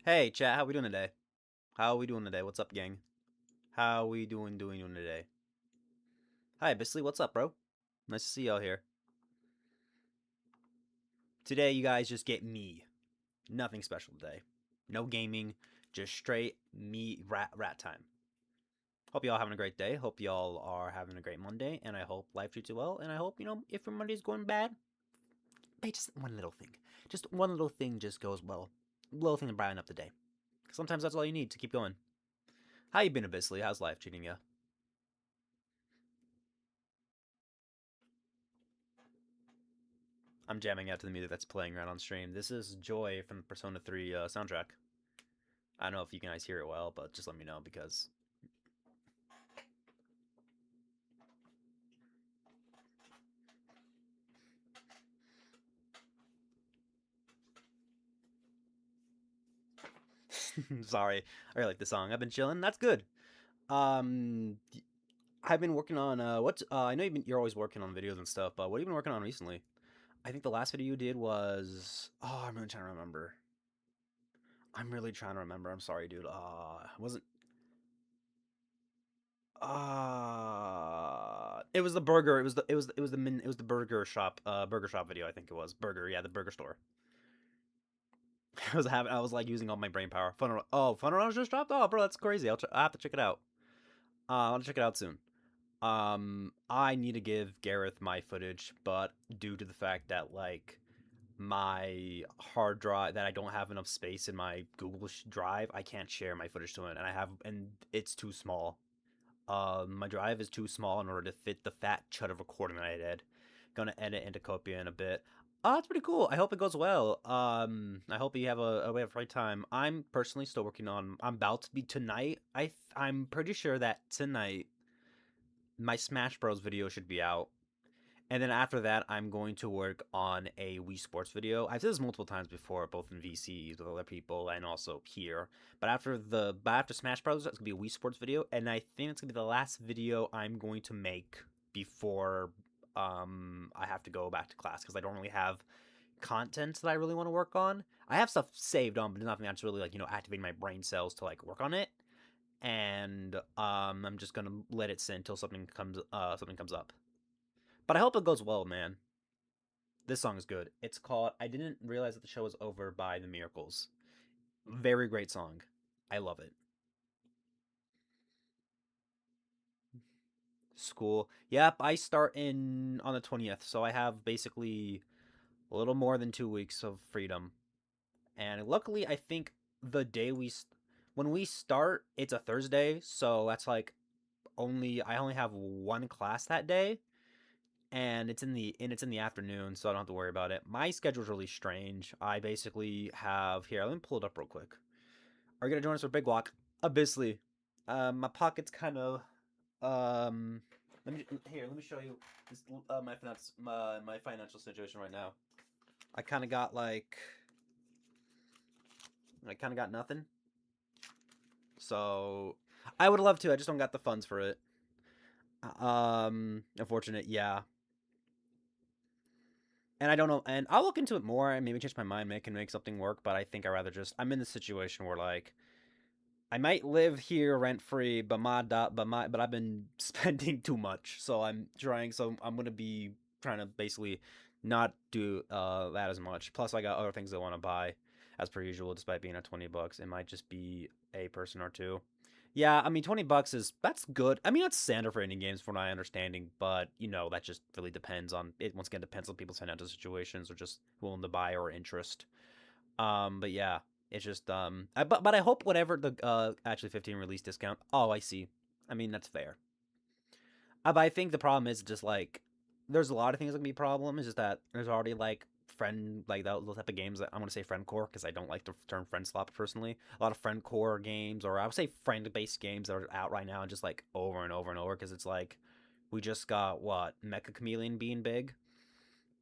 Hey, chat, how we doing today? How we doing today? What's up, gang? How we doing today? Hi, Bisley, what's up, bro? Nice to see y'all here. Today, you guys just get me. Nothing special today. No gaming, just straight me rat time. Hope y'all having a great day. Hope y'all are having a great Monday, and I hope life treats you well. And I hope, if your Monday's going bad, hey, just one little thing. Just one little thing just goes well. Little thing to brighten up the day. Sometimes that's all you need to keep going. How you been, Bisley? How's life treating you? I'm jamming out to the music that's playing right on stream. This is Joy from the Persona 3 soundtrack. I don't know if you guys hear it well, but just let me know because. Sorry, I really like the song. I've been chilling. That's good. Um, I've been working on what's I know you're always working on videos and stuff, but what have you been working on recently? I think the last video you did was I'm really trying to remember. I'm really trying to remember. I'm sorry, dude. Wasn't it was the burger. It was the burger shop video. I think it was burger. Yeah, the burger store. I was like using all my brain power. Fun Runners just dropped. Oh, bro, that's crazy. I have to check it out. I'll check it out soon. I need to give Gareth my footage, but due to the fact that like my hard drive that I don't have enough space in my Google Drive, I can't share my footage to it, and it's too small. My drive is too small in order to fit the fat chud of recording that I did. Gonna edit into Copia in a bit. It's pretty cool. I hope it goes well. I hope you have a great time. I'm personally still working on. I'm about to be tonight. I'm pretty sure that tonight my Smash Bros video should be out. And then after that, I'm going to work on a Wii Sports video. I've said this multiple times before, both in VCs with other people and also here. But after Smash Bros, it's gonna be a Wii Sports video, and I think it's gonna be the last video I'm going to make before I have to go back to class because I don't really have content that I really want to work on. I have stuff saved on, but nothing that's really like activating my brain cells to like work on it. And I'm just gonna let it sit until something comes up. But I hope it goes well, man. This song is good. It's called I Didn't Realize That the Show Was Over by The Miracles. Very great song. I love it. School. Yep, I start in on the 20th, so I have basically a little more than 2 weeks of freedom. And luckily, I think the day when we start, it's a Thursday, so that's like I only have one class that day, and it's in the afternoon, so I don't have to worry about it. My schedule's really strange. I basically have here. Let me pull it up real quick. Are you gonna join us for Big Walk? Obviously. My pocket's kind of um. Let me show you this, my financial situation right now. I kind of got like I kind of got nothing. So I would love to. I just don't got the funds for it. Unfortunate. Yeah. And I don't know. And I'll look into it more and maybe change my mind, make something work. But I think I rather just. I'm in this situation where like I might live here rent free, but I've been spending too much, so I'm trying. So I'm gonna be trying to basically not do that as much. Plus, I got other things I want to buy, as per usual. Despite being at $20, it might just be a person or two. Yeah, I mean, $20 that's good. I mean, that's standard for indie games, from my understanding. But that just really depends on it. Once again, depends on people's financial situations or just willing to buy or interest. But yeah, it's just but I hope whatever the actually 15 release discount. Oh, I see. I mean that's fair. But I think the problem is just like there's a lot of things that can be a problem. It's just that there's already like friend like those type of games that I'm gonna say friendcore because I don't like the term friend slot personally. A lot of friendcore games, or I would say friend based games that are out right now and just like over and over and over because it's like we just got what Mecha Chameleon being big,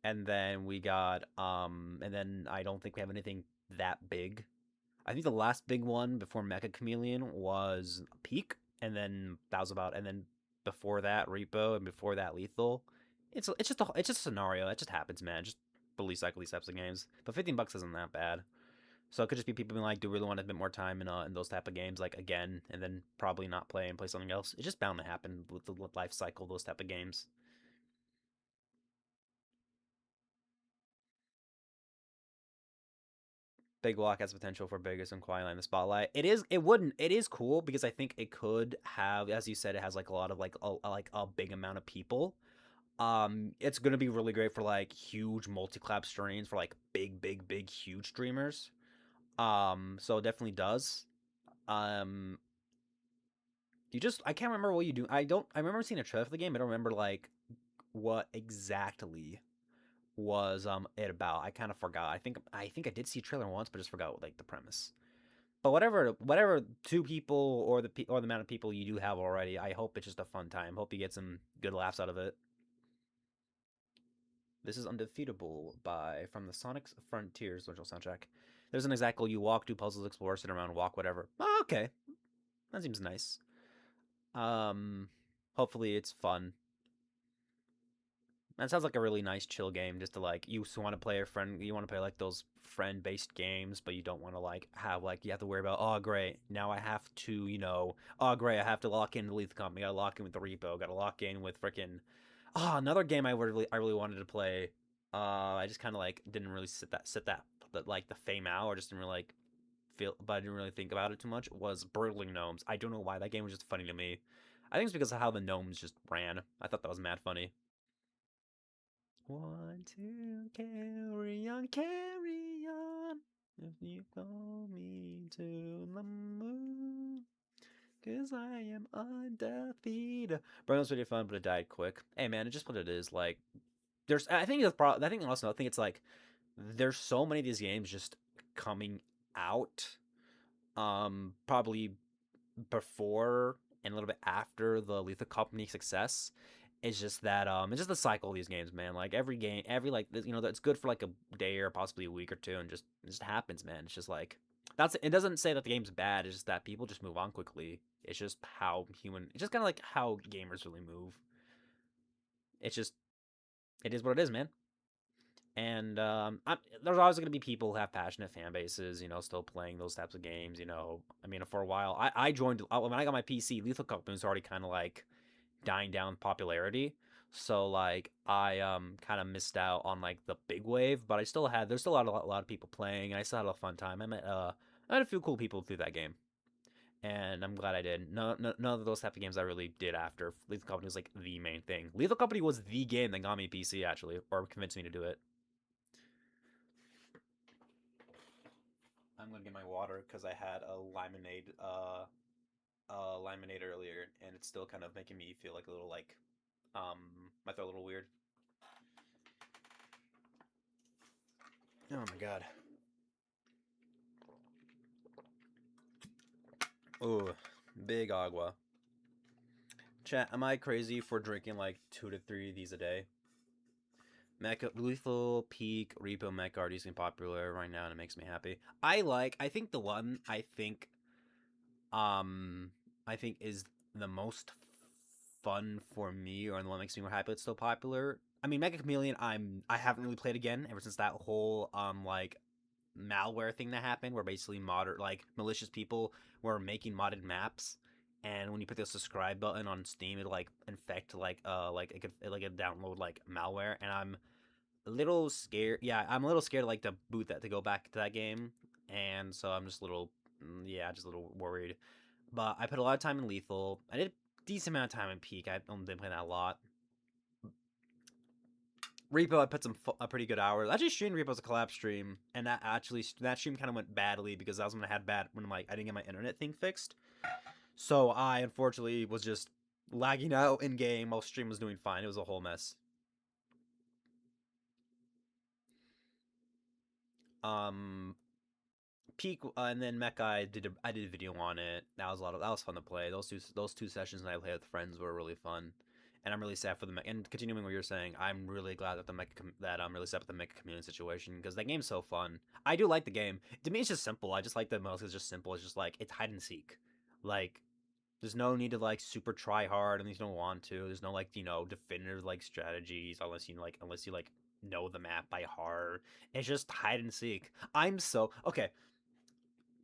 and then we got and then I don't think we have anything that big. I think the last big one before Mecha Chameleon was Peak, and then that was about, and then before that Repo, and before that Lethal. It's just a scenario. It just happens, man. Just release these types of games. But $15 isn't that bad. So it could just be people being like, do we really want a bit more time in those type of games, like again, and then probably not play and play something else. It's just bound to happen with the life cycle of those type of games. Big Block has potential for biggest and quietly in the spotlight. It is. It wouldn't. It is cool because I think it could have, as you said, it has like a lot of like a big amount of people. It's gonna be really great for like huge multi-clap streams for like big, huge streamers. So it definitely does. Um, you just I can't remember what you do. I don't. I remember seeing a trailer for the game. I don't remember like what exactly was it about. I kind of forgot. I think I did see a trailer once, but just forgot like the premise. But whatever two people or the amount of people you do have already, I hope it's just a fun time. Hope you get some good laughs out of it. This is Undefeatable by from the Sonic Frontiers original soundtrack. There's an exact goal: you walk, do puzzles, explore, sit around, walk, whatever. Oh, okay, that seems nice. Um, hopefully it's fun. That sounds like a really nice chill game just to like you want to play a friend you want to play like those friend based games but you don't want to like have like you have to worry about oh great now I have to oh great I have to lock in the Lethal Company, gotta lock in with the repo, gotta lock in with freaking another game I really wanted to play. I just kind of like didn't really sit that like the fame out or just didn't really like feel but I didn't really think about it too much was Burgling Gnomes. I don't know why that game was just funny to me. I think it's because of how the gnomes just ran. I thought that was mad funny. Want to carry on, carry on. If you call me to the moon, 'cause I am undefeated. Bro, it was really fun, but it died quick. Hey man, it's just what it is. Like, I think I think also, I think it's like, there's so many of these games just coming out. Probably before and a little bit after the Lethal Company success. It's just the cycle of these games, man. Like every game, that's good for like a day or possibly a week or two, and it just happens, man. It's just like that's it. Doesn't say that the game's bad. It's just that people just move on quickly. It's just how human. It's just kind of like how gamers really move. It's just it is what it is, man. And there's always going to be people who have passionate fan bases, still playing those types of games. I mean, for a while, I joined when I got my PC. Lethal Company was already kind of like dying down in popularity. So like I kind of missed out on like the big wave, but there's still a lot of people playing, and I still had a fun time. I met a few cool people through that game, and I'm glad I did. None of those type of games I really did after Lethal Company was like the main thing. Lethal Company was the game that got me PC actually, or convinced me to do it. I'm gonna get my water because I had a lemonade earlier, and it's still kind of making me feel like a little like um my throat a little weird. Oh my god. Ooh, big agua. Chat, am I crazy for drinking like 2 to 3 of these a day? Mecha, Lethal, Peak, Repo, Mecha are decently popular right now, and it makes me happy. I think the one um, I think is the most fun for me, or the one that makes me more happy it's still popular. I mean, Mega Chameleon, I haven't really played again ever since that whole like malware thing that happened, where basically malicious people were making modded maps, and when you put the subscribe button on Steam, it like infect it download like malware, and I'm a little scared. Yeah, I'm a little scared like to boot that to go back to that game, and so I'm just a little just a little worried. But I put a lot of time in Lethal. I did a decent amount of time in Peak. I only been playing that a lot. Repo, I put a pretty good hours. I actually streamed Repo as a collab stream, and that stream kind of went badly because that was when I didn't get my internet thing fixed. So I unfortunately was just lagging out in game while stream was doing fine. It was a whole mess. Um, Peak and then Mecha, I did a video on it. That was fun to play. Those two sessions that I played with friends were really fun. And I'm really sad for the Mecha. And continuing what you're saying, I'm really glad that I'm really sad with the Mecha community situation because that game's so fun. I do like the game. To me, it's just simple. I just like the most. It's just simple. It's just like it's hide and seek. Like there's no need to like super try hard unless you don't want to. There's no like definitive like strategies unless you like know the map by heart. It's just hide and seek. I'm so okay.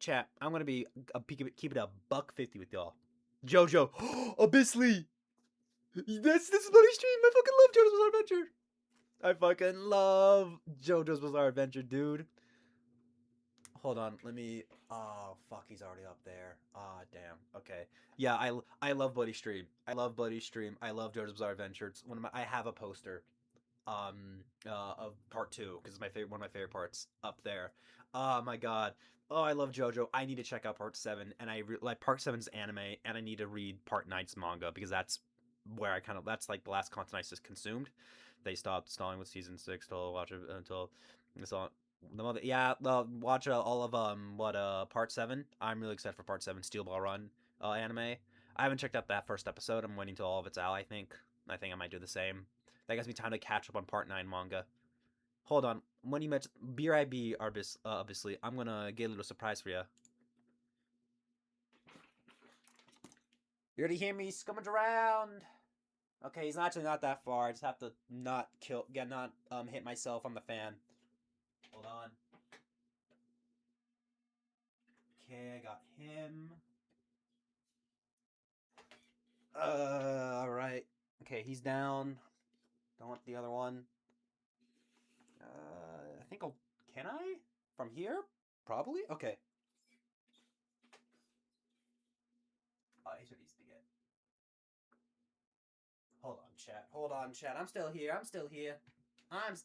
chat. I'm gonna keep it a $1.50 with y'all. JoJo, Abyssly. This is Buddy Stream. I fucking love JoJo's Bizarre Adventure. I fucking love JoJo's Bizarre Adventure, dude. Hold on, let me. Oh fuck, he's already up there. Ah, damn. Okay. Yeah, I love Buddy Stream. I love Buddy Stream. I love JoJo's Bizarre Adventure. It's one of my. I have a poster of part 2 because it's my favorite, one of my favorite parts up there. Oh my god. Oh, I love JoJo. I need to check out part 7, and like part 7's anime, and I need to read part 9's manga because that's where I kind of that's like the last content I just consumed. They stopped stalling with season 6 till watch it until it's all yeah, watch all of part 7. I'm really excited for part 7 Steel Ball Run anime. I haven't checked out that first episode. I'm waiting till all of it's out. I think I might do the same. That gives me time to catch up on part 9 manga. Hold on. When you mentioned BRIB, obviously, I'm gonna get a little surprise for you. You already hear me scummage around? Okay, he's actually not that far. I just have to not hit myself on the fan. Hold on. Okay, I got him. Alright. Okay, he's down. Don't want the other one. I think I'll... Can I? From here? Probably? Okay. Oh, he's what he's to get. Hold on, chat. I'm still here. I'm still here. I'm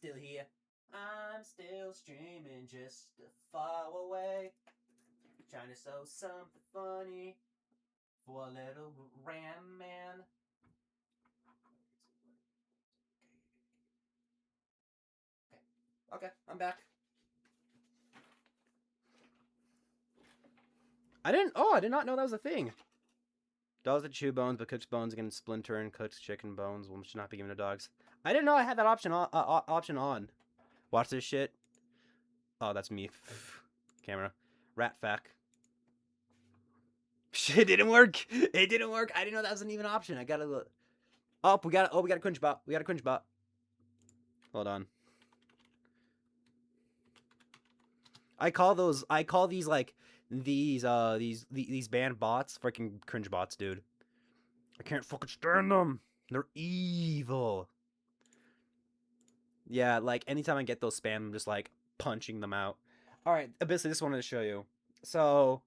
still streaming just far away. Trying to show something funny for a little ram man. Okay, I'm back. I did not know that was a thing. Dogs that chew bones, but cooks bones against splinter and cooks chicken bones will should not be given to dogs. I didn't know I had that option on. Watch this shit. Oh, that's me. Camera. Rat fack. Shit, it didn't work. It didn't work. I didn't know that was an even option. I gotta look. Oh, we got a cringe bot. We got a cringe bot. Hold on. I call these like these banned bots freaking cringe bots, dude. I can't fucking stand them. They're evil. Yeah, like anytime I get those spam, I'm just like punching them out. All right, basically, this wanted to show you. So,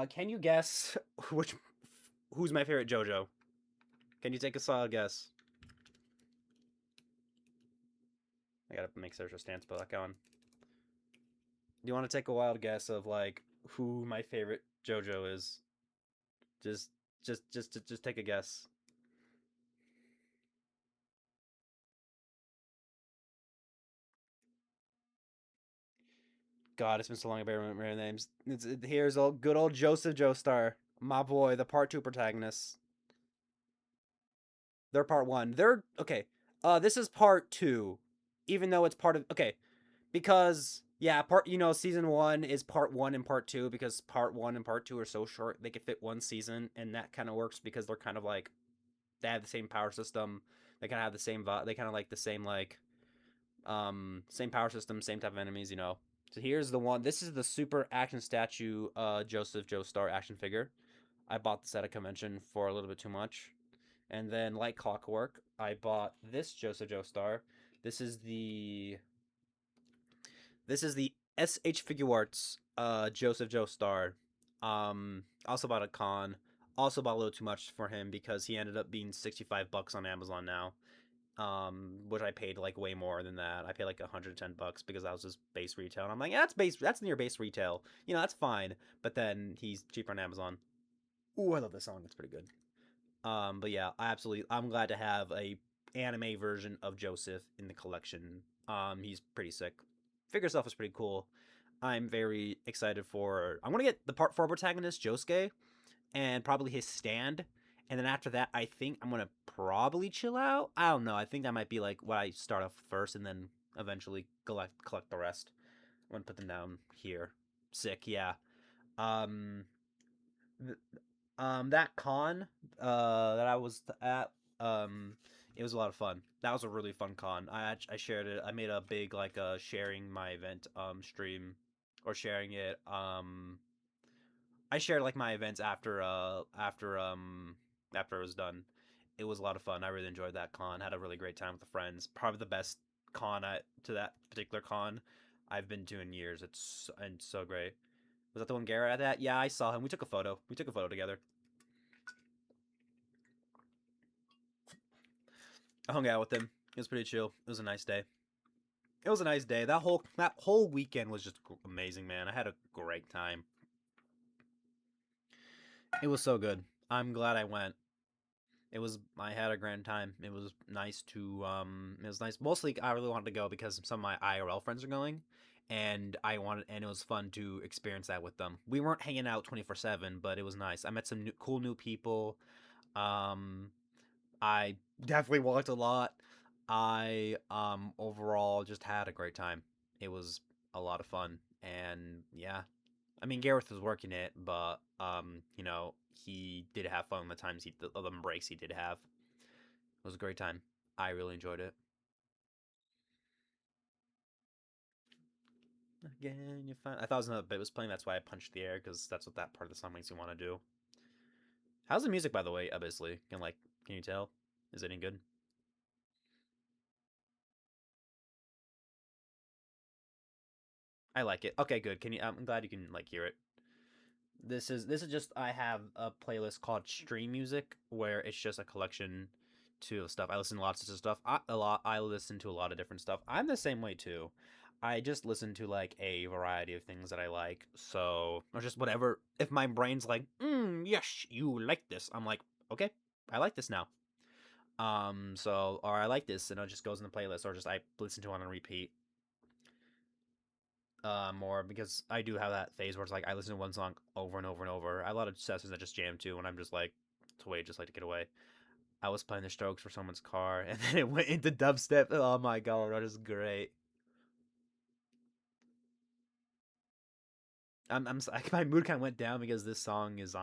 can you guess who's my favorite JoJo? Can you take a solid guess? I gotta make search a stance back on. Do you want to take a wild guess of like who my favorite JoJo is? Just take a guess. God, it's been so long I barely remember names. Here's good old Joseph Joestar, my boy, the part 2 protagonist. They're part 1. They're okay. This is part 2, even though it's part of because yeah, season 1 is part 1 and part 2 because part 1 and part 2 are so short they could fit one season, and that kind of works because they're kind of like they have the same power system. They kind of have the same they kind of like the same like same power system, same type of enemies, you know. So here's the one. This is the super action statue Joseph Joestar action figure. I bought this at a convention for a little bit too much. And then like clockwork, I bought this Joseph Joestar. This is the SH Figure Arts Joseph Joestar. Also bought a con. Also bought a little too much for him because he ended up being $65 on Amazon now. Which I paid like way more than that. I paid like $110 because that was his base retail. And I'm like, yeah, that's near base retail. You know, that's fine. But then he's cheaper on Amazon. Ooh, I love this song. It's pretty good. But yeah, I'm glad to have a anime version of Joseph in the collection. He's pretty sick. Figure itself is pretty cool. I'm very excited for. I'm gonna get the part 4 protagonist Josuke, and probably his stand. And then after that, I think I'm gonna probably chill out. I don't know. I think that might be like what I start off first, and then eventually collect the rest. I'm gonna put them down here. Sick, yeah. Um, that con, that I was at, it was a lot of fun. That was a really fun con. I shared it. I made a big like sharing my event stream, or sharing it I shared like my events after it was done. It was a lot of fun. I really enjoyed that con. Had a really great time with the friends. Probably the best to that particular con I've been to in years. It's so great. Was that the one Garrett at that? Yeah, I saw him. We took a photo. We took a photo together. I hung out with him. It was pretty chill. It was a nice day. It was a nice day. That whole weekend was just amazing, man. I had a great time. It was so good. I'm glad I went. I had a grand time. It was nice. Mostly I really wanted to go because some of my IRL friends are going, and it was fun to experience that with them. We weren't hanging out 24/7, but it was nice. I met some cool new people. Um I definitely walked a lot. I overall just had a great time. It was a lot of fun, and yeah, I mean, Gareth was working it, but he did have fun the times the breaks he did have. It was a great time. I really enjoyed it. Again, you find I thought it was another bit was playing. That's why I punched the air because that's what that part of the song makes you want to do. How's the music, by the way? Obviously, can you tell? Is it any good? I like it. Okay, good. Can you? I'm glad you can hear it. This is just I have a playlist called Stream Music where it's just a collection to stuff. I listen to lots of stuff. I listen to a lot of different stuff. I'm the same way too. I just listen to like a variety of things that I like. So or just whatever. If my brain's like, yes, you like this, I'm like, okay, I like this now. Or I like this, and it just goes in the playlist, or just I listen to it on repeat more because I do have that phase where it's like I listen to one song over and over and over. I have a lot of sessions that just jam to, and I'm just like, to wait, just like to get away. I was playing the Strokes for someone's car, and then it went into dubstep. Oh my god, that is great. My mood kind of went down because this song gets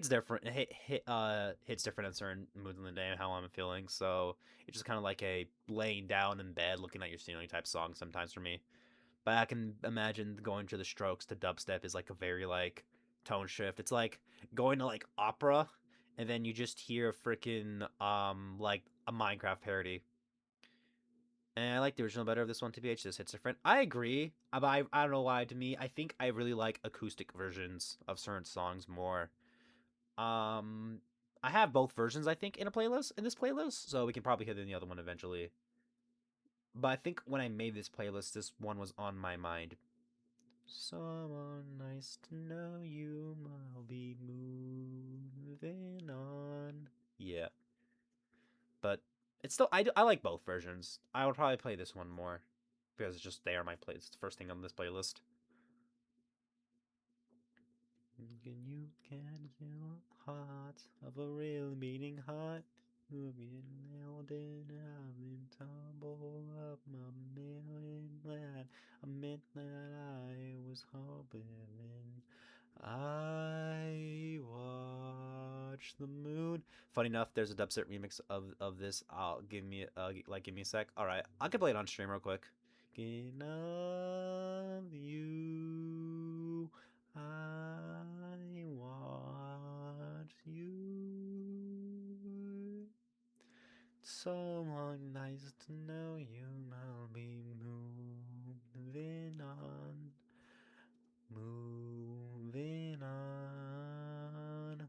different. Hits different at certain moods in the day and how I'm feeling. So it's just kind of like a laying down in bed, looking at your ceiling type song sometimes for me. But I can imagine going to the Strokes to dubstep is like a very like tone shift. It's like going to like opera, and then you just hear freaking like a Minecraft parody. And I like the original better of this one. TBH, this hits different. I agree, but I don't know why. To me, I think I really like acoustic versions of certain songs more. Um, I have both versions. I think in this playlist, so we can probably hit in the other one eventually. But I think when I made this playlist, this one was on my mind. Someone nice to know you, I'll be moving on. Yeah, but it's still I like both versions. I would probably play this one more because it's just there on my play. It's the first thing on this playlist. Can you can feel heart of a real beating heart? Moving held in having tumble up my million glad I meant that I was hoping I watch the moon. Funny enough, there's a dubstep remix of this. I'll give me a sec. All right, I can play it on stream real quick. Thinking of you, I watch you. Someone nice to know you. I'll be moving on. Moving on.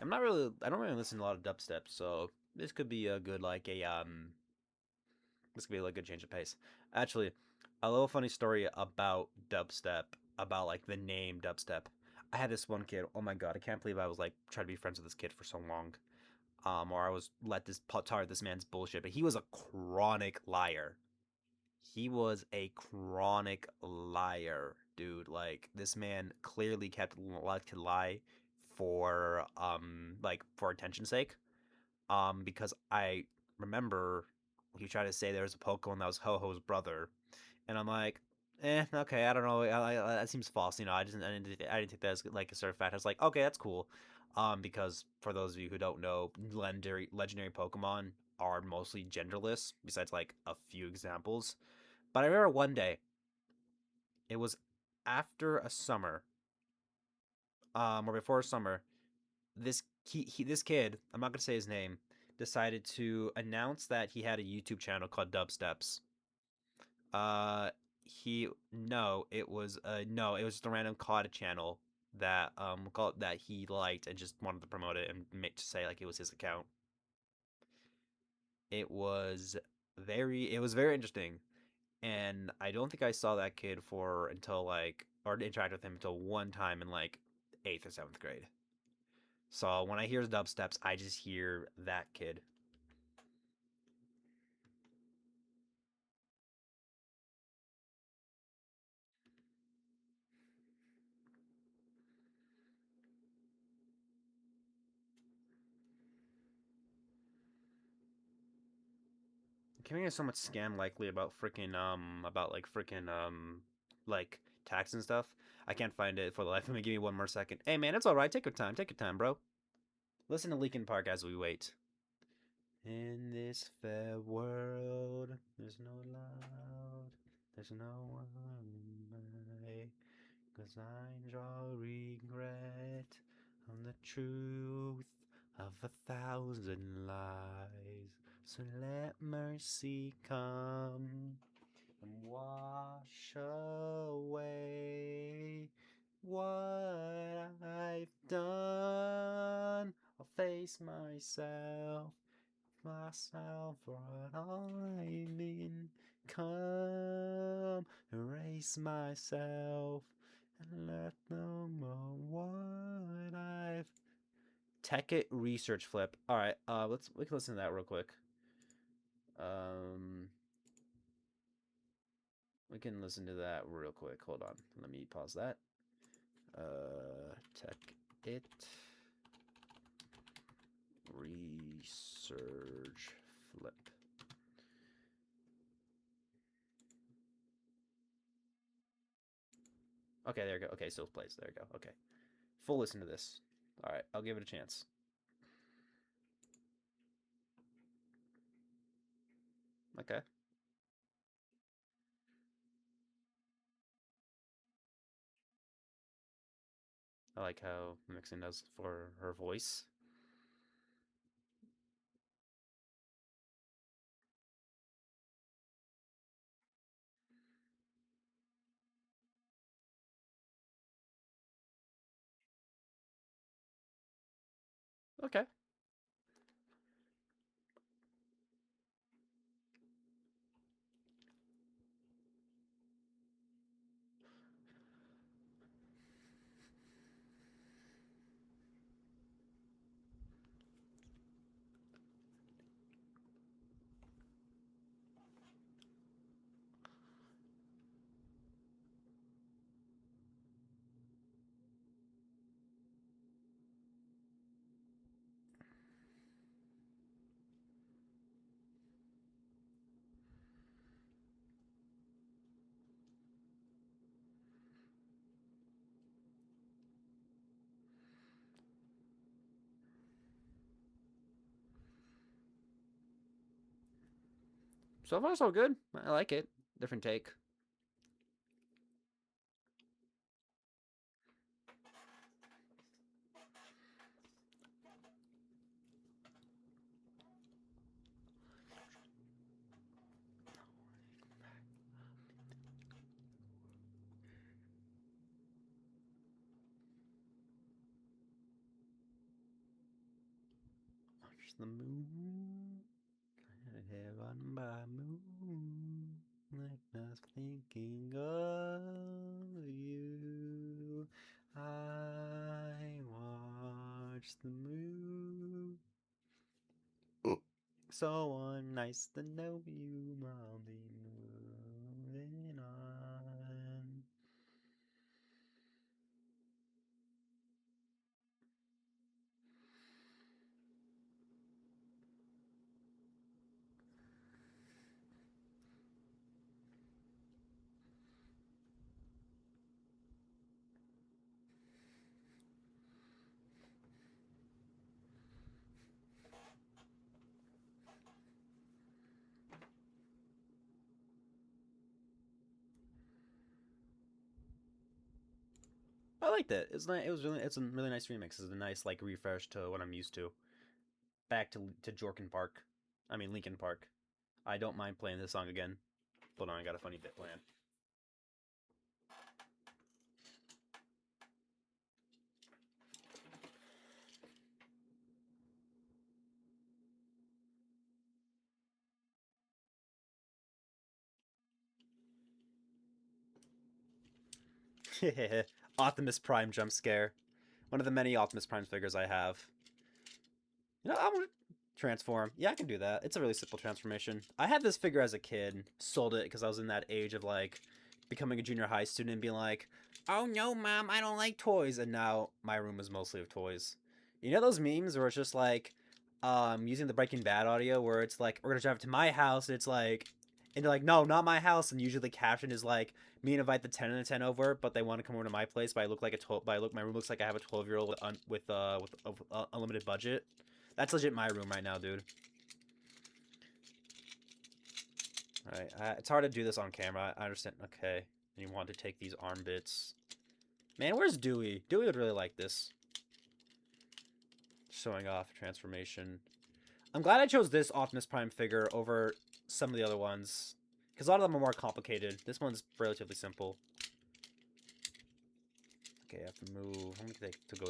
I don't really listen to a lot of dubstep, so this could be a good this could be like a good change of pace. Actually, a little funny story about dubstep, about like the name dubstep. I had this one kid. Oh my god, I can't believe I was like trying to be friends with this kid for so long. Or I was let this tired this man's bullshit. But he was a chronic liar. He was a chronic liar, dude. Like this man clearly kept like to lie for attention's sake. Because I remember he tried to say there was a Pokemon that was Ho Ho's brother, and I'm like, Okay, I don't know. That seems false. I didn't take that as like a sort of fact. I was like, okay, that's cool. Because for those of you who don't know, legendary Pokemon are mostly genderless, besides like a few examples. But I remember one day, it was after a summer, or before summer. This kid, I'm not gonna say his name, decided to announce that he had a YouTube channel called Dubsteps. Uh, he no, it was no, it was just a random COD channel that called that he liked and just wanted to promote it and make to say like it was his account. It was very interesting, and I don't think I saw that kid for until like or interact with him until one time in like eighth or seventh grade. So when I hear dubsteps, I just hear that kid. Giving us so much scam likely about like tax and stuff. I can't find it for the life of me. Give me one more second. Hey man, it's all right. Take your time. Take your time, bro. Listen to Linkin Park as we wait. In this fair world, there's no loud, there's no one by, 'cause I draw regret on the truth of 1,000 lies. So let mercy come and wash away what I've done. I'll face myself for all I've been. Come, erase myself and let them know what I've. Tech it research flip. All right, we can listen to that real quick. Um, we can listen to that real quick. Hold on, let me pause that. Tech it research flip. Okay, there we go. Okay, so it plays. There we go. Okay, full listen to this. All right, I'll give it a chance. Okay, I like how mixing does for her voice. Okay. So far, so good. I like it. Different take. Watch the moon. Heaven by moon. Like us thinking of you. I watch the moon. So nice to know you, I'll be moving on. I liked it. It's nice. It was really. It's a really nice remix. It's a nice like refresh to what I'm used to. Back to Jorkin Park. I mean Lincoln Park. I don't mind playing this song again. Hold on, I got a funny bit planned. Optimus Prime jump scare. One of the many Optimus Prime figures I have. You know, I want to transform. Yeah, I can do that. It's a really simple transformation. I had this figure as a kid. Sold it because I was in that age of like becoming a junior high student and being like, "Oh no, mom, I don't like toys." And now my room is mostly of toys. You know those memes where it's just like, using the Breaking Bad audio where it's like, "We're gonna drive to my house." And it's like, and they're like, "No, not my house." And usually the caption is like, "Me invite the 10 and the 10 over, but they want to come over to my place." But I look like a 12. But I look, my room looks like I have a 12-year-old with unlimited budget. That's legit my room right now, dude. Alright, it's hard to do this on camera. I understand. Okay. And you want to take these arm bits. Man, where's Dewey? Dewey would really like this. Showing off transformation. I'm glad I chose this Optimus Prime figure over some of the other ones. Because a lot of them are more complicated. This one's relatively simple. Okay, I have to move. I'm going to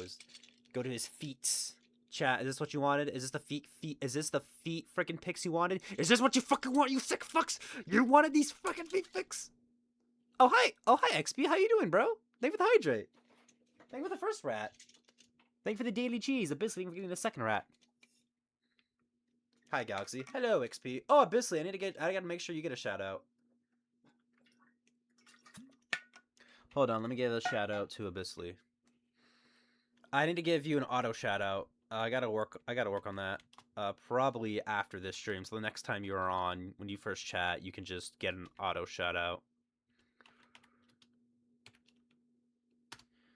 go to his feet. Chat, is this what you wanted? Is this the feet? Is this the feet freaking pics you wanted? Is this what you fucking want, you sick fucks? You wanted these fucking feet pics? Oh, hi. Oh, hi, XP. How you doing, bro? Thank you for the hydrate. Thank you for the first rat. Thank you for the daily cheese. Abyssly, for getting the second rat. Hi, Galaxy. Hello, XP. Oh, Abyssly, I gotta make sure you get a shout out. Hold on, let me give a shout out to Abyssly. I need to give you an auto shout out. I gotta work on that. Probably after this stream. So the next time you're on, when you first chat, you can just get an auto shout out.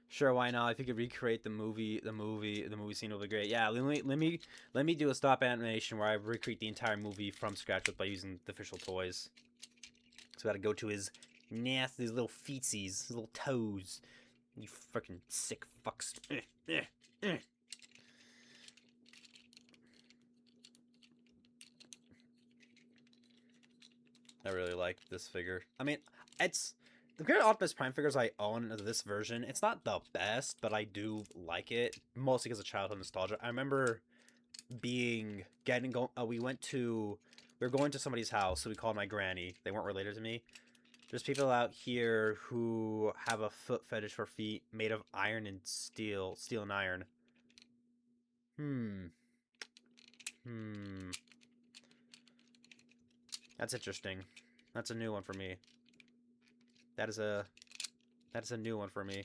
Sure, why not? If you could recreate the movie scene would be great. Yeah, let me do a stop animation where I recreate the entire movie from scratch by using the official toys. So I gotta go to his nasty little feetsies, his little toes. You freaking sick fucks. I really like this figure. I mean, it's the Great Optimus Prime figures I own of this version. It's not the best, but I do like it mostly because of childhood nostalgia. I remember we were going to somebody's house, so we called my granny. They weren't related to me. There's people out here who have a foot fetish for feet made of iron and steel and iron. That's interesting. That's a new one for me. That is a new one for me.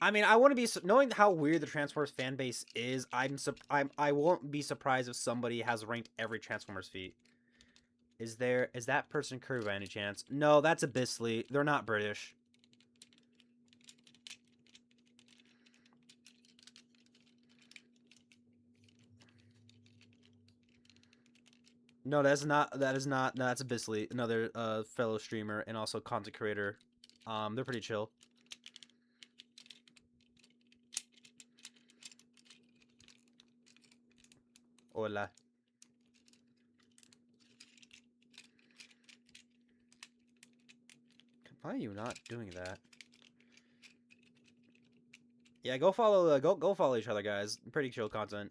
I mean, I want to be knowing how weird the Transformers fan base is. I won't be surprised if somebody has ranked every Transformers feat. Is that person Kirby by any chance? No, that's Abyssly. They're not British. No, that is not. No, that's Abyssly. Another fellow streamer and also content creator. They're pretty chill. Hola. Why are you not doing that? Yeah, go follow each other, guys. Pretty chill content.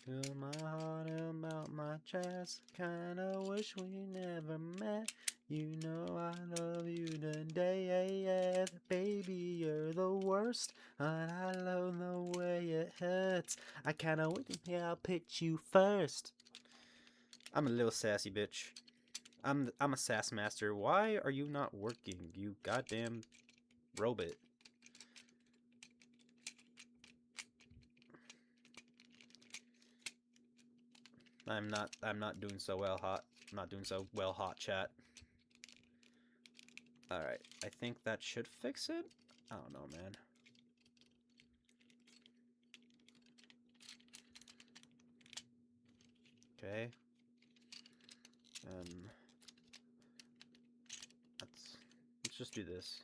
Feel my heart melt my chest. Kinda wish we never met. You know I love you today, baby. You're the worst, and I love the way it hurts. I kinda wish I'll put you first. I'm a little sassy bitch. I'm a sass master. Why are you not working, you goddamn robot? I'm not doing so well, hot. I'm not doing so well, hot chat. Alright, I think that should fix it? I don't know, man. Okay. Let's just do this.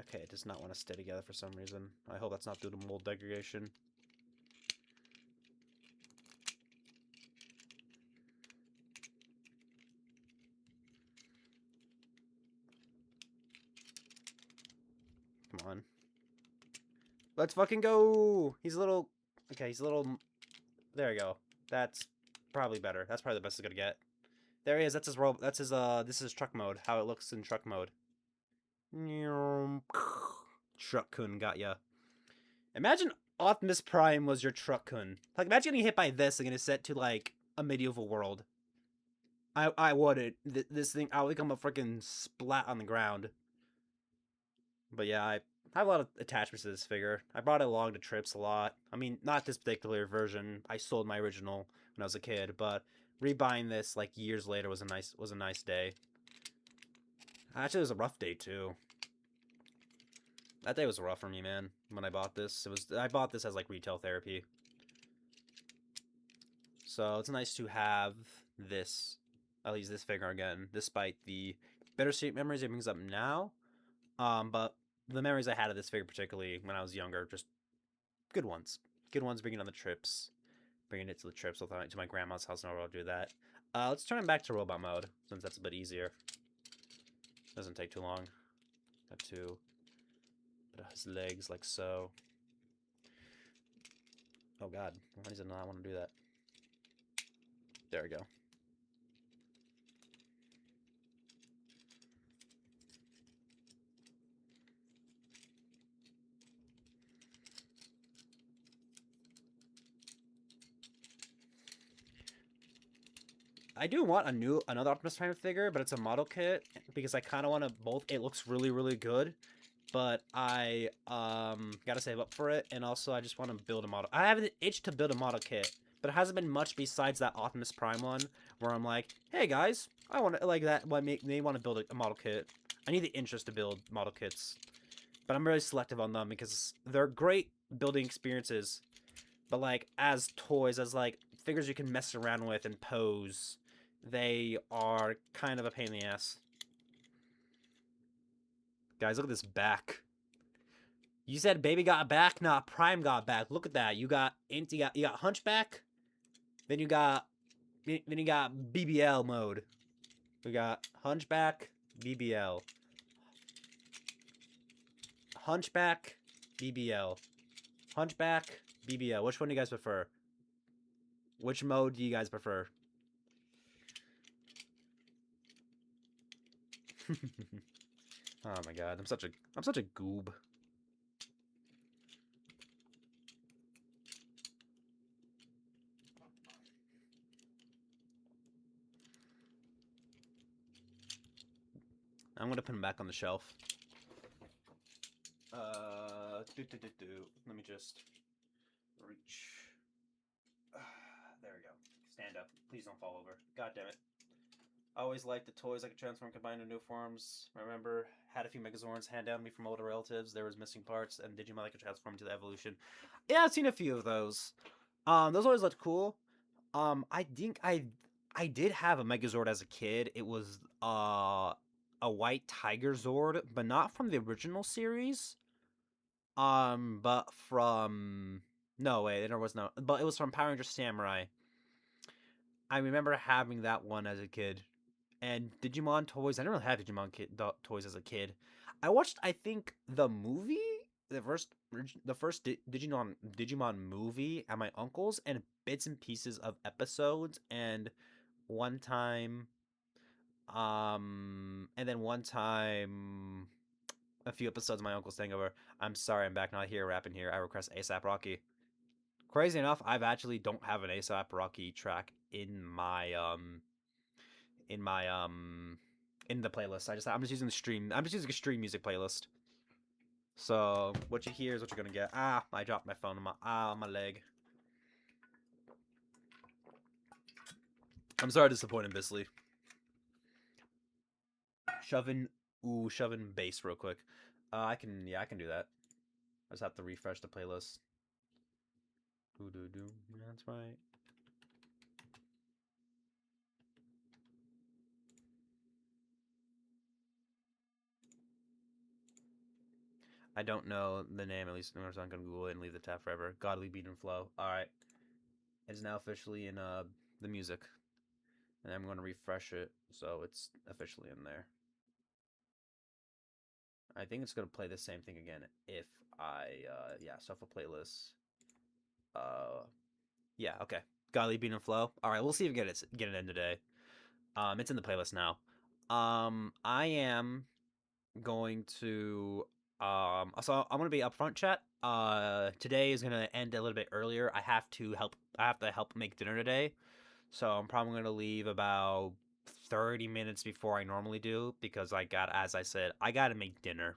Okay, it does not want to stay together for some reason. I hope that's not due to mold degradation. Come on. Let's fucking go! He's a little... Okay, he's a little... There we go. That's probably better. That's probably the best it's gonna get. There he is. That's his roll. That's his, this is truck mode. How it looks in truck mode. Truck-kun got ya. Imagine Optimus Prime was your truck-kun. Like, imagine getting hit by this and getting set to, like, a medieval world. I wouldn't. This thing, I would become a freaking splat on the ground. But yeah, I have a lot of attachments to this figure. I brought it along to trips a lot. I mean, not this particular version. I sold my original when I was a kid, but rebuying this like years later was a nice day. Actually, it was a rough day too. That day was rough for me, man. When I bought this, I bought this as like retail therapy. So it's nice to have this, at least this figure again, despite the bittersweet memories it brings up now. But the memories I had of this figure, particularly when I was younger, just good ones. Good ones bringing on the trips. Bringing it to the trips to my grandma's house in order to do that. Let's turn it back to robot mode, since that's a bit easier. Doesn't take too long. Got to put his legs like so. Oh god, why does it not want to do that? There we go. I do want another Optimus Prime figure, but it's a model kit because I kind of want to both. It looks really, really good, but I gotta save up for it, and also I just want to build a model. I have an itch to build a model kit, but it hasn't been much besides that Optimus Prime one where I'm like, hey guys, I want to like that. What they want to build a model kit. I need the interest to build model kits, but I'm really selective on them because they're great building experiences, but like as toys, as like figures you can mess around with and pose, they are kind of a pain in the ass. Guys, look at this back. You said baby got back? Nah, Prime got back. Look at that. You got Hunchback. Then you got BBL mode. We got Hunchback, BBL. Hunchback, BBL. Hunchback, BBL. Which one do you guys prefer? Which mode do you guys prefer? Oh my god, I'm such a goob. I'm gonna put him back on the shelf. Let me just reach. There we go. Stand up. Please don't fall over. God damn it. I always liked the toys I could transform combined into new forms. I remember had a few Megazords hand down to me from older relatives. There was missing parts, and Digimon I could transform to the evolution. Yeah, I've seen a few of those. Those always looked cool. I think I did have a Megazord as a kid. It was a white Tiger Zord, but not from the original series. But from no way, there was no. But it was from Power Rangers Samurai. I remember having that one as a kid. And Digimon toys, I never had Digimon toys as a kid. I watched, I think, the movie, the first Digimon movie at my uncle's, and bits and pieces of episodes. And one time, and then one time, a few episodes of my uncle's staying over. I'm sorry, I'm back, not here, rapping here. I request ASAP Rocky. Crazy enough, I've actually don't have an ASAP Rocky track in my in my in the playlist. I'm just using the stream. I'm just using a stream music playlist. So what you hear is what you're gonna get. Ah, I dropped my phone on my leg. I'm sorry to disappoint him, Bisley. Shoving bass real quick. I can do that. I just have to refresh the playlist. Ooh, doo, doo. That's right. I don't know the name, at least I'm not going to Google it and leave the tab forever. Godly Beat and Flow. Alright. It's now officially in the music. And I'm going to refresh it so it's officially in there. I think it's going to play the same thing again if I, yeah, shuffle playlists. Yeah, okay. Godly Beat and Flow. Alright, we'll see if we get it in today. It's in the playlist now. I am going to so I'm gonna be upfront, chat. Today is gonna end a little bit earlier. I have to help make dinner today, so I'm probably gonna leave about 30 minutes before I normally do because as I said, I gotta make dinner.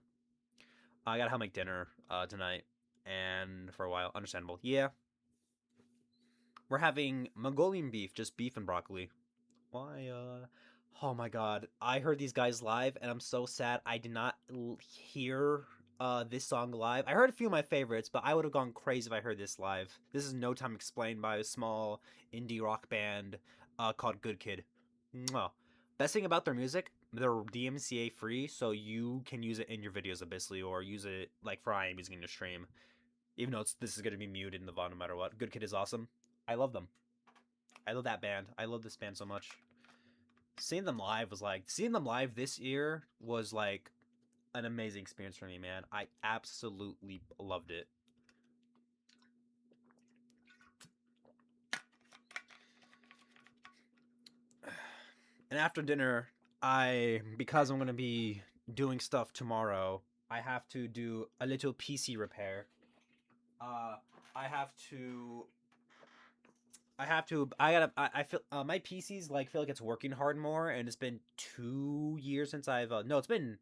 I gotta help make dinner tonight and for a while. Understandable. Yeah, we're having Mongolian beef, just beef and broccoli. Why, oh my god. I heard these guys live and I'm so sad I did not hear this song live. I heard a few of my favorites, but I would have gone crazy if I heard this live. This is No Time Explained by a small indie rock band called Good Kid. Mwah. Best thing about their music, they're DMCA free, so you can use it in your videos basically, or use it like for I am using in your stream. Even though this is going to be muted in the VOD no matter what. Good Kid is awesome. I love them. I love that band. I love this band so much. Seeing them live this year was like an amazing experience for me, man. I absolutely loved it. And after dinner, because I'm gonna be doing stuff tomorrow, I have to do a little PC repair. Uh, I have to. I feel my PC's like feel like it's working hard more, and it's been 2 years since I've no, it's been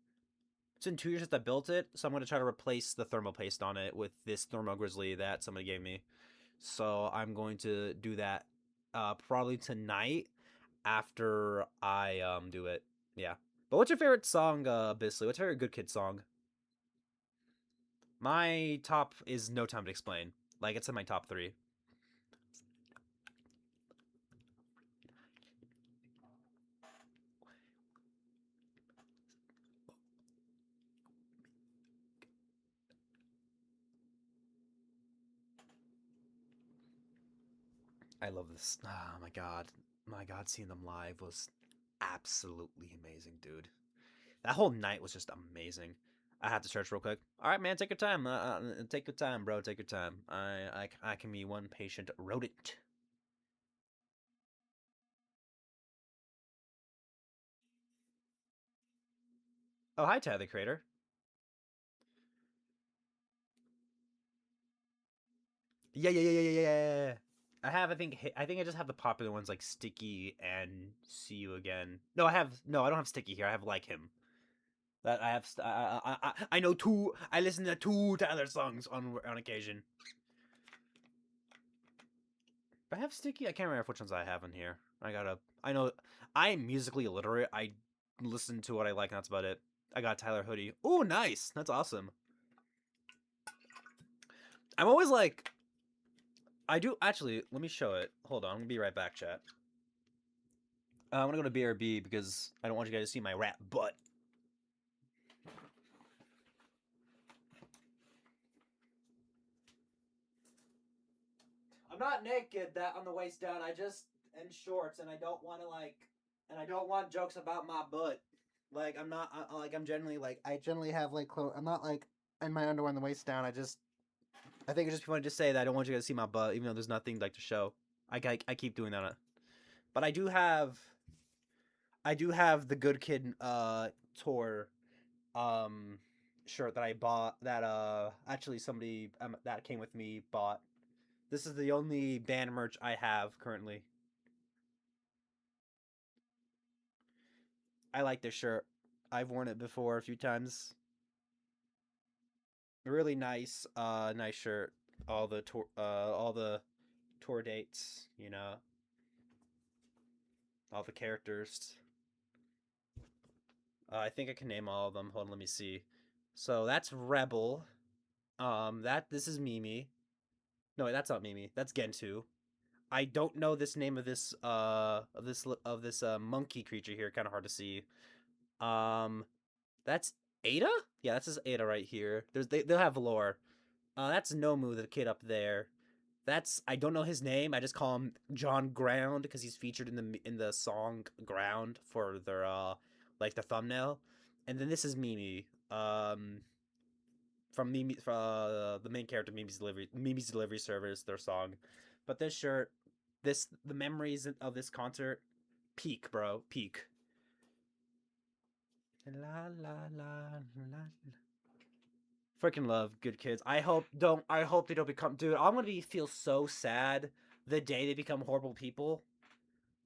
2 years since I built it, so I'm going to try to replace the thermal paste on it with this thermal grizzly that somebody gave me. So I'm going to do that probably tonight after I do it. Yeah. But what's your favorite song, Bisley? What's your favorite Good Kid song? My top is No Time to Explain. Like, it's in my top three. I love this. Oh my god. My god, seeing them live was absolutely amazing, dude. That whole night was just amazing. I have to search real quick. All right, man, take your time. Take your time, bro. Take your time. I can be one patient rodent. Oh, hi, Tyler the Creator. Yeah. I think I just have the popular ones like Sticky and See You Again. No, I don't have Sticky here. I have Like Him. That I have. I know two. I listen to two Tyler songs on occasion. If I have Sticky, I can't remember which ones I have in here. I know. I'm musically illiterate. I listen to what I like, and that's about it. I got Tyler Hoodie. Oh, nice. That's awesome. I'm always like, I do actually. Let me show it. Hold on. I'm gonna be right back, chat. I'm gonna go to BRB because I don't want you guys to see my rap butt. I'm not naked. That on the waist down. I just in shorts, and I don't want to and I don't want jokes about my butt. Like I'm not. I'm generally I generally have clothes. I'm not in my underwear on the waist down. I think it's just funny to say that I don't want you guys to see my butt, even though there's nothing to show. I keep doing that, but I do have the Good Kid tour um shirt that I bought that actually somebody that came with me bought. This is the only band merch I have currently. I like this shirt. I've worn it before a few times. Really nice, nice shirt. All the tour dates, all the characters. I think I can name all of them. Hold on, let me see. So that's Rebel. This is Mimi. No, wait, that's not Mimi. That's Gentoo. I don't know this name of this monkey creature here. Kind of hard to see. Um, that's Ada. Yeah, that's just Ada right here. They'll have lore. That's Nomu, the kid up there. That's I don't know his name. I just call him John Ground because he's featured in the song Ground for their like the thumbnail. And then this is Mimi. From Mimi, the main character Mimi's Delivery Service, their song. But this shirt, the memories of this concert, peak, bro, peak. La la la la. Freaking love Good Kids. I hope they don't become dude. I'm gonna feel so sad the day they become horrible people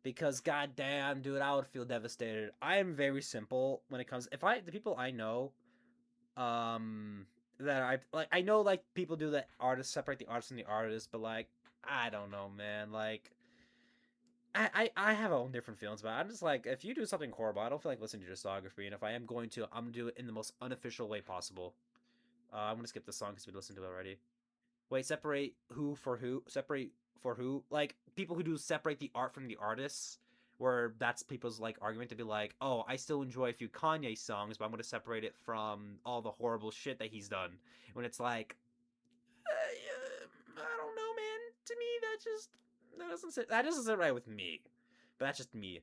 because goddamn, dude, I would feel devastated. I am very simple when it comes. If I the people I know, um, that I know like people do that artists separate the artist from the artist, but like I don't know, man. Like I have own different feelings about it. I'm just like if you do something horrible, I don't feel like listening to your discography, and if I am going to, I'm gonna do it in the most unofficial way possible. I'm gonna skip the song because we listened to it already. Wait, separate who for who? Separate for who? Like people who do separate the art from the artists, where that's people's like argument to be like, oh, I still enjoy a few Kanye songs, but I'm gonna separate it from all the horrible shit that he's done. When it's like, I don't know, man. To me, that doesn't sit right with me. But that's just me.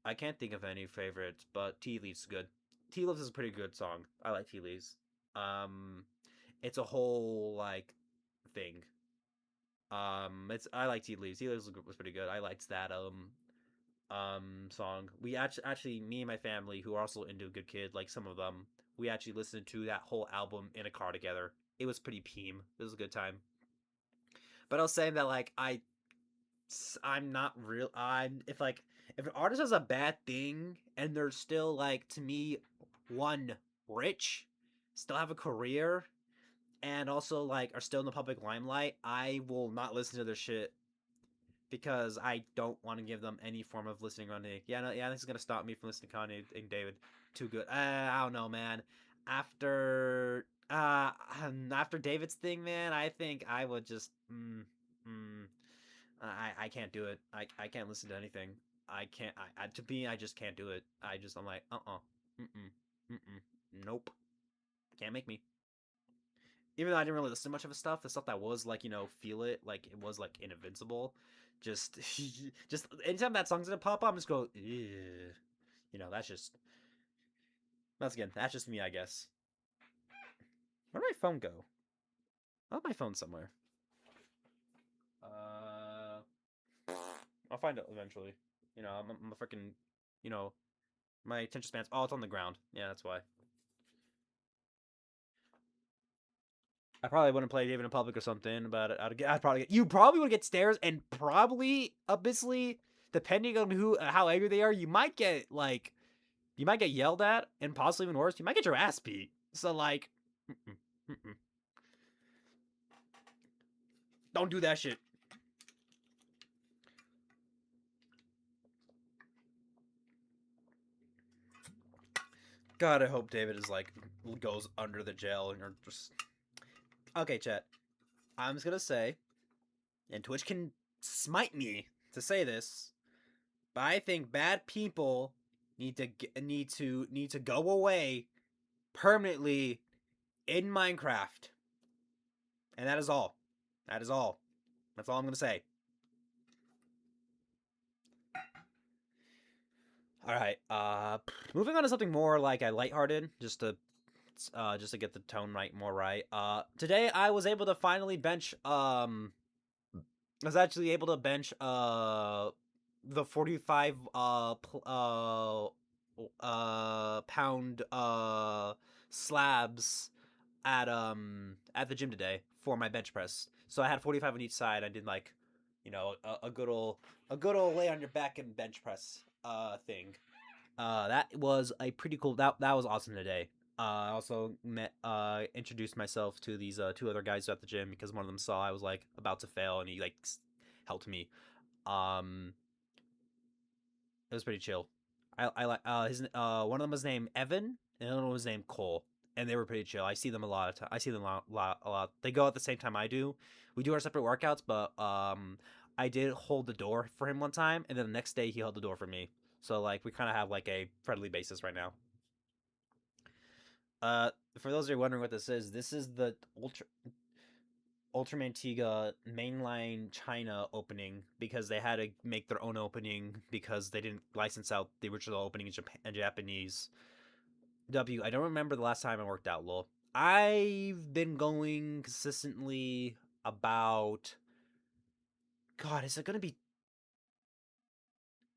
I can't think of any favorites, but Tea Leaves is good. Tea Leaves is a pretty good song. I like Tea Leaves. Um, it's a whole like thing. It's I like Tea Leaves. Tea Leaves was pretty good. I liked that song. We actually me and my family who are also into Good Kid, like some of them, we actually listened to that whole album in a car together. It was pretty peem. It was a good time. But I was saying that like I'm not real. I'm if an artist has a bad thing and they're still like to me one rich, still have a career, and also like are still in the public limelight, I will not listen to their shit because I don't want to give them any form of listening money. Yeah, no, yeah, this is gonna stop me from listening to Kanye and David. Too good. I don't know, man. After after David's thing, man, I think I would just I can't do it. I can't listen to anything. I can't. To me, I just can't do it. I'm like nope. Can't make me. Even though I didn't really listen to much of his stuff, the stuff that was like feel it like it was like invincible. Just just anytime that song's gonna pop up, I'm just go. That's just that's just me, I guess. Where did my phone go? I left my phone somewhere. Uh, I'll find it eventually. I'm a freaking, you know, my attention span's. Oh, it's on the ground. Yeah, that's why. I probably wouldn't play David in public or something, but I'd probably you probably would get stares and probably abysmally, depending on how angry they are, you might get yelled at and possibly even worse, you might get your ass beat. So like, mm-mm, mm-mm. Don't do that shit. God, I hope David is like goes under the jail and you're just okay, chat. I'm just gonna say, and Twitch can smite me to say this, but I think bad people need to go away permanently in Minecraft, and that is all. That is all. That's all I'm gonna say. All right. Moving on to something more like a lighthearted, just to get the tone more right. Today I was able to finally bench. I was actually able to bench the 45 pound slabs at the gym today for my bench press. So I had 45 on each side. I did like, a good old lay on your back and bench press thing. That was a pretty cool. That was awesome today. I also introduced myself to these two other guys at the gym because one of them saw I was like about to fail and he like helped me. Um, it was pretty chill. I like his one of them was named Evan and the other one was named Cole. and they were pretty chill. I see them a lot of time. I see them a lot. They go at the same time I do. We do our separate workouts, but I did hold the door for him one time, and then the next day he held the door for me. So like we kind of have like a friendly basis right now. Uh, for those who are wondering what this is the Ultramantiga mainline China opening because they had to make their own opening because they didn't license out the original opening in Japanese. I don't remember the last time I worked out, lol. I've been going consistently about. God, is it gonna be?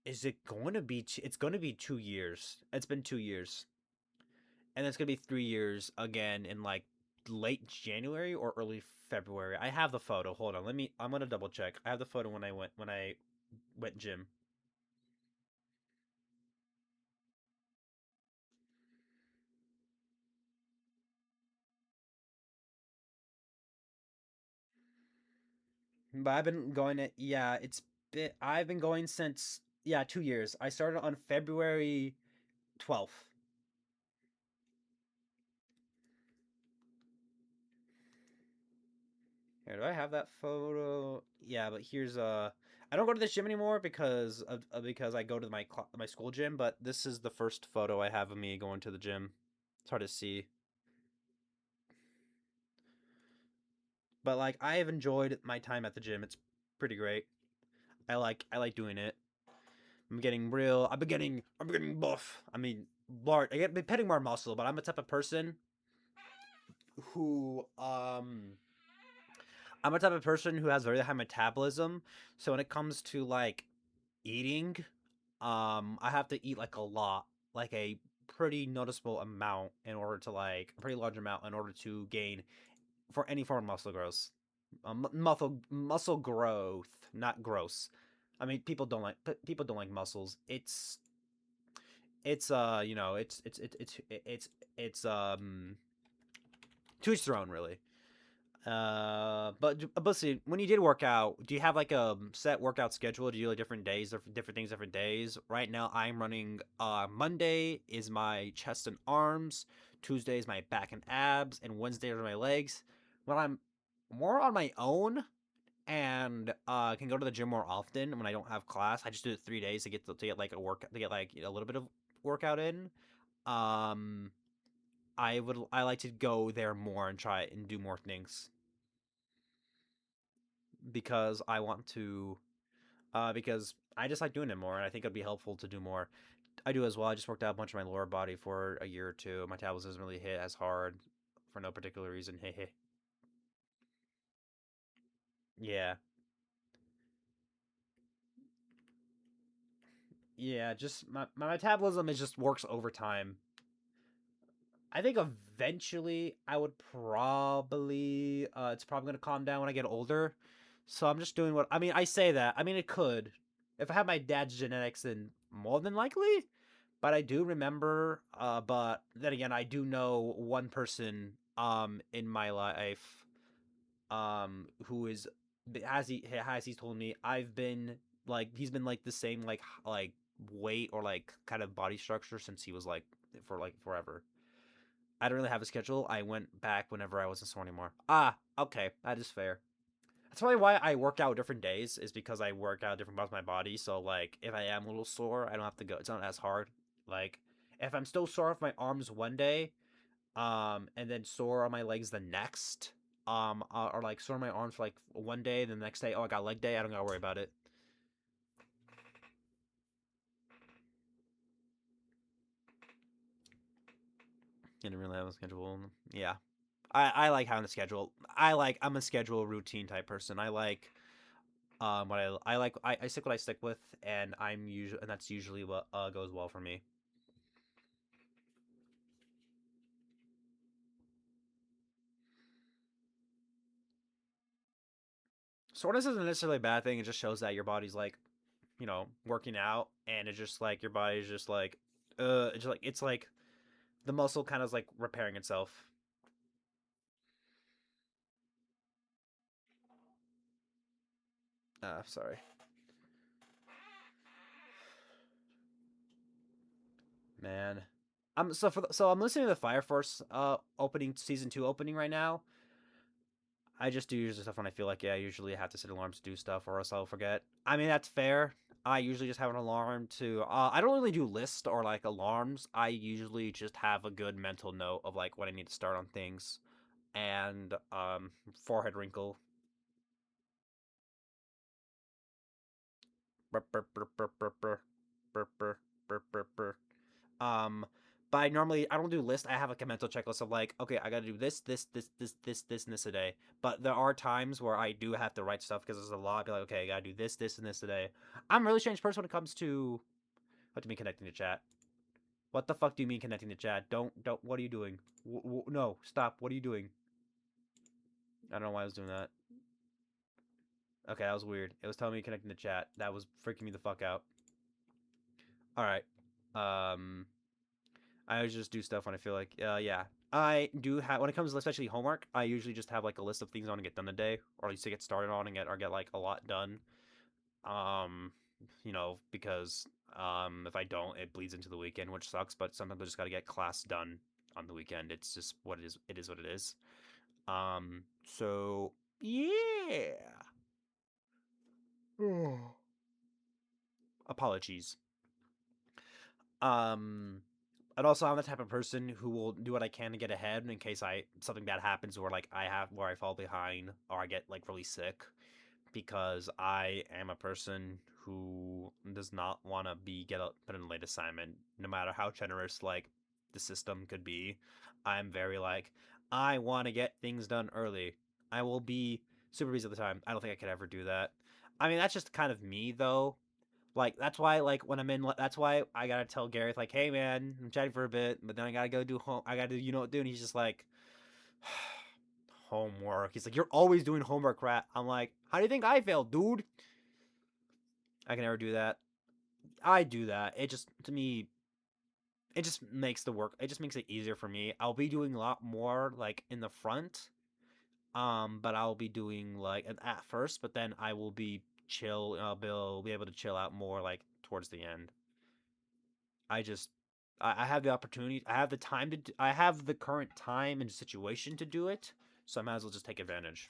Is it going to be? It's going to be 2 years. It's been 2 years, and it's gonna be 3 years again in like late January or early February. I have the photo. Hold on, let me. I'm gonna double check. I have the photo when I went gym. But I've been going it. Yeah, I've been going since 2 years. I started on February 12th. Here, do I have that photo? Yeah, but here's I don't go to this gym anymore because I go to my school gym. But this is the first photo I have of me going to the gym. It's hard to see, but like I have enjoyed my time at the gym. It's pretty great. I like doing it. I'm getting real. I'm getting buff. I mean, large. I get petting more muscle, but I'm the type of person who I'm a type of person who has very high metabolism. So when it comes to like eating, I have to eat like a lot, like a pretty noticeable amount in order to like a pretty large amount in order to gain for any form of muscle growth. Muscle growth, not gross. I mean, people don't like muscles. It's you know it's to each their own really. But see, when you did work out, do you have like a set workout schedule? Do you do like different days or different things different days? Right now, I'm running. Monday is my chest and arms. Tuesday is my back and abs, and Wednesday are my legs. When I'm more on my own and can go to the gym more often when I don't have class, I just do it 3 days to get like a work to get like a little bit of workout in. Um, I like to go there more and try and do more things because I want to because I just like doing it more and I think it'd be helpful to do more. I do as well. I just worked out a bunch of my lower body for a year or two. My metabolism doesn't really hit as hard for no particular reason. Hey. Yeah. Yeah, just my metabolism is just works over time. I think eventually I would probably it's probably gonna calm down when I get older. So I'm just doing what I mean. I say that. I mean, it could. If I have my dad's genetics, then more than likely. But I do remember. But then again, I do know one person in my life who is as he's told me I've been like he's been like the same like weight or like kind of body structure since he was like for like forever. I don't really have a schedule. I went back whenever I wasn't sore anymore. Ah, okay, that is fair. That's probably why I work out different days, is because I work out different parts of my body. So like, if I am a little sore, I don't have to go. It's not as hard. Like, if I'm still sore off my arms one day, and then sore on my legs the next, or like sore on my arms for like one day, then the next day, oh, I got leg day. I don't gotta worry about it. Didn't really have a schedule. Yeah, I like having a schedule. I'm a schedule routine type person. I like what I like I stick what I stick with, and that's usually what goes well for me. Soreness isn't necessarily a bad thing. It just shows that your body's like working out, and it's just like your body's just like it's like the muscle kind of like repairing itself. Sorry, man. So I'm listening to the Fire Force opening season 2 opening right now. I just do usually stuff when I feel like, yeah, I usually have to set alarms to do stuff or else I'll forget. I mean, that's fair. I usually just have an alarm to. I don't really do lists or like alarms. I usually just have a good mental note of like when I need to start on things. And forehead wrinkle. Burp, burp, burp, burp, burp, burp, burp, burp, burp, burp, burp. Um, but I don't do lists. I have like a mental checklist of like, okay, I gotta do this, and this a day. But there are times where I do have to write stuff because there's a lot. I'd be like, okay, I gotta do this, and this today. I'm a really strange person when it comes to what do you mean connecting to chat? What the fuck do you mean connecting to chat? Don't. What are you doing? No, stop. What are you doing? I don't know why I was doing that. Okay, that was weird. It was telling me connecting to chat. That was freaking me the fuck out. All right. Um, I always just do stuff when I feel like, yeah. I do have when it comes to especially homework. I usually just have like a list of things I want to get done today, or at least to get started on and get like a lot done. Um, because if I don't, it bleeds into the weekend, which sucks. But sometimes I just got to get class done on the weekend. It's just what it is. It is what it is. So yeah. Apologies. Um, and also I'm the type of person who will do what I can to get ahead in case something bad happens or like I fall behind or I get like really sick because I am a person who does not want to put in a late assignment no matter how generous like the system could be. I'm very like I want to get things done early. I will be super busy at the time. I don't think I could ever do that. I mean, that's just kind of me though. Like that's why like when I'm in that's why I gotta tell Gareth like, hey man, I'm chatting for a bit, but then I gotta go do home. I gotta do what do, and he's just like, homework. He's like, you're always doing homework, rat. I'm like, how do you think I failed, dude? I can never do that. I do that. It just to me, it just makes the work. It just makes it easier for me. I'll be doing a lot more like in the front, but I'll be doing like at first, but then I will be chill. Be able to chill out more like towards the end. I just I have the opportunity. I have the time I have the current time and situation to do it, so I might as well just take advantage.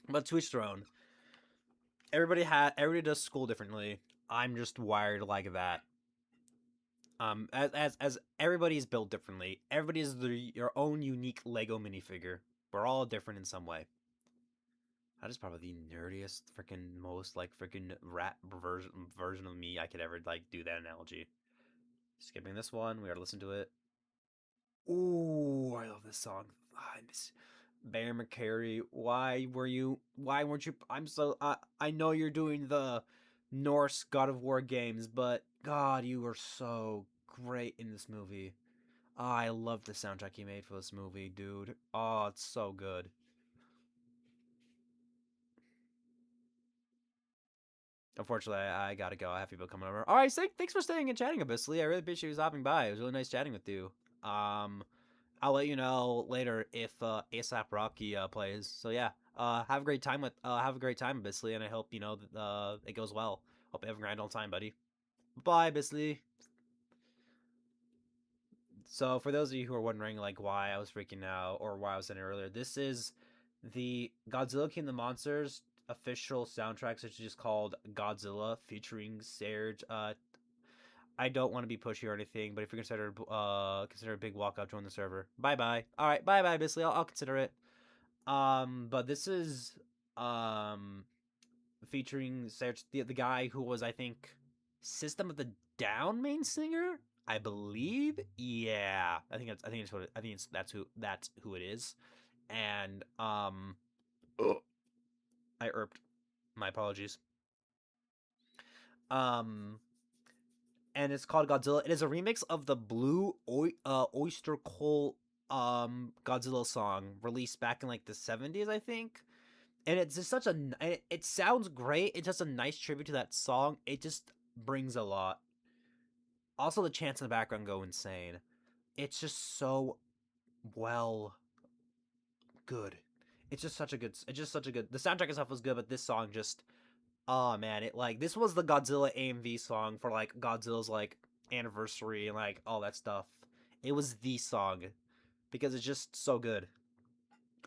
But to each their own. Everybody does school differently. I'm just wired like that. As everybody's built differently. Everybody is your own unique Lego minifigure. We're all different in some way. That is probably the nerdiest, freaking most like freaking rat version of me I could ever like do that analogy. Skipping this one, we are listening to it. Ooh, I love this song. I miss Bear McCary. Why weren't you? I know you're doing the Norse God of War games, but God, you were so great in this movie. Oh, I love the soundtrack you made for this movie, dude. Oh, it's so good. Unfortunately, I gotta go. I have people coming over. All right, thanks for staying and chatting, Abyssally. I really appreciate you stopping by. It was really nice chatting with you. Um, I'll let you know later if ASAP Rocky plays. So yeah, have a great time, Bisley, and I hope it goes well. Hope you have a grand old time, buddy. Bye, Bisley. So for those of you who are wondering like why I was freaking out or why I was saying it earlier, this is the Godzilla King of the Monsters official soundtrack, which is just called Godzilla, featuring Serge. I don't want to be pushy or anything, but if you're consider a big walkout, join the server. Bye bye. All right, bye bye, Bisley. I'll consider it. But this is um featuring Serge, the guy who was I think System of the Down main singer. I believe. Yeah, I think it's what I think it's that's who it is. And I erped. My apologies. Um, and it's called Godzilla. It is a remix of the Oyster Cult Godzilla song released back in like the 70s, I think. And it's just it sounds great. It's just a nice tribute to that song. It just brings a lot. Also, the chants in the background go insane. It's just so well good. It's just such a good. It's just such a good. The soundtrack itself was good, but this song just Oh man, it like this was the Godzilla AMV song for like Godzilla's like anniversary and like all that stuff. It was the song because it's just so good.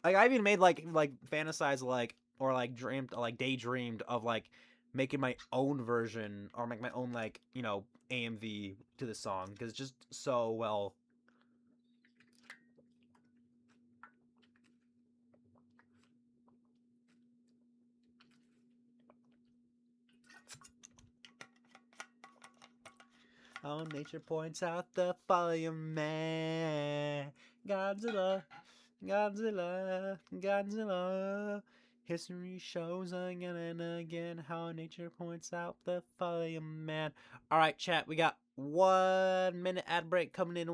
Like I even made like fantasized like or like dreamed like daydreamed of like making my own version or make my own like AMV to the song because it's just so well. Oh, nature points out the volume man. Godzilla, Godzilla, Godzilla. History shows again and again how nature points out the volume man. All right, chat. We got 1 minute ad break coming in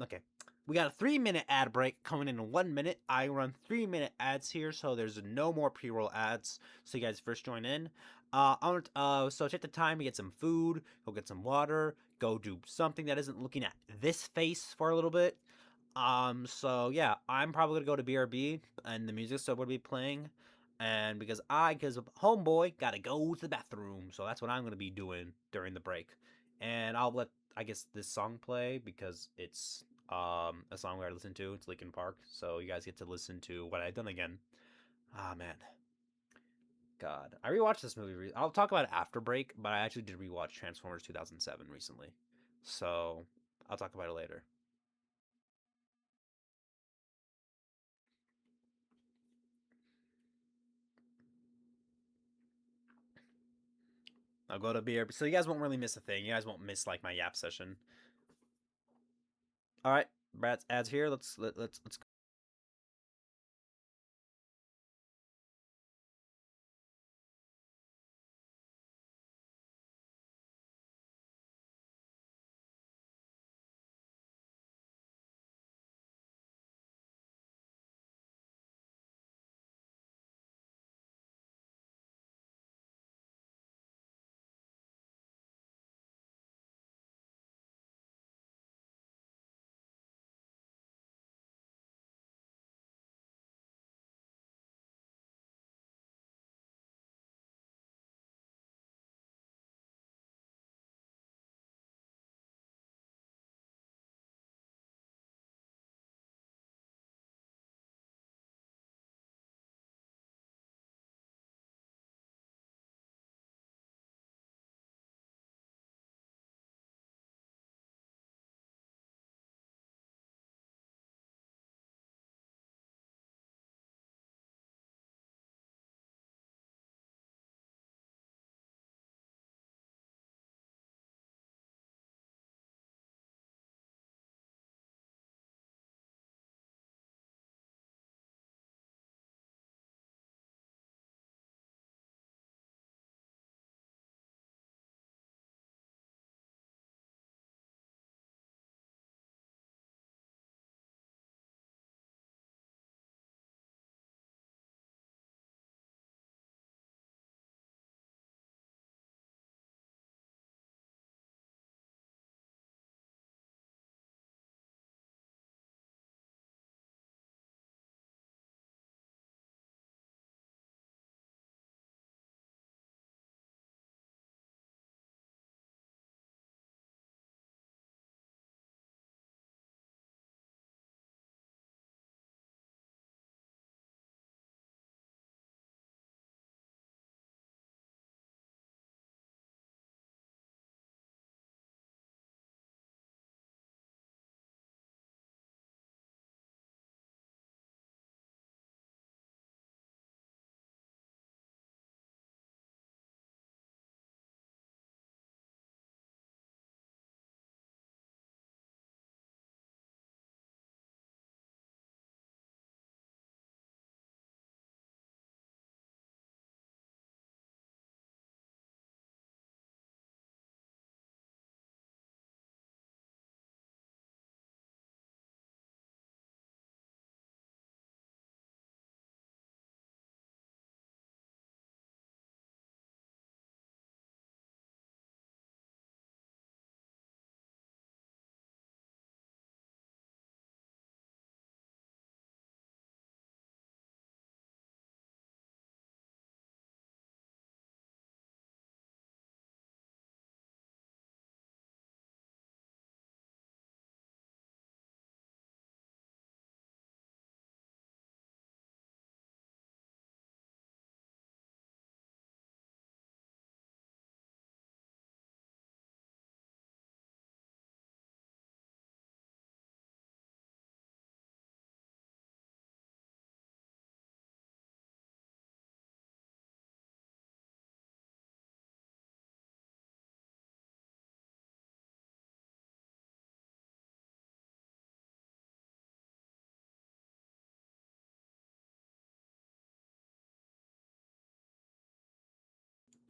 okay. We got a 3 minute ad break coming in 1 minute. I run 3 minute ads here, so there's no more pre-roll ads. So you guys first join in. So take the time to get some food, go get some water, go do something that isn't looking at this face for a little bit. So yeah, I'm probably gonna go to BRB and the music store will be playing. And because homeboy gotta go to the bathroom, so that's what I'm gonna be doing during the break. And I'll let I guess this song play because it's a song I listen to. It's Linkin Park, so you guys get to listen to what I've done again. Ah man, God, I rewatched this movie. I'll talk about it after break, but I actually did rewatch Transformers 2007 recently, so I'll talk about it later. I'll go to beer, so you guys won't really miss a thing. You guys won't miss like my yap session. All right, Brad's ads here. Let's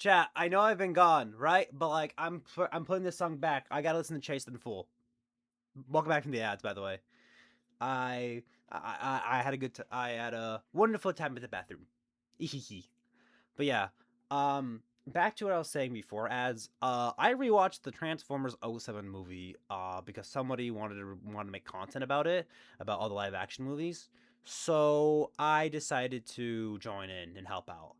Chat, I know I've been gone, right? But like, I'm putting this song back. I gotta listen to Chased in full. Welcome back from the ads, by the way. I I had a I had a wonderful time at the bathroom. But yeah, back to what I was saying before. As I rewatched the Transformers '07 movie because somebody wanted to make content about it, about all the live action movies. So I decided to join in and help out.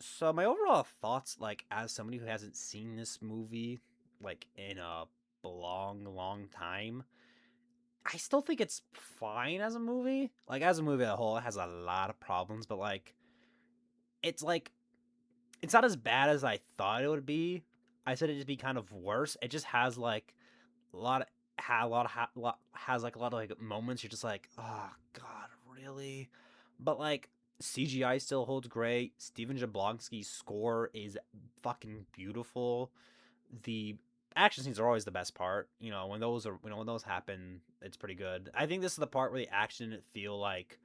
So my overall thoughts, like as somebody who hasn't seen this movie like in a long time, I still think it's fine as a movie. Like as a movie as a whole, it has a lot of problems, but like it's not as bad as I thought it would be. I said it'd be kind of worse. It just has like a lot of has like a lot of like moments you're just like, oh god, really? But like CGI still holds great. Steven Jablonski's score is fucking beautiful. The action scenes are always the best part. When those happen, it's pretty good. I think this is the part where the action didn't feel like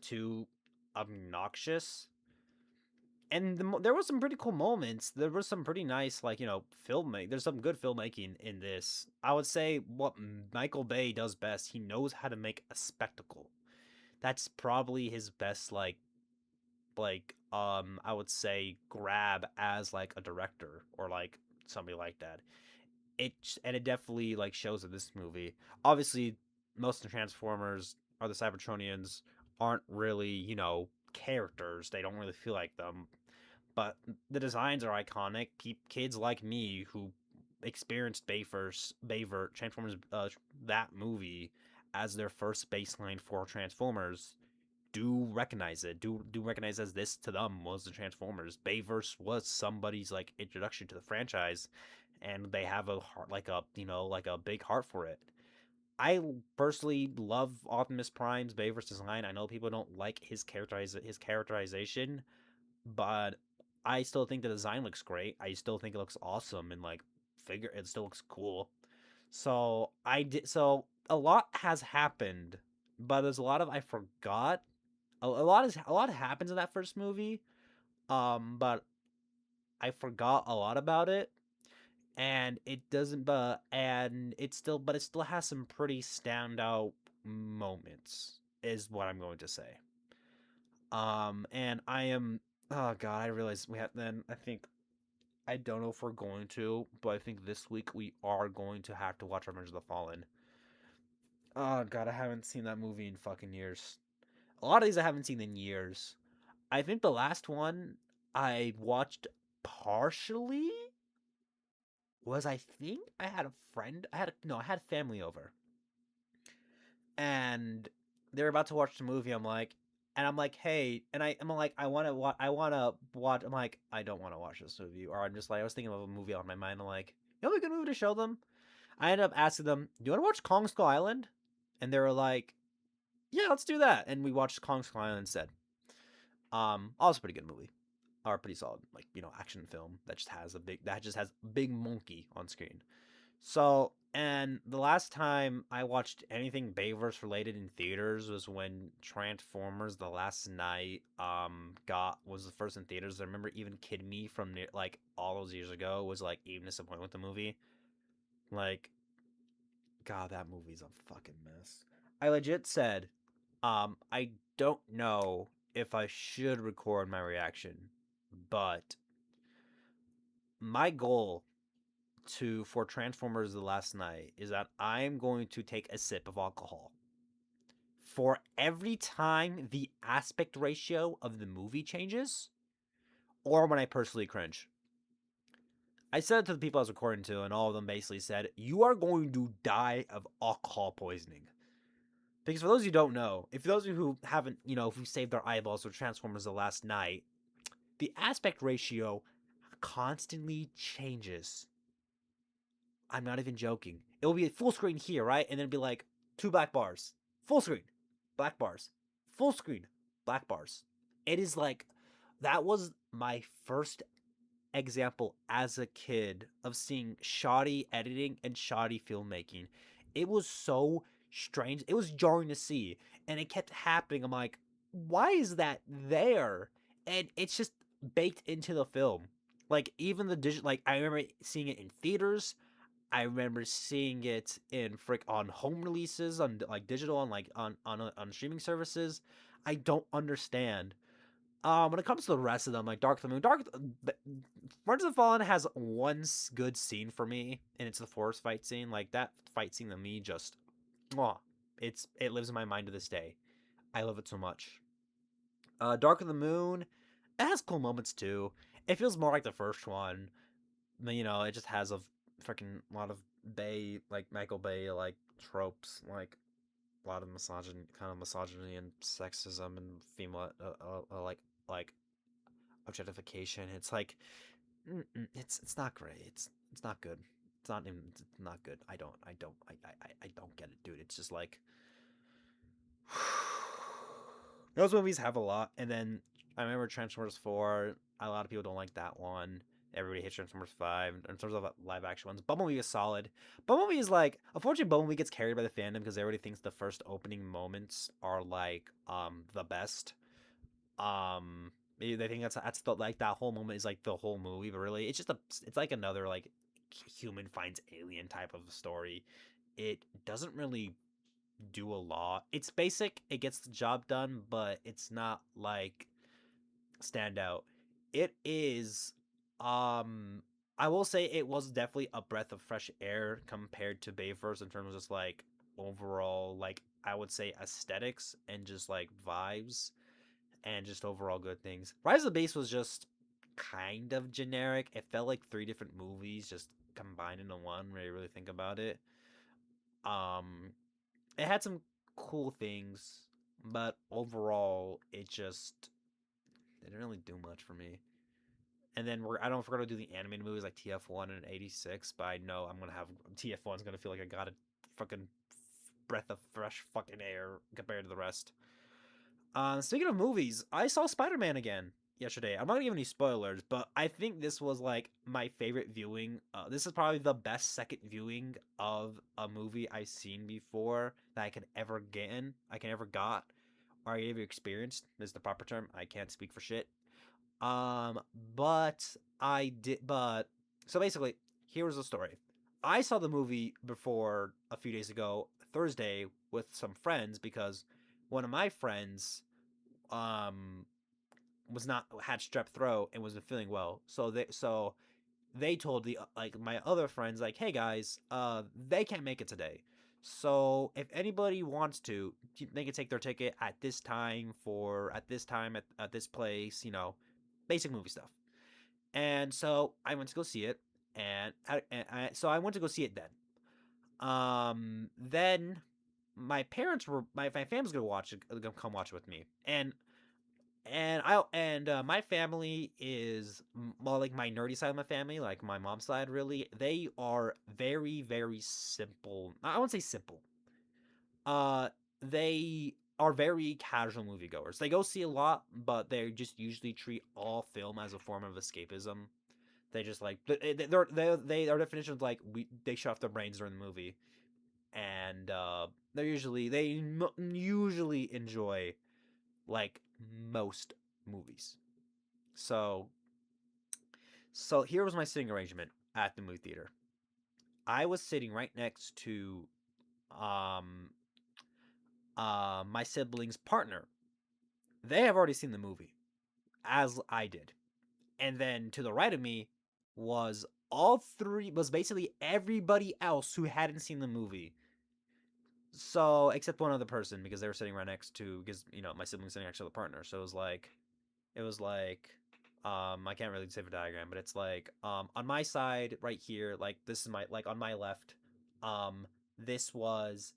too obnoxious. And there was some pretty cool moments. There was some pretty nice, like, filmmaking. There's some good filmmaking in this. I would say what Michael Bay does best, he knows how to make a spectacle. That's probably his best, I would say grab as like a director or like somebody like that. It definitely like shows in this movie. Obviously, most of the Transformers or the Cybertronians aren't really, characters. They don't really feel like them, but the designs are iconic. Kids like me who experienced Bayvert Transformers, that movie as their first baseline for Transformers, do recognize it. Do recognize as this to them was the Transformers. Bayverse was somebody's like introduction to the franchise, and they have a heart, like a big heart for it. I personally love Optimus Prime's Bayverse design. I know people don't like his characterization, but I still think the design looks great. I still think it looks awesome and like figure it still looks cool. So a lot has happened, but there's a lot of I forgot. A lot happens in that first movie. But I forgot a lot about it, and it doesn't but it still has some pretty standout moments is what I'm going to say. And I am oh god, I realize we have then I think I don't know if we're going to, but I think this week we are going to have to watch Revenge of the Fallen. Oh god, I haven't seen that movie in fucking years. A lot of these I haven't seen in years. I think the last one I watched partially was I think I had a friend. I had family over, and they're about to watch the movie. I'm like, hey, and I'm like, I want to watch. I'm like, I don't want to watch this movie, or I'm just like, I was thinking of a movie on my mind. I'm like, you know, a good movie to show them. I ended up asking them, do you want to watch Kong Skull Island? And they were like, yeah, let's do that. And we watched Kong Skull Island instead. Also pretty good movie, or pretty solid, like action film that just has big monkey on screen. So, and the last time I watched anything Bayverse related in theaters was when Transformers: The Last Night got was the first in theaters. I remember even Kid Me from like all those years ago was like even disappointed with the movie. Like, God, that movie's a fucking mess. I legit said, I don't know if I should record my reaction, but my goal for Transformers the Last Night is that I'm going to take a sip of alcohol for every time the aspect ratio of the movie changes or when I personally cringe. I said it to the people I was recording to, and all of them basically said, you are going to die of alcohol poisoning. Because for those of you who don't know, if those of you who haven't, who saved their eyeballs with Transformers the Last Night, the aspect ratio constantly changes. I'm not even joking. It'll be full screen here, right? And then it'll be like 2 black bars. Full screen. Black bars. Full screen. Black bars. It is like, that was my first example as a kid of seeing shoddy editing and shoddy filmmaking. It was so strange. It was jarring to see. And it kept happening. I'm like, why is that there? And it's just baked into the film. Like even the digital, like I remember seeing it in theaters. I remember seeing it in frick on home releases on like digital on like on streaming services. I don't understand. When it comes to the rest of them, like Dark of the Moon, Friends of the Fallen has one good scene for me, and it's the forest fight scene. Like that fight scene to me just, mwah, it lives in my mind to this day. I love it so much. Dark of the Moon, it has cool moments too. It feels more like the first one. You know, it just has a freaking lot of Bay, like Michael Bay, like tropes, like a lot of misogyny and sexism and female, like objectification. It's like, it's not great. It's not good. It's not good. I don't get it, dude. It's just like those movies have a lot, and then I remember Transformers 4. A lot of people don't like that one. Everybody hates Transformers 5. In terms of live action ones, Bumblebee is solid. Bumblebee is like, unfortunately, Bumblebee gets carried by the fandom because everybody thinks the first opening moments are like the best. They think that's the, like that whole moment is like the whole movie, but really it's like another like human finds alien type of story. It doesn't really do a lot. It's basic, it gets the job done, but it's not like standout. It is I will say it was definitely a breath of fresh air compared to Bayverse in terms of just like overall, like I would say aesthetics and just like vibes and just overall good things. Rise of the Beast was just kind of generic. It felt like three different movies just combined into one when you really think about it. Um it had some cool things, but overall it just didn't really do much for me. And then I don't know if we're gonna do the animated movies like TF1 and 86, but I know I'm gonna have TF1's gonna feel like I got a fucking breath of fresh fucking air compared to the rest. Speaking of movies, I saw Spider-Man again yesterday. I'm not gonna give any spoilers, but I think this was like my favorite viewing. This is probably the best second viewing of a movie I've seen before that I could ever get in. I can ever got or I ever experienced is the proper term. I can't speak for shit. Um, but I did. But so basically, here was the story. I saw the movie before a few days ago, Thursday, with some friends because one of my friends um was not had strep throat and wasn't feeling well. So they told the like my other friends like, hey guys, they can't make it today. So if anybody wants to, they can take their ticket at this time for at this time at this place, you know, basic movie stuff. And so I went to go see it, so I went to go see it then. Then my parents were my family's gonna watch it, gonna come watch it with me, and my family is well, like my nerdy side of my family, like my mom's side, really. They are very simple. I won't say simple. Uh, they are very casual moviegoers. They go see a lot, but they just usually treat all film as a form of escapism. They just like their definition of like they shut off their brains during the movie, and they usually enjoy like most movies. So so here was my sitting arrangement at the movie theater. I was sitting right next to um my sibling's partner. They have already seen the movie, as I did. And then to the right of me was basically everybody else who hadn't seen the movie. So except one other person because they were sitting right next to because you know my sibling's sitting next to the partner. So it was like I can't really say the diagram, but it's like on my side right here, like this is my like on my left, this was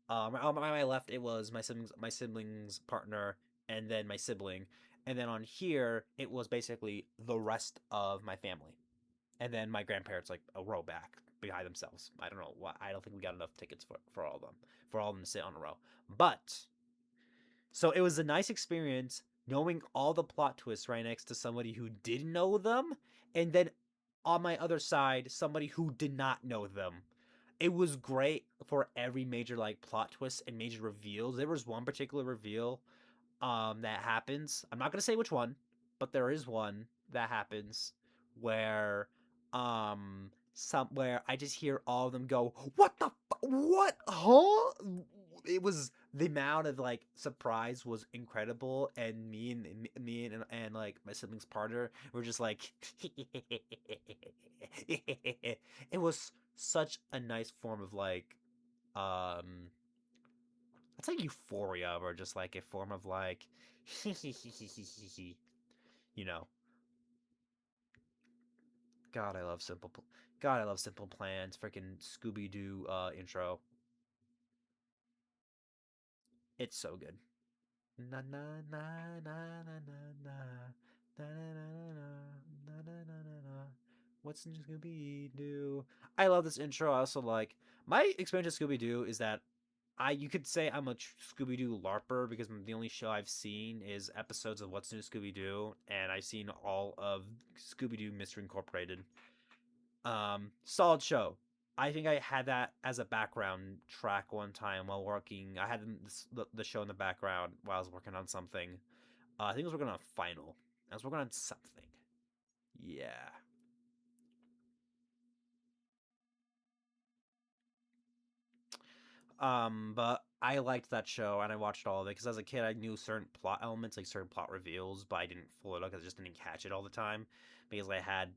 on my left it was my sibling's partner and then my sibling, and then on here it was basically the rest of my family, and then my grandparents like a row back behind themselves. I don't know why. I don't think we got enough tickets for all of them to sit on a row, but so it was a nice experience knowing all the plot twists right next to somebody who did know them, and then on my other side, somebody who did not know them. It was great for every major like plot twist and major reveals. There was one particular reveal that happens. I'm not gonna say which one, but there is one that happens where somewhere I just hear all of them go, "What the what? Huh?" It was the amount of like surprise was incredible, and me and like my siblings partner were just like, it was such a nice form of like um it's like euphoria or just like a form of like you know. God, I love God, I love Simple Plans. Freaking Scooby Doo intro. It's so good. Na na na na na na na na na na na na na na na. What's in Scooby Doo? I love this intro. I also like my experience with Scooby Doo is that you could say I'm a Scooby Doo LARPer because the only show I've seen is episodes of What's New Scooby Doo, and I've seen all of Scooby Doo Mystery Incorporated. Solid show. I think I had that as a background track one time while working. I had the show in the background while I was working on something. I think I was working on a final. I was working on something. Yeah. But I liked that show and I watched all of it because as a kid I knew certain plot elements, like certain plot reveals, but I didn't follow it up because I just didn't catch it all the time because I had,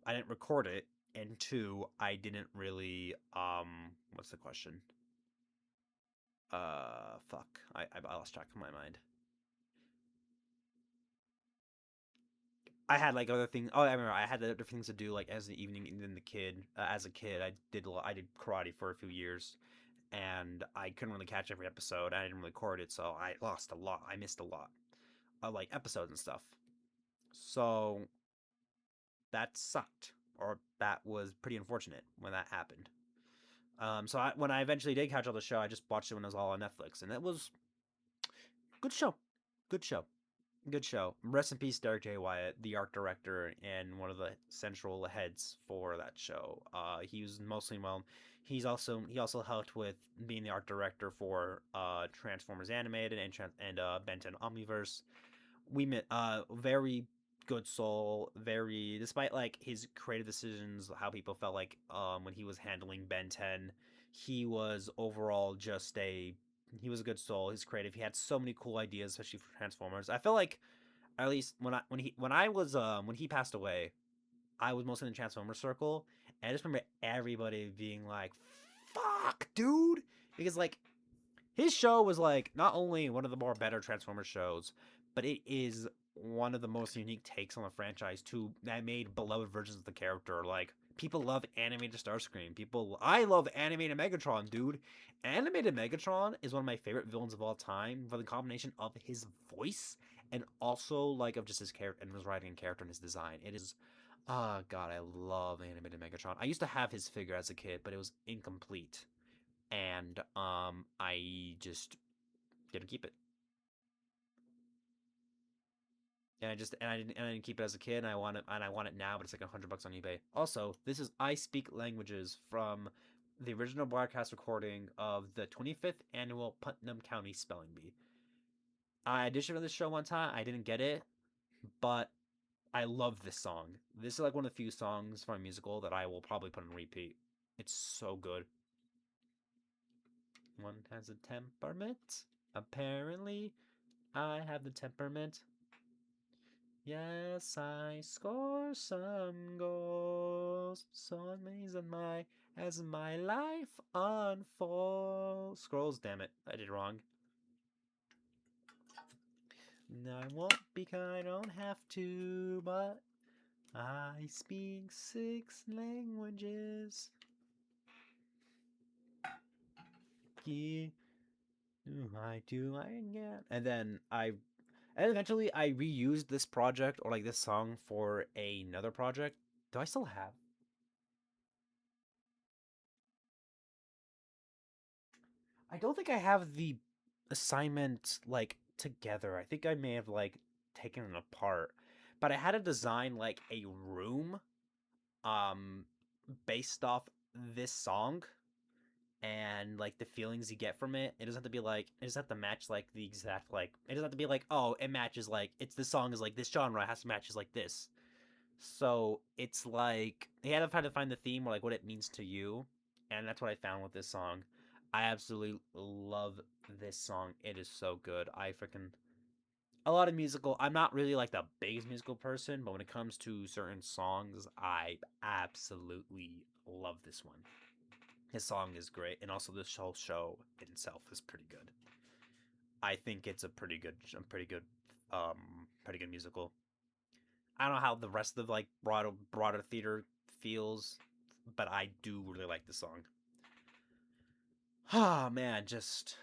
I didn't record it, and two, I didn't really, what's the question? Fuck. I lost track of my mind. I had like other things. Oh, I remember. I had other things to do like as an evening. And then as a kid, I did karate for a few years, and I couldn't really catch every episode. I didn't really record it, so I lost a lot. I missed a lot of like episodes and stuff. So that sucked, or that was pretty unfortunate when that happened. When I eventually did catch all the show, I just watched it when it was all on Netflix, and it was good show. Good show. Good show. Rest in peace, Derek J. Wyatt, the art director and one of the central heads for that show. He was mostly well. He also helped with being the art director for Transformers Animated and Ben 10 Omniverse. We met very good soul. Very despite like his creative decisions, how people felt like when he was handling Ben 10, he was overall just a he was a good soul. He's creative. He had so many cool ideas, especially for Transformers. I feel like at least when he passed away, I was mostly in the Transformers circle, and I just remember everybody being like, "Fuck, dude," because like his show was like not only one of the more better Transformers shows, but it is one of the most unique takes on the franchise too that made beloved versions of the character. Like people love animated Starscream. I love animated Megatron, dude. Animated Megatron is one of my favorite villains of all time for the combination of his voice and also like of just his character and his writing and character and his design. It is God, I love animated Megatron. I used to have his figure as a kid, but it was incomplete, and I just didn't keep it. And I didn't keep it as a kid, and I want it now, but it's like $100 on eBay. Also, this is I Speak Languages from the original broadcast recording of the 25th annual Putnam County Spelling Bee. I auditioned for this show one time. I didn't get it, but I love this song. This is like one of the few songs from a musical that I will probably put on repeat. It's so good. One has a temperament. Apparently, I have the temperament. Yes, I score some goals. So amazing as my life unfolds. Scrolls, damn it, I did wrong. I won't because I don't have to, but I speak 6 languages. Yeah, I do, I get. And eventually I reused this project or like this song for another project. Do I still have? I don't think I have the assignment like together. I think I may have like taken it apart. But I had to design like a room um based off this song and like the feelings you get from it. It doesn't have to be like it doesn't have to match like the exact like it doesn't have to be like, oh, it matches like it's this song is like this genre, it has to matches like this. So it's like he had to try to find the theme or like what it means to you, and that's what I found with this song. I absolutely love this song. It is so good. I freaking a lot of musical. I'm not really like the biggest musical person, but when it comes to certain songs, I absolutely love this one. His song is great, and also this whole show itself is pretty good. I think it's a pretty good musical. I don't know how the rest of like broader theater feels, but I do really like the song. Ah man, just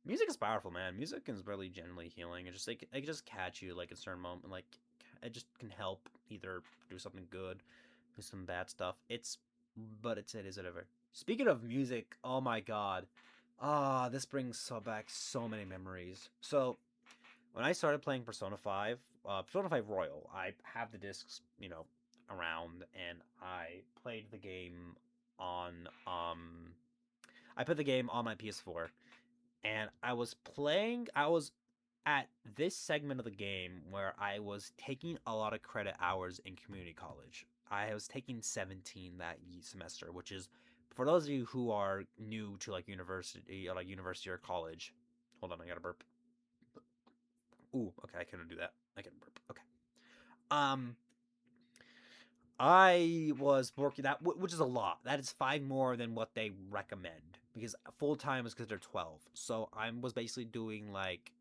music is powerful, man. Music is really generally healing. It just like it just catch you like a certain moment, like it just can help either do something good, do some bad stuff. It is whatever. Speaking of music, oh my god, this brings back so many memories. So when I started playing Persona 5 Royal, I have the discs, around, and played the game on I put the game on my PS4, and I was at this segment of the game where I was taking a lot of credit hours in community college. I was taking 17 that semester, which is for those of you who are new to like university or college. Hold on, I got to burp. Ooh, okay, I couldn't do that. I can burp. Okay. Um, I was working that, which is a lot. That is five more than what they recommend because full time is because they're 12. So I was basically doing like,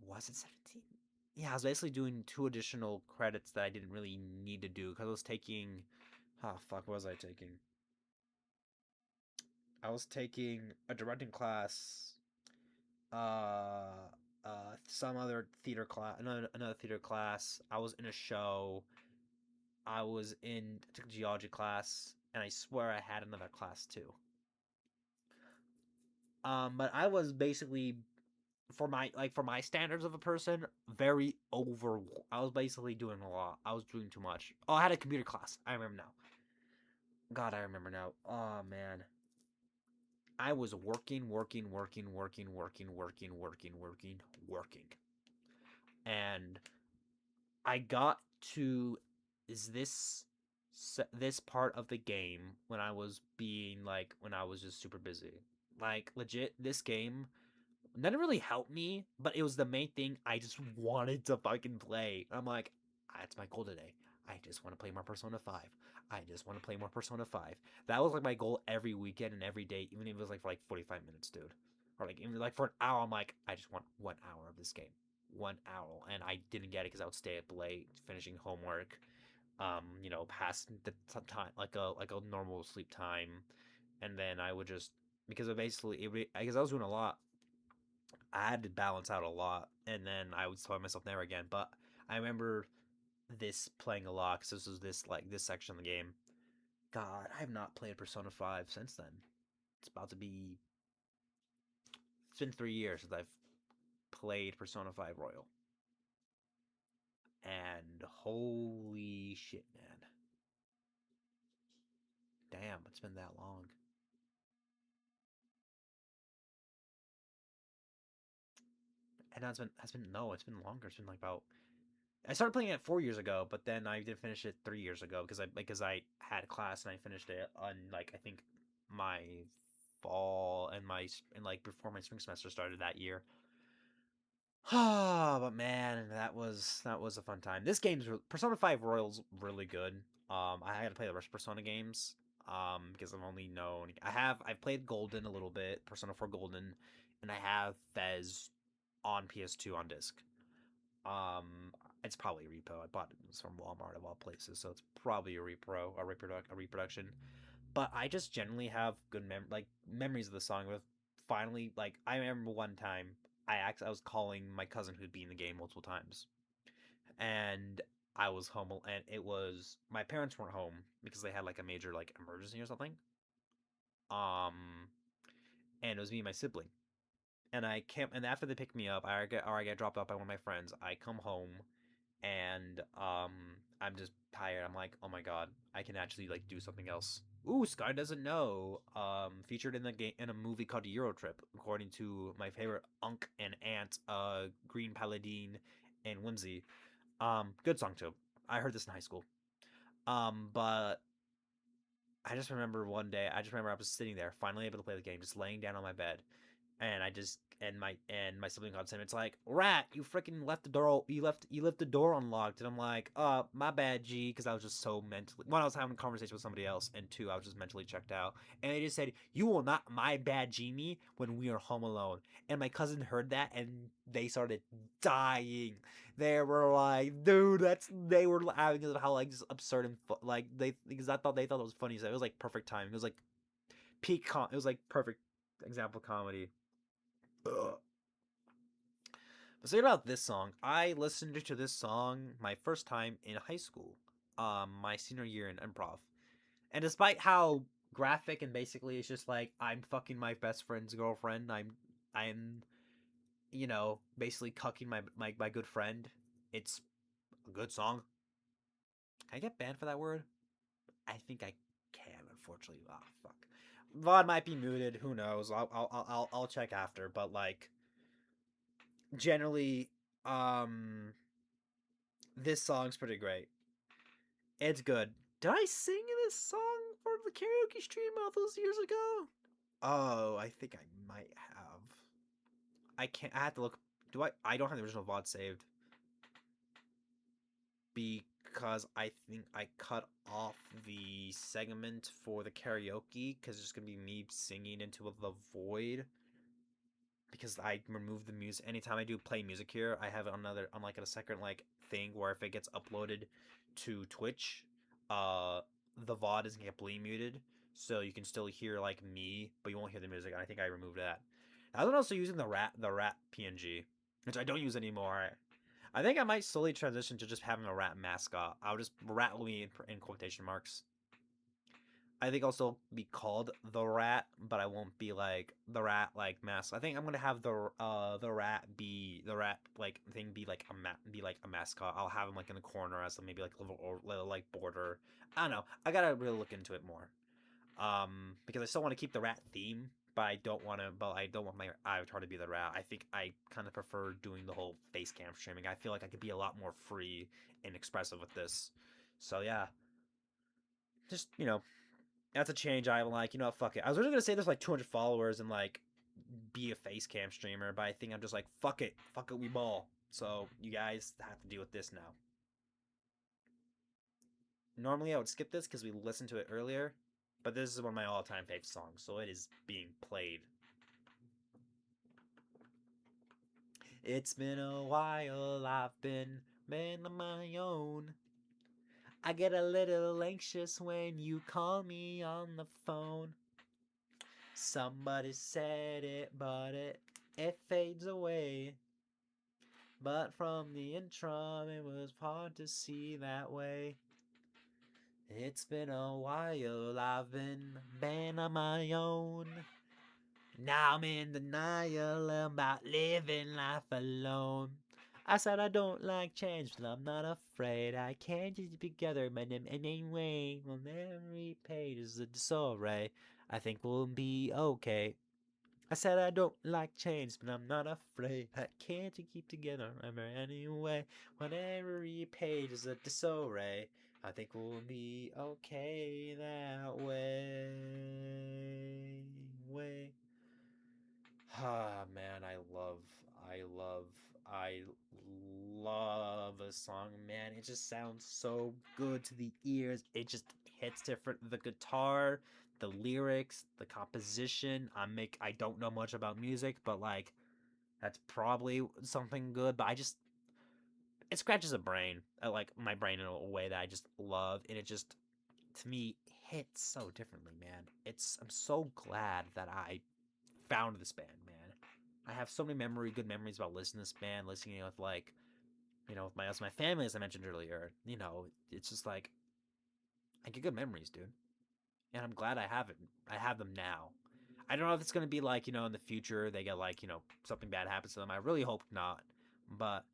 was it 17? Yeah, I was basically doing two additional credits that I didn't really need to do because I was taking, oh fuck, what was I taking? I was taking a directing class, uh, some other theater class, another theater class. I was in a show. I took a geology class, and I swear I had another class too. But I was basically for my standards of a person, very over. I was basically doing a lot. I was doing too much. Oh, I had a computer class. I remember now. God, I remember now. Oh man, I was working, and I got to is this part of the game when I was just super busy. Like legit, this game none really helped me, but it was the main thing I just wanted to fucking play. I'm like, that's my goal today. I just want to play more Persona 5. I just want to play more Persona 5. That was like my goal every weekend and every day, even if it was like for like 45 minutes, dude. Or like even like for an hour, I'm like, I just want 1 hour of this game. 1 hour. And I didn't get it because I would stay up late finishing homework. Past the time like a normal sleep time. And then I would just because of basically because I was doing a lot, I had to balance out a lot, and then I would find myself there again. But I remember this playing a lot because this was this section of the game. God, I have not played Persona 5 since then. It's about to be. It's been 3 years since I've played Persona 5 Royal, and holy shit, man! Damn, it's been that long. And has been no, it's been longer. It's been like about I started playing it 4 years ago, but then I did finish it 3 years ago because I had a class and I finished it on like I think my fall and like before my spring semester started that year. But man, that was a fun time. Persona 5 Royal's really good. I had to play the rest of Persona games. Because I've played Golden a little bit, Persona 4 Golden, and I have Fez on PS2 on disc. Um, it's probably a repo. I bought it from Walmart of all places, so it's probably a reproduction. But I just generally have memories of the song. With finally, like I remember one time I was calling my cousin who'd be in the game multiple times, and I was home, and it was my parents weren't home because they had like a major like emergency or something. Um, and it was me and my sibling. And I came, and after they picked me up, I get dropped off by one of my friends. I come home, and I'm just tired. I'm like, oh my god, I can actually like do something else. Ooh, Sky doesn't know. Featured in the game in a movie called Euro Trip, according to my favorite unc and aunt, Green Paladine and Whimsy. Good song too. I heard this in high school. But I just remember one day. I just remember I was sitting there, finally able to play the game, just laying down on my bed, and I just and my sibling comes in. It's like, Rat, you freaking left the door. You left the door unlocked, and I'm like, my bad, G, because I was just so mentally. One, I was having a conversation with somebody else, and two, I was just mentally checked out. And they just said, you will not my bad, G me when we are home alone. And my cousin heard that, and they started dying. They were like, dude, they were laughing because of how like just absurd and like they because I thought they thought it was funny. So it was like perfect timing. It was like it was like perfect example comedy. Ugh. But say about this song, I listened to this song my first time in high school, my senior year in improv, and despite how graphic and basically it's just like I'm fucking my best friend's girlfriend, I'm basically cucking my good friend. It's a good song. Can I get banned for that word? I think I can, unfortunately. Ah, fuck. VOD might be muted. Who knows? I'll check after. But like, generally, this song's pretty great. It's good. Did I sing this song for the karaoke stream all those years ago? Oh, I think I might have. I can't. I have to look. Do I? I don't have the original VOD saved because I think I cut off the segment for the karaoke because it's just gonna be me singing into the void. Because I remove the music anytime I do play music here. I have another on like a second like thing where if it gets uploaded to Twitch, the VOD isn't completely muted, so you can still hear like me, but you won't hear the music. I think I removed that. I was also using the rat PNG, which I don't use anymore. I think I might slowly transition to just having a rat mascot. I'll just rat me in quotation marks. I think I'll still be called the rat, but I won't be like the rat like mask. I think I'm gonna have the rat like thing be like a mascot. I'll have him like in the corner as maybe like a little like border. I don't know. I gotta really look into it more. Because I still want to keep the rat theme, but I don't want to. But I don't want my avatar to be the rat. I think I kind of prefer doing the whole face cam streaming. I feel like I could be a lot more free and expressive with this. So yeah, just that's a change I like. Fuck it. I was originally gonna say there's like 200 followers and like be a face cam streamer, but I think I'm just like fuck it, we ball. So you guys have to deal with this now. Normally I would skip this because we listened to it earlier, but this is one of my all-time favorite songs, so it is being played. It's been a while, I've been man on my own. I get a little anxious when you call me on the phone. Somebody said it, but it fades away. But from the intro, it was hard to see that way. It's been a while, I've been on my own. Now I'm in denial about living life alone. I said I don't like change, but I'm not afraid. I can't just be together, but in any way, on every page is a disarray. I think we'll be okay. I said I don't like change, but I'm not afraid. I can't keep together ever anyway. When every page is a disarray, I think we'll be okay that way. Ah, man, I love a song, man. It just sounds so good to the ears. It just hits different. The guitar, the lyrics, the composition. I don't know much about music, but like that's probably something good. But it scratches a brain. Like my brain in a way that I just love, and it just to me hits so differently, man. I'm so glad that I found this band, man. I have so many good memories about listening to this band, listening with like, with my family, as I mentioned earlier. It's just like I get good memories, dude, and I'm glad I have it. I have them now. I don't know if it's gonna be like in the future they get like something bad happens to them. I really hope not, but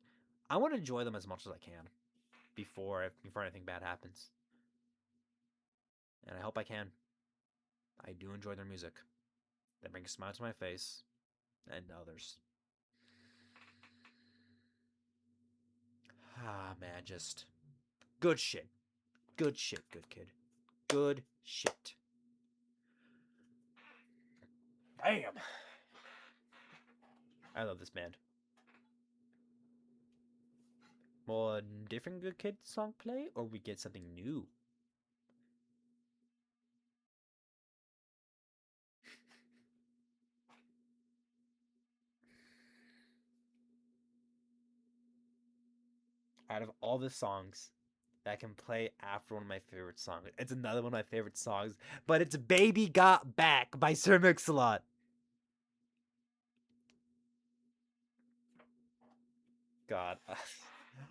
I want to enjoy them as much as I can before anything bad happens, and I hope I can. I do enjoy their music. They bring a smile to my face and others. Ah, man, just good shit. Good shit, good kid. Good shit. Damn. I love this band. Will a different Good Kid song play, or we get something new? Out of all the songs that can play after one of my favorite songs, it's another one of my favorite songs, but it's Baby Got Back by Sir Mix-a-Lot. God.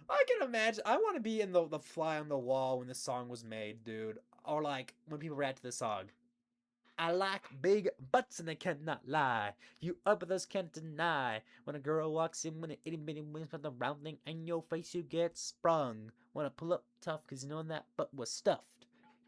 I can imagine. I want to be in the fly on the wall when this song was made, dude. Or like when people react to the song. I like big butts and I cannot lie. You others can't deny. When a girl walks in with an itty bitty wings from the rounding in your face, you get sprung. Wanna pull up tough, cause you know that butt was stuffed.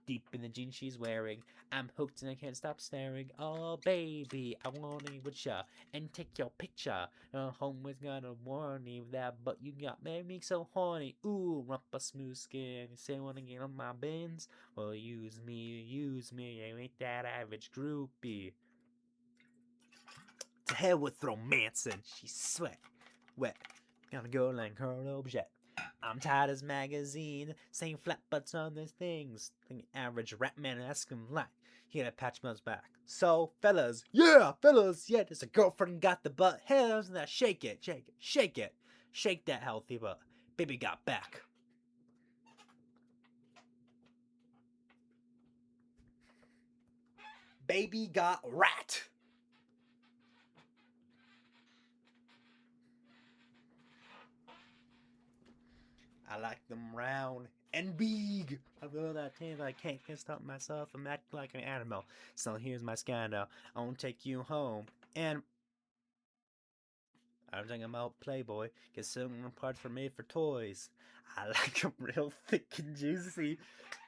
Deep in the jeans she's wearing, I'm hooked and I can't stop staring. Oh baby, I wanna be with ya and take your picture. Home was gonna warn me that, but you got made me so horny. Ooh, rump a smooth skin. You say wanna get on my bins? Well, use me, you ain't that average groupie. To hell with romancing, she's sweat, wet. Gonna go like her object. I'm tired as magazine, saying flat butts on these things. The average rap man ask him like, he had a patch on his back. So, fellas, yeah, there's a girlfriend got the butt. Hell, doesn't that shake it, shake it, shake it. Shake that healthy butt. Baby got back. Baby got rat. I like them round and big. I feel that thing I can't stop myself from acting like an animal. So here's my scandal. I won't take you home. And I'm talking about Playboy, cause some parts were made for toys. I like them real thick and juicy.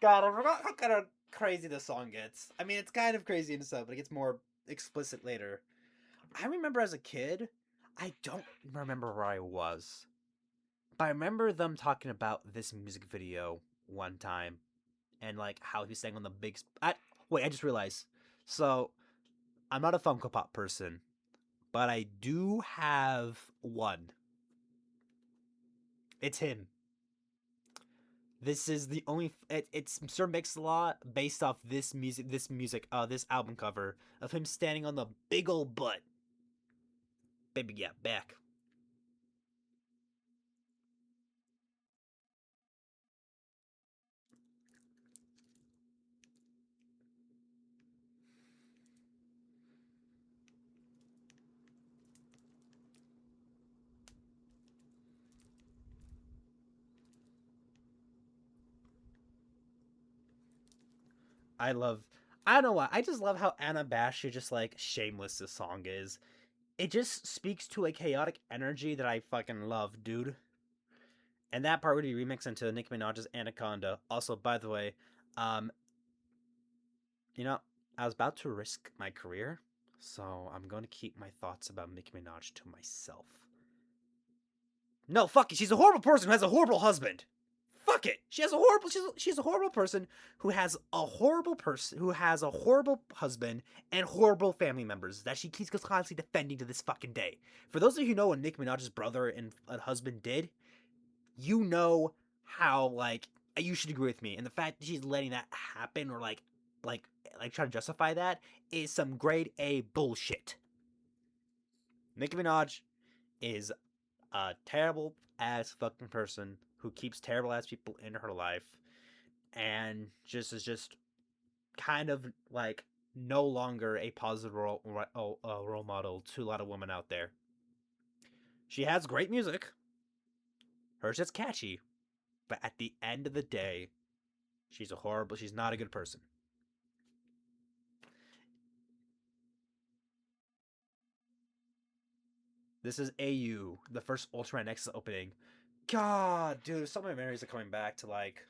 God, I forgot how kind of crazy the song gets. I mean, it's kind of crazy in itself, but it gets more explicit later. I remember as a kid, I don't remember where I was. But I remember them talking about this music video one time, and like how he sang on the big. Wait, I just realized. So I'm not a Funko Pop person, but I do have one. It's him. This is the only. It's Sir Mix-a-Lot based off this album cover of him standing on the big old butt. Baby, get back. I love. I don't know why. I just love how unabashed, just like shameless this song is. It just speaks to a chaotic energy that I fucking love, dude. And that part would be remixed into Nicki Minaj's Anaconda. Also, by the way, um, you know, I was about to risk my career, so I'm going to keep my thoughts about Nicki Minaj to myself. No, fuck it. She's a horrible person who has a horrible husband. Fuck it. She's a horrible person who has a horrible husband and horrible family members that she keeps constantly defending to this fucking day. For those of you who know what Nicki Minaj's brother and husband did, you know how like you should agree with me. And the fact that she's letting that happen or like try to justify that is some grade A bullshit. Nicki Minaj is a terrible ass fucking person who keeps terrible ass people in her life and just is just kind of like no longer a positive role model to a lot of women out there. She has great music. Hers is catchy, but at the end of the day, she's not a good person. This is AU, the first Ultraman X opening. God, dude, some of my memories are coming back to like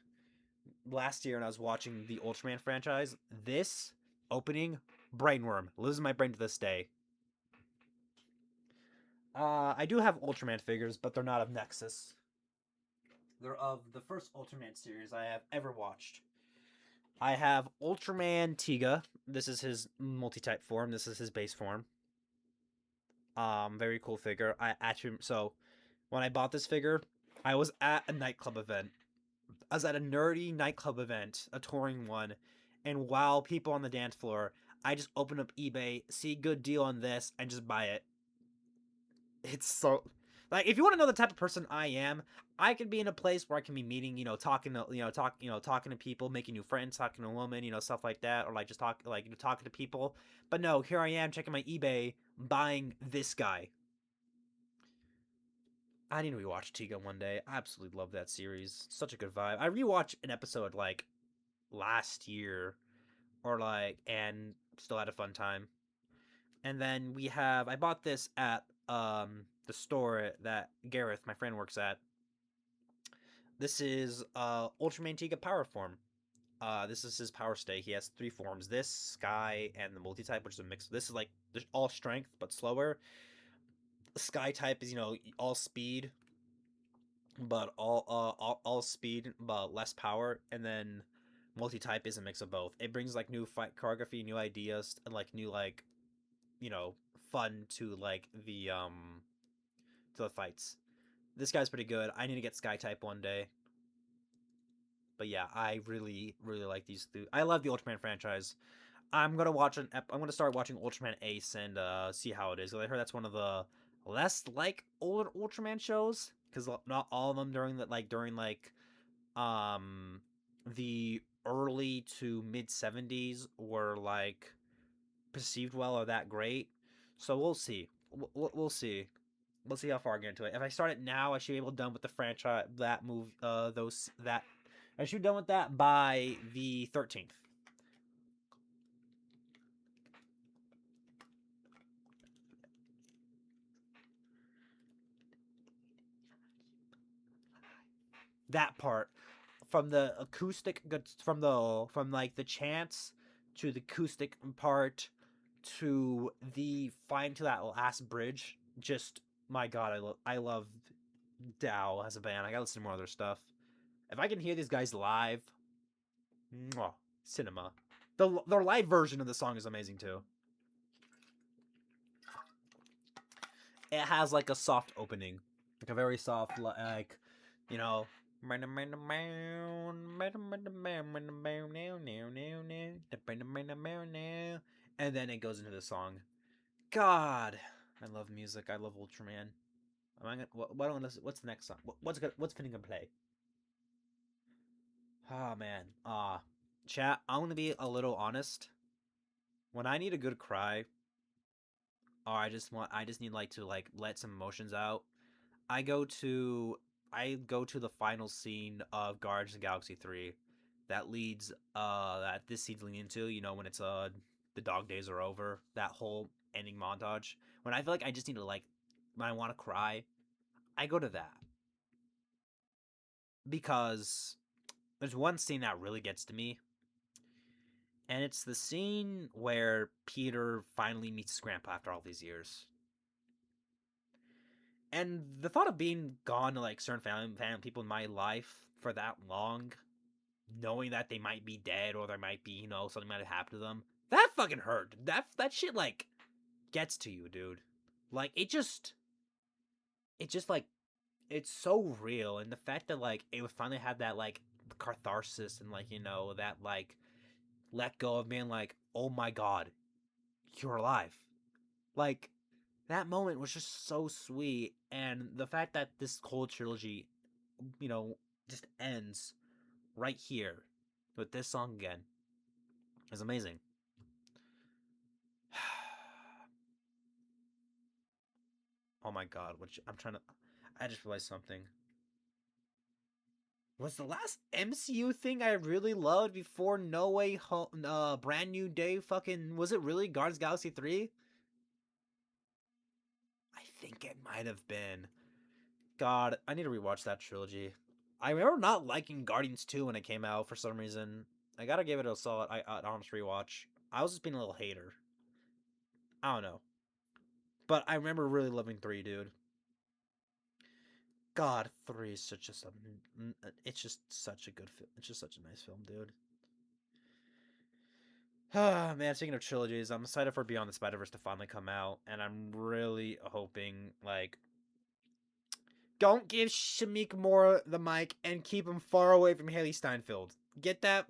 last year when I was watching the Ultraman franchise. This opening, brainworm, lives in my brain to this day. I do have Ultraman figures, but they're not of Nexus. They're of the first Ultraman series I have ever watched. I have Ultraman Tiga. This is his multi-type form. This is his base form. Very cool figure. I actually when I bought this figure, I was at a nightclub event. I was at a nerdy nightclub event, a touring one, and while people on the dance floor, I just open up eBay, see a good deal on this, and just buy it. It's so like if you want to know the type of person I am, I could be in a place where I can be meeting, talking to talking to people, making new friends, talking to women, stuff like that, or like just talking to people. But no, here I am checking my eBay, buying this guy. I need to rewatch Tiga one day. I absolutely love that series. Such a good vibe. I rewatched an episode like last year or like and still had a fun time. And then I bought this at the store that Gareth, my friend, works at. This is Ultraman Tiga Power Form. This is his power stay. He has three forms: this, Sky, and the multi type, which is a mix. This is like all strength but slower. Sky type is all speed, but all speed but less power, and then multi type is a mix of both. It brings like new fight choreography, new ideas, and like new like fun to like the fights. This guy's pretty good. I need to get Sky type one day. But yeah, I really really like these. I love the Ultraman franchise. I'm gonna start watching Ultraman Ace and see how it is. I heard that's one of the less like older Ultraman shows because not all of them during um the early to mid 70s were like perceived well or that great. So we'll see. We'll see. We'll see how far I get into it. If I start it now, I should be able to done with the franchise that move those that I should be done with that by the 13th. That part from the acoustic from like the chants to the acoustic part to the fine to that last bridge. Just my god, I love Dow as a band. I gotta listen to more of their stuff. If I can hear these guys live, mwah, cinema. Their live version of the song is amazing too. It has like a soft opening, like a very soft you know. And then it goes into the song. God, I love music. I love Ultraman. What's the next song? What's finna gonna play? Oh man. Chat. I'm gonna be a little honest. When I need a good cry, or I just need like to like let some emotions out. I go to I go to the final scene of Guardians of the Galaxy 3 that leads that this scene's leading into, when it's the dog days are over, that whole ending montage. When I feel like I just need to like when I want to cry, I go to that. Because there's one scene that really gets to me, and it's the scene where Peter finally meets his grandpa after all these years. And the thought of being gone to like certain family people in my life for that long, knowing that they might be dead or there might be, something might have happened to them, that fucking hurt. That shit like gets to you, dude. Like it just like it's so real, and the fact that like it would finally have that like catharsis and like that like let go of being like, oh my god, you're alive. Like that moment was just so sweet, and the fact that this whole trilogy, you know, just ends right here with this song again is amazing. Oh my god, which I'm trying to. I just realized something. Was the last MCU thing I really loved before No Way Home, Brand New Day? Fucking was it really Guardians Galaxy 3? I think it might have been. God, I need to rewatch that trilogy. I remember not liking Guardians 2 when it came out for some reason. I gotta give it a solid, honest rewatch. I was just being a little hater. I don't know. But I remember really loving 3, dude. God, 3 is it's just such a good film. It's just such a nice film, dude. Ah, man, speaking of trilogies, I'm excited for Beyond the Spider-Verse to finally come out, and I'm really hoping, like, don't give Shamik Moore the mic and keep him far away from Haley Steinfeld. Get that,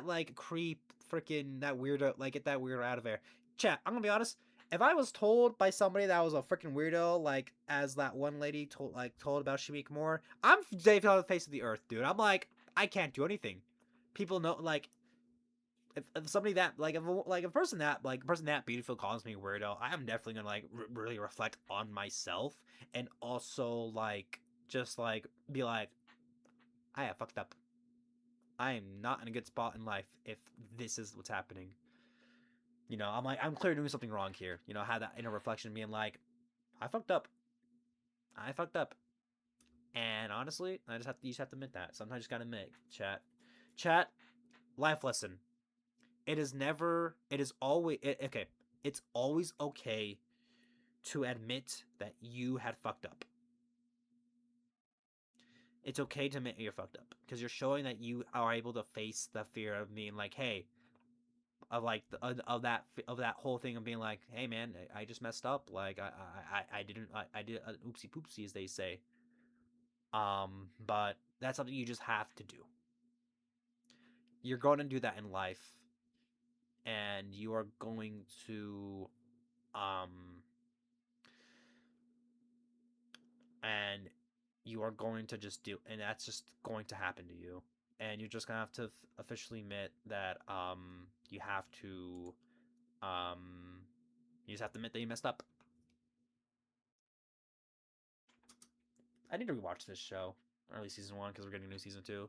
like, creep, freaking, that weirdo, like, get that weirdo out of there. Chat, I'm gonna be honest, if I was told by somebody that was a freaking weirdo, like, as that one lady told about Shamik Moore, I'm Dave on the face of the earth, dude. I'm like, I can't do anything. People know, like, if somebody that like if a person that beautiful calls me weirdo, I am definitely gonna like really reflect on myself and also like just like be like, I have fucked up. I am not in a good spot in life if this is what's happening. You know, I'm like I'm clearly doing something wrong here. You know, have that inner reflection being like, I fucked up. I fucked up. And honestly, you just have to admit that. Sometimes you just gotta admit, chat, life lesson. It is never. It is always okay. It's always okay to admit that you had fucked up. It's okay to admit you're fucked up because you're showing that you are able to face the fear of being like, hey, of that whole thing of being like, hey man, I just messed up. Like I didn't I did an oopsie poopsie as they say. But that's something you just have to do. You're going to do that in life, and you are going to um and you are going to just do, and that's just going to happen to you, and you're just gonna have to officially admit that you have to um you just have to admit that you messed up. I need to rewatch this show, early season 1, because we're getting a new season 2.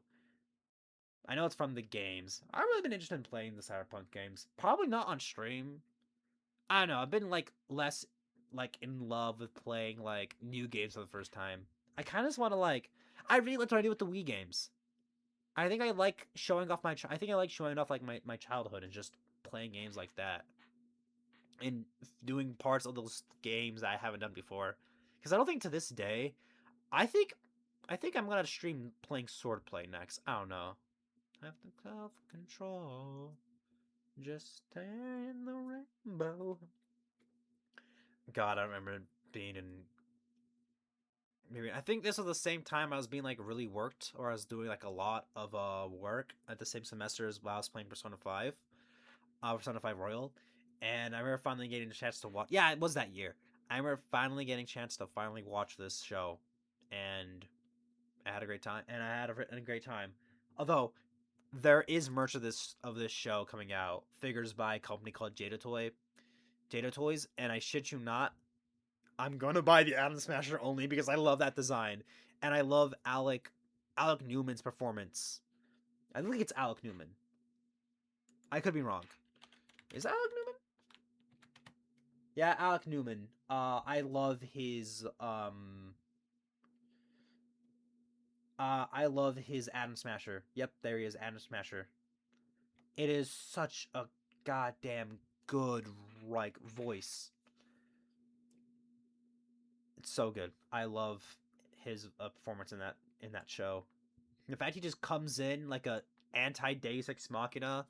I know it's from the games. I've really been interested in playing the Cyberpunk games. Probably not on stream. I don't know. I've been like less like in love with playing like new games for the first time. I kind of just want to like. I really liked what I did with the Wii games. I think I like showing off I think I like showing off like my childhood and just playing games like that and doing parts of those games that I haven't done before. Because I don't think to this day, I think I'm gonna stream playing Swordplay next. I don't know. Have the self control, just stay in the rainbow. God, I remember being in. Maybe I think this was the same time I was being like really worked, or I was doing like a lot of work at the same semester as while I was playing Persona 5. Persona 5 Royal, and I remember finally getting a chance to watch. Yeah, it was that year. I remember finally getting a chance to finally watch this show, and I had a great time. And I had a great time. Although there is merch of this show coming out, figures by a company called Jada Toys, and I shit you not, I'm gonna buy the Atom Smasher only because I love that design, and I love Alec Newman's performance. I think it's Alec Newman. I could be wrong. Is Alec Newman? Yeah, Alec Newman. I love his I love his Atom Smasher. Yep, there he is, Atom Smasher. It is such a goddamn good like voice. It's so good. I love his performance in that show. The fact he just comes in like a anti Deus Ex Machina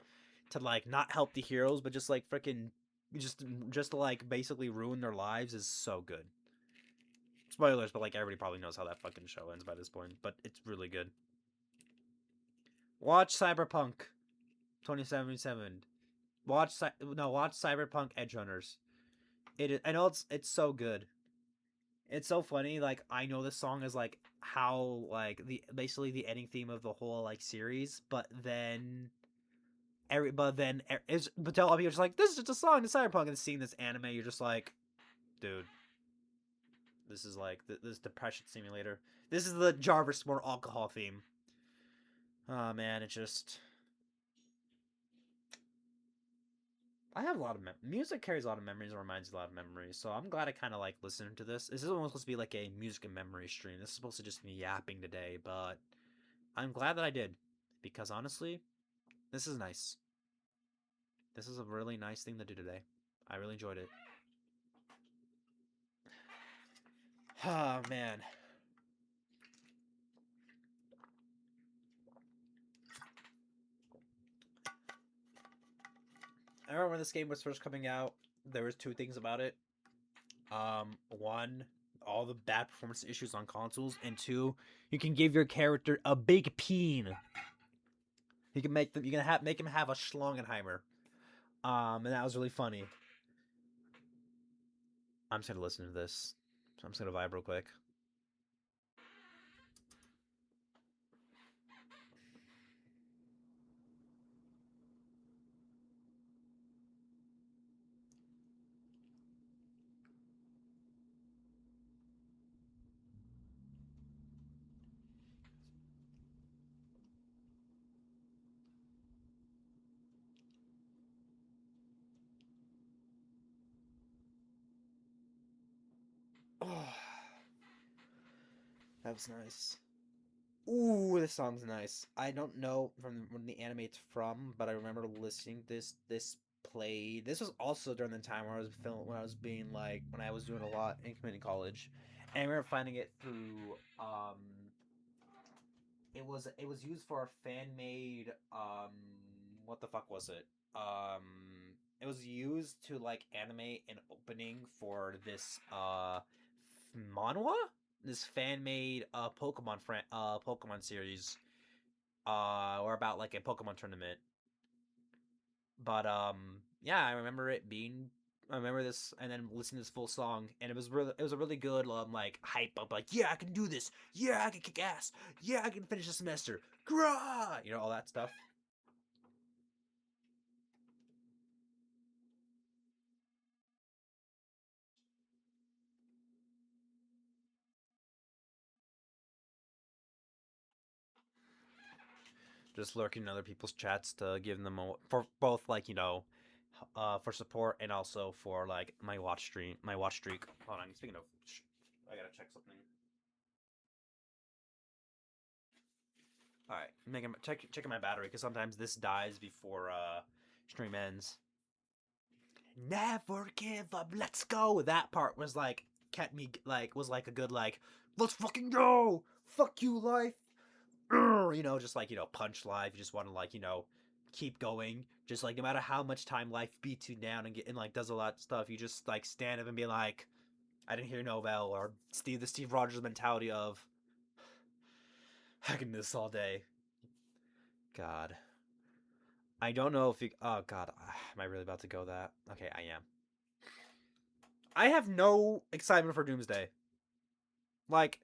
to like not help the heroes, but just like freaking just to like basically ruin their lives is so good. Spoilers, but like everybody probably knows how that fucking show ends by this point. But it's really good. Watch Cyberpunk 2077. Watch Cyberpunk Edgerunners. It is, I know it's so good. It's so funny. Like I know this song is like how like the basically the ending theme of the whole like series, but then it's but tell all people just like this is just a song to Cyberpunk, and seeing this anime, you're just like, dude, this is like this depression simulator. This is the Jarvis more alcohol theme. Oh man, it just I have a lot of music carries a lot of memories and reminds you a lot of memories. So I'm glad I kind of like listening to this. This is almost supposed to be like a music and memory stream. This is supposed to just be yapping today, but I'm glad that I did because honestly, this is nice. This is a really nice thing to do today. I really enjoyed it. Oh man. I remember when this game was first coming out, there was two things about it. One, all the bad performance issues on consoles, and two, you can give your character a big peen. You can make them. You can make him have a Schlangenheimer. And that was really funny. I'm just gonna listen to this. So I'm just gonna vibe real quick. Oh, that was nice. Ooh, this song's nice. I don't know from when the anime it's from, but I remember listening to this play. This was also during the time where I was filming, when I was being like when I was doing a lot in community college, and I remember finding it through it was used for a fan made what the fuck was it? It was used to like animate an opening for this manhwa, this fan made Pokemon series or about like a Pokemon tournament. But yeah, I remember this, and then listening to this full song, and it was a really good like hype up, like yeah, I can do this, yeah, I can kick ass, yeah, I can finish the semester, grah, all that stuff. Just lurking in other people's chats to give them for both like for support and also for like my watch streak. Hold on, speaking of, I gotta check something. All right, checking my battery because sometimes this dies before stream ends. Never give up. Let's go. That part was like kept me like was like a good like let's fucking go. Fuck you life. Just like punch life. You just want to like keep going. Just like no matter how much time life beats you down and like does a lot of stuff, you just like stand up and be like, I didn't hear no bell, or the Steve Rogers mentality of I can do this all day. God. I don't know if you. Oh God, am I really about to go that? Okay, I am. I have no excitement for Doomsday. Like,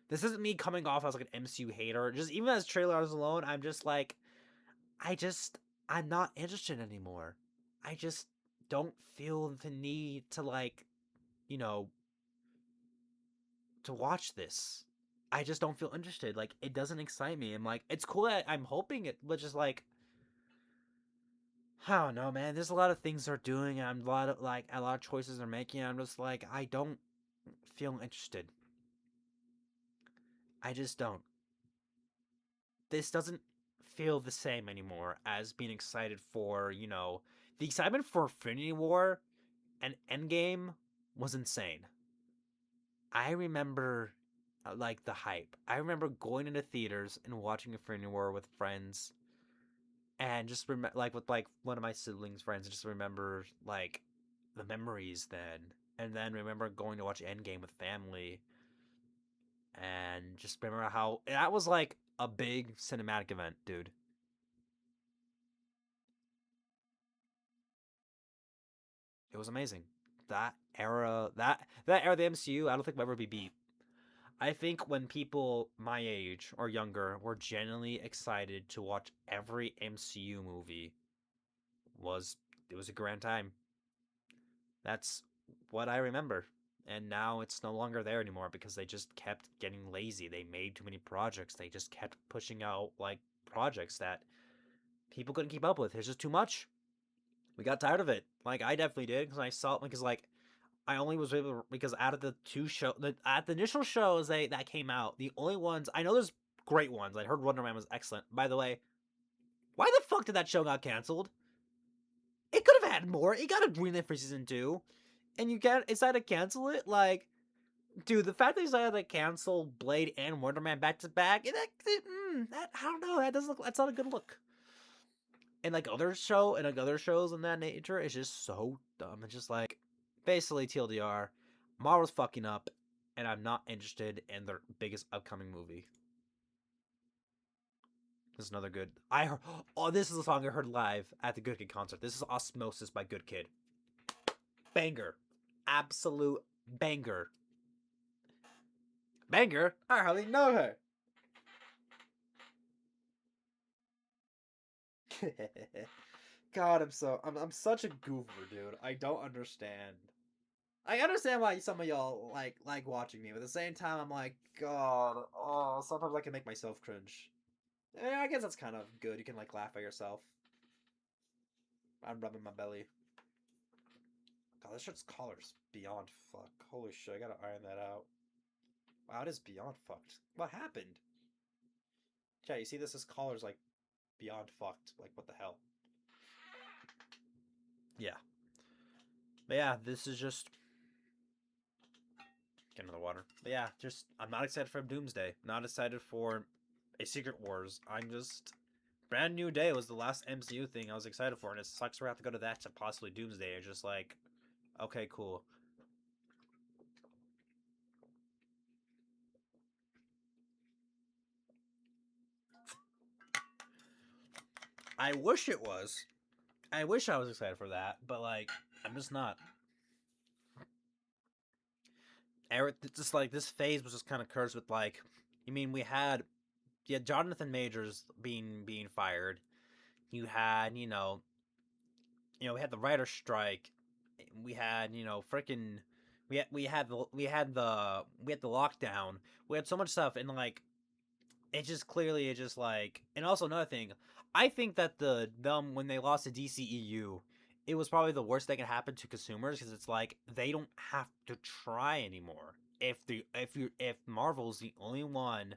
this isn't me coming off as like an MCU hater. Just even as trailers alone, I'm just like, I'm not interested anymore. I just don't feel the need to like, you know, to watch this. I just don't feel interested. Like, it doesn't excite me. I'm like, it's cool that I'm hoping it, but just like, I don't know, man. There's a lot of things they're doing, and a lot of choices they're making. I'm just like, I don't feel interested. I just don't. This doesn't feel the same anymore as being excited for, the excitement for Infinity War and Endgame was insane. I remember like the hype. I remember going into theaters and watching Infinity War with friends and just like with like one of my siblings' friends and just remember like the memories then. And then remember going to watch Endgame with family and just remember how that was like a big cinematic event, dude. It was amazing. That era of the MCU, I don't think will ever be beat. I think when people my age or younger were genuinely excited to watch every MCU movie was it was a grand time. That's what I remember. And now it's no longer there anymore because they just kept getting lazy. They made too many projects. They just kept pushing out like projects that people couldn't keep up with. It's just too much. We got tired of it. Like I definitely did because I saw it because like I only was able to, because out of the at the initial shows that came out, the only ones I know there's great ones. I heard Wonder Man was excellent. By the way, why the fuck did that show got canceled? It could have had more. It got a greenlit for season two, and you can't decided to cancel it. Like, dude, the fact that they decided to cancel Blade and Wonder Man back to back, that I don't know. That doesn't look. That's not a good look. And like other shows in that nature, it's just so dumb. It's just like basically TLDR, Marvel's fucking up, and I'm not interested in their biggest upcoming movie. This is another good. I heard. Oh, this is a song I heard live at the Good Kid concert. This is Osmosis by Good Kid. Banger, absolute banger. Banger. I hardly know her. God, I'm such a goofer, dude. I don't understand. I understand why some of y'all like watching me, but at the same time, I'm like, God, oh, sometimes I can make myself cringe. I guess that's kind of good. You can like laugh at yourself. I'm rubbing my belly. God, this shirt's collar's beyond fuck. Holy shit, I gotta iron that out. Wow, it is beyond fucked. What happened? Yeah, you see this collar's like beyond fucked. Like, what the hell? Yeah. But yeah, this is just get another water. But yeah, just I'm not excited for Doomsday. Not excited for a Secret Wars. I'm just Brand New Day was the last MCU thing I was excited for, and it sucks we have to go to that to possibly Doomsday. It's just like, okay, cool. I wish it was. I wish I was excited for that, but like, I'm just not. Eric, just like this phase was just kind of cursed with like, you mean we had, yeah, Jonathan Majors being fired. You had, we had the writer strike. We had, freaking, we had the lockdown. We had so much stuff, and like, it just like, and also another thing, I think that them when they lost to DCEU, it was probably the worst thing that could happen to consumers because it's like they don't have to try anymore. If Marvel's the only one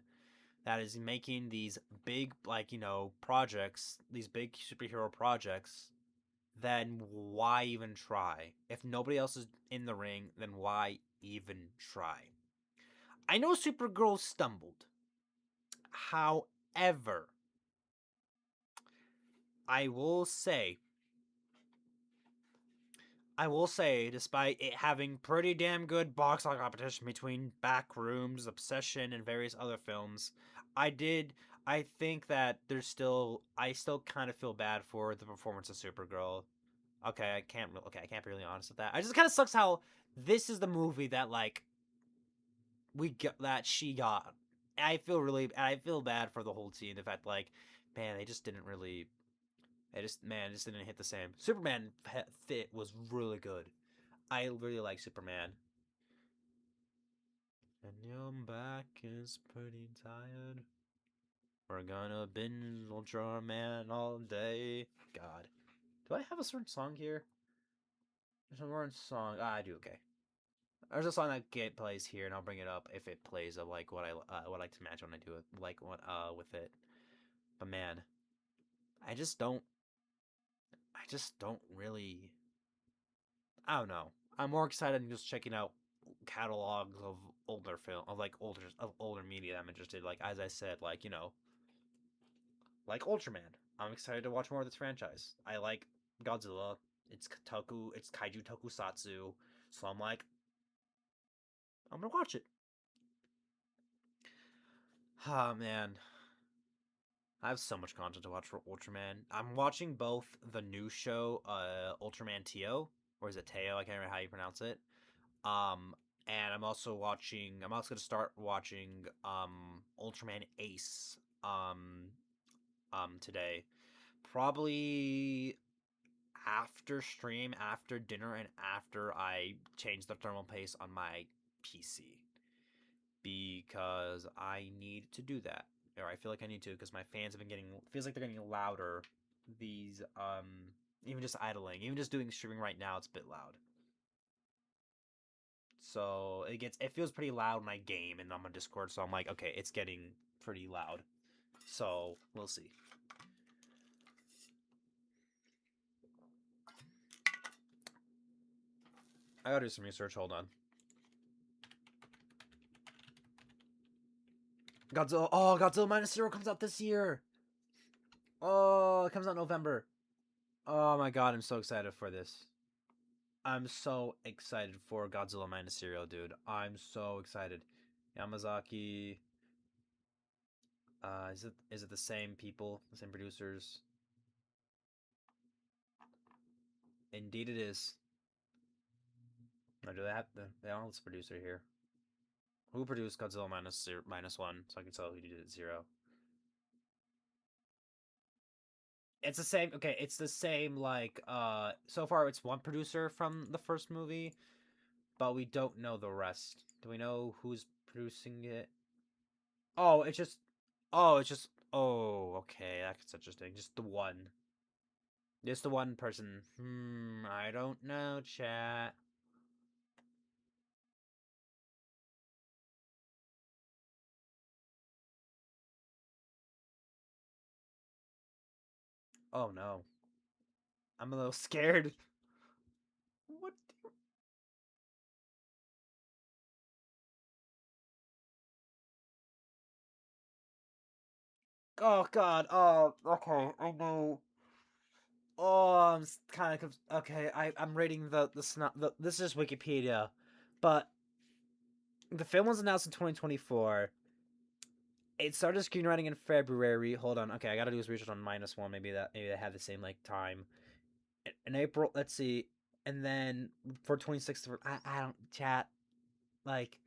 that is making these big like projects, these big superhero projects, then why even try? If nobody else is in the ring, then why even try? I know Supergirl stumbled. However, I will say, despite it having pretty damn good box office competition between Backrooms, Obsession, and various other films, I did. I think that I still kind of feel bad for the performance of Supergirl. Okay, I can't. Okay, I can't be really honest with that. I just kind of sucks how this is the movie that like we got that she got. I feel bad for the whole team. The fact like, man, they just didn't really. It just didn't hit the same. Superman fit was really good. I really like Superman. And your back is pretty tired. We're gonna binge Ultraman all day. God, do I have a certain song here? There's a certain song. I do. Okay. There's a song that plays here, and I'll bring it up if it plays of like what I like to match when I do it, like what with it. But man, I just don't. I just don't really. I don't know. I'm more excited than just checking out catalogs of older film of older media that I'm interested. Like as I said, like like Ultraman. I'm excited to watch more of this franchise. I like Godzilla. It's kaiju tokusatsu. So I'm like, I'm gonna watch it. Oh man, I have so much content to watch for Ultraman. I'm watching both the new show, Ultraman Teo, or is it Teo? I can't remember how you pronounce it. Um, and I'm also watching. I'm also gonna start watching Ultraman Ace today. Probably after stream, after dinner, and after I change the thermal paste on my PC because I need to do that. Or I feel like I need to because my fans have been getting feels like they're getting louder. These even just idling, even just doing streaming right now, it's a bit loud. So it feels pretty loud when I game and I'm on Discord. So I'm like, okay, it's getting pretty loud. So we'll see. I gotta do some research. Hold on. Godzilla. Oh, Godzilla Minus Zero comes out this year. Oh, it comes out in November. Oh my god, I'm so excited for this. I'm so excited for Godzilla minus Zero, dude. I'm so excited. Yamazaki. Is it the same people, the same producers? Indeed, it is. Or do they have they don't have this producer here? Who produced Godzilla minus zero, minus one? So I can tell who did it zero. It's the same. Okay, it's the same. Like, so far it's one producer from the first movie, but we don't know the rest. Do we know who's producing it? Oh, it's just. Oh, it's just. Oh, okay. That's interesting. Just the one. Just the one person. I don't know, chat. Oh no. I'm a little scared. What? Oh god. Oh, okay. I know. Oh, I'm kind of okay. I'm reading the snot. This is Wikipedia, but the film was announced in 2024. It started screenwriting in February. Hold on. Okay, I gotta do this research on minus one. Maybe they have the same like time. In April, let's see, and then for 26th, I don't chat like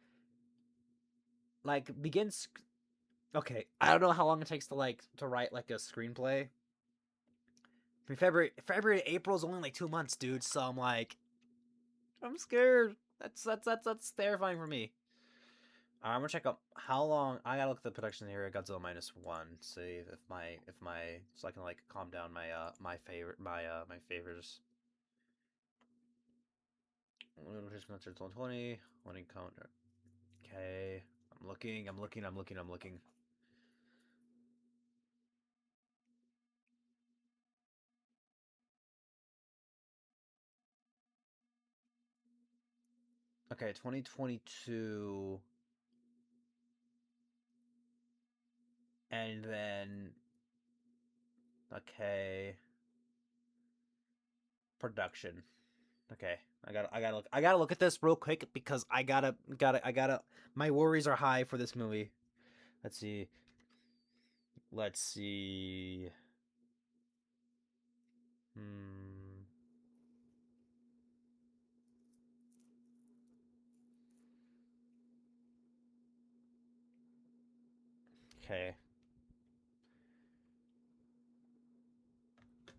begins. Okay, I don't know how long it takes to write like a screenplay. From February to April is only like 2 months, dude. So I'm scared. That's terrifying for me. I'm gonna check up how long. I gotta look at the production here at Godzilla minus one. See if my so I can like calm down my favorite my favors. Limitation 2020. One encounter. Okay. I'm looking. Okay, 2022, and then okay, production. Okay, I gotta look at this real quick because I gotta. My worries are high for this movie. Let's see. Let's see. Hmm. Okay.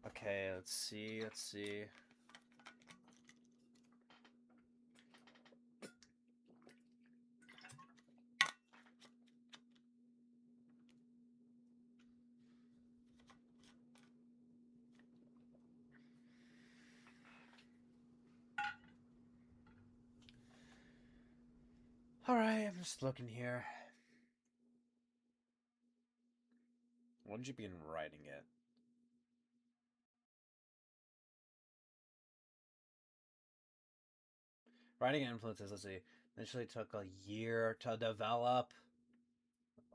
Okay. Let's see. Let's see. All right. I'm just looking here. When did you begin writing it? Writing influences. Let's see. Initially took a year to develop.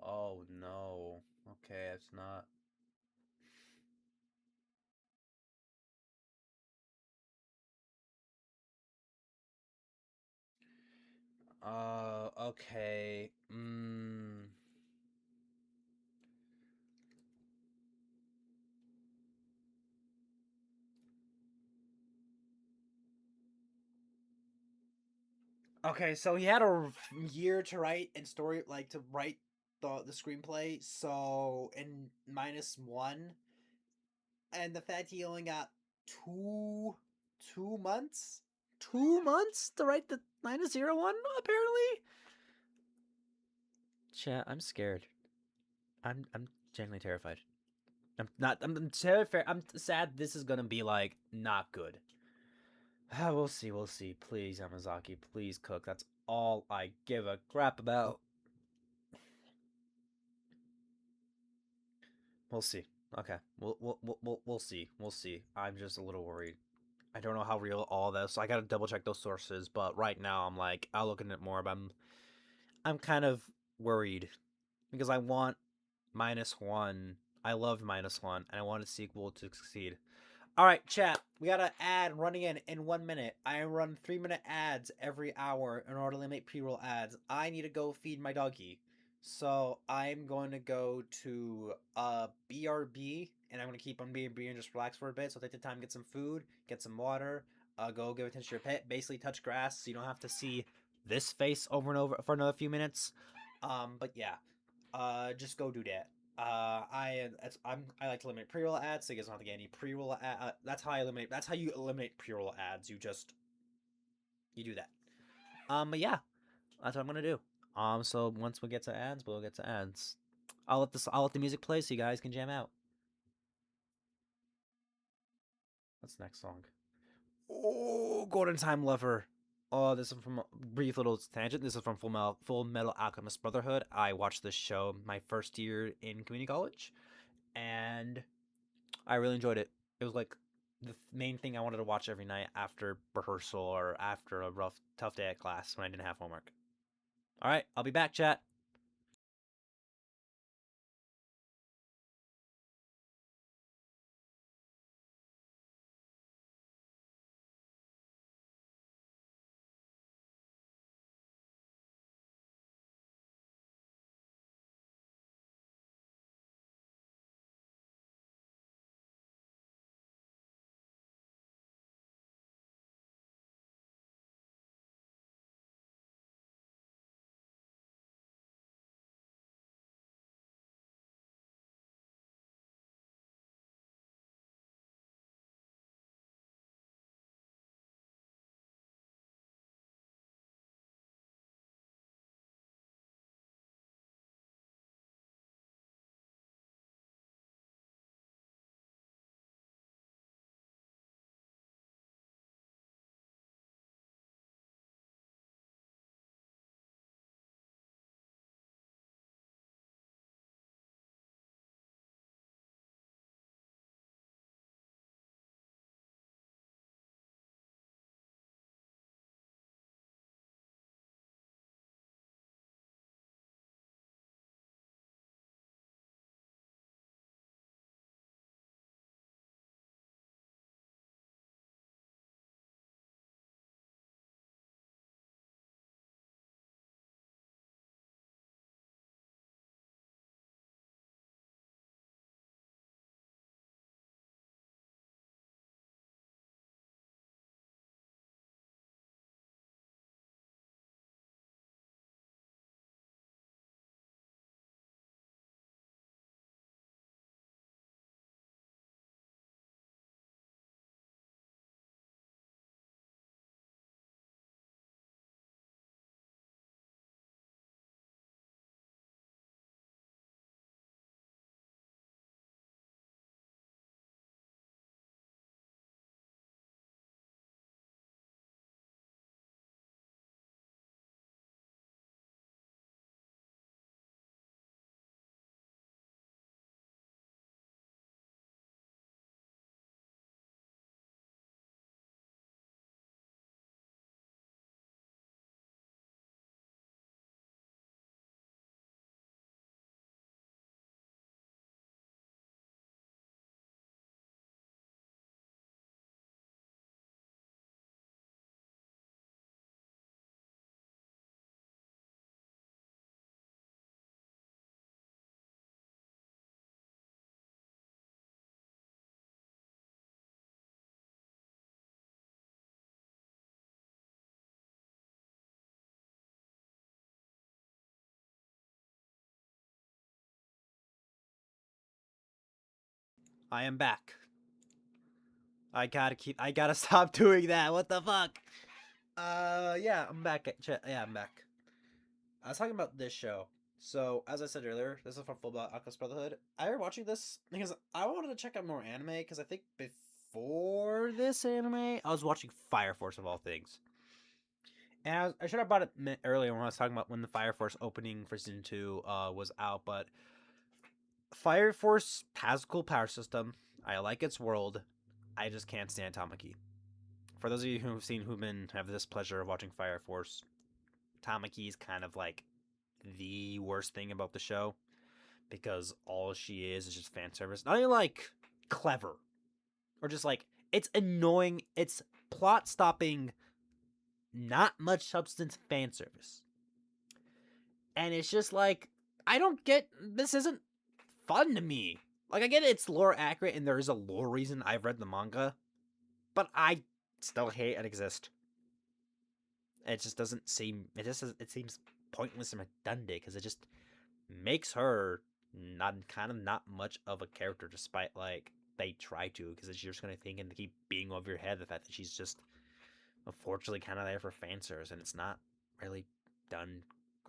Oh no. Okay, it's not. Okay. Okay, so he had a year to write and story like to write the screenplay. So in minus one, and the fact he only got two 2 months, 2 months to write the minus zero one. Apparently, chat. I'm scared. I'm genuinely terrified. I'm not. I'm terrified. I'm sad. This is gonna be like not good. We'll see. We'll see. Please, Yamazaki. Please cook. That's all I give a crap about. We'll see. Okay. We'll see. We'll see. I'm just a little worried. I don't know how real all this. I gotta double check those sources. But right now, I'm like, I'll look into it more. But I'm kind of worried because I want minus one. I love minus one, and I want a sequel to succeed. All right, chat. We got an ad running in 1 minute. I run 3 minute ads every hour in order to limit pre-roll ads. I need to go feed my doggy, so I'm going to go to BRB, and I'm going to keep on BRB and just relax for a bit. So take the time, get some food, get some water, go give attention to your pet. Basically, touch grass, so you don't have to see this face over and over for another few minutes. But yeah, just go do that. I like to eliminate pre-roll ads, so you guys don't have to get any pre-roll ad. That's how I eliminate. That's how you eliminate pre-roll ads. You do that. But yeah, that's what I'm gonna do. So once we get to ads, we'll get to ads. I'll let the music play so you guys can jam out. What's the next song? Oh, Golden Time Lover. Oh, this is from a brief little tangent. This is from Full Metal Alchemist Brotherhood. I watched this show my first year in community college, and I really enjoyed it. It was like the main thing I wanted to watch every night after rehearsal or after a rough, tough day at class when I didn't have homework. All right, I'll be back, chat. I am back. I gotta stop doing that. What the fuck? Yeah, I'm back. Yeah, I'm back. I was talking about this show. So, as I said earlier, this is from Full Metal Alchemist Brotherhood. I started watching this because I wanted to check out more anime because I think before this anime, I was watching Fire Force of all things. And I should have brought it earlier when I was talking about when the Fire Force opening for season 2 was out, but Fire Force has a cool power system. I like its world. I just can't stand Tamaki. For those of you who've have this pleasure of watching Fire Force, Tamaki is kind of like the worst thing about the show because all she is just fan service. Not even like clever. or just like it's annoying. It's plot stopping, not much substance fan service, and it's just like I don't get this. Isn't fun to me. Like I get it, it's lore accurate, and there is a lore reason I've read the manga, but I still hate it exist. It just doesn't seem. It seems pointless and redundant because it just makes her not much of a character, despite like they try to, because you're just gonna think and keep being over your head the fact that she's just unfortunately kind of there for fan service, and it's not really done.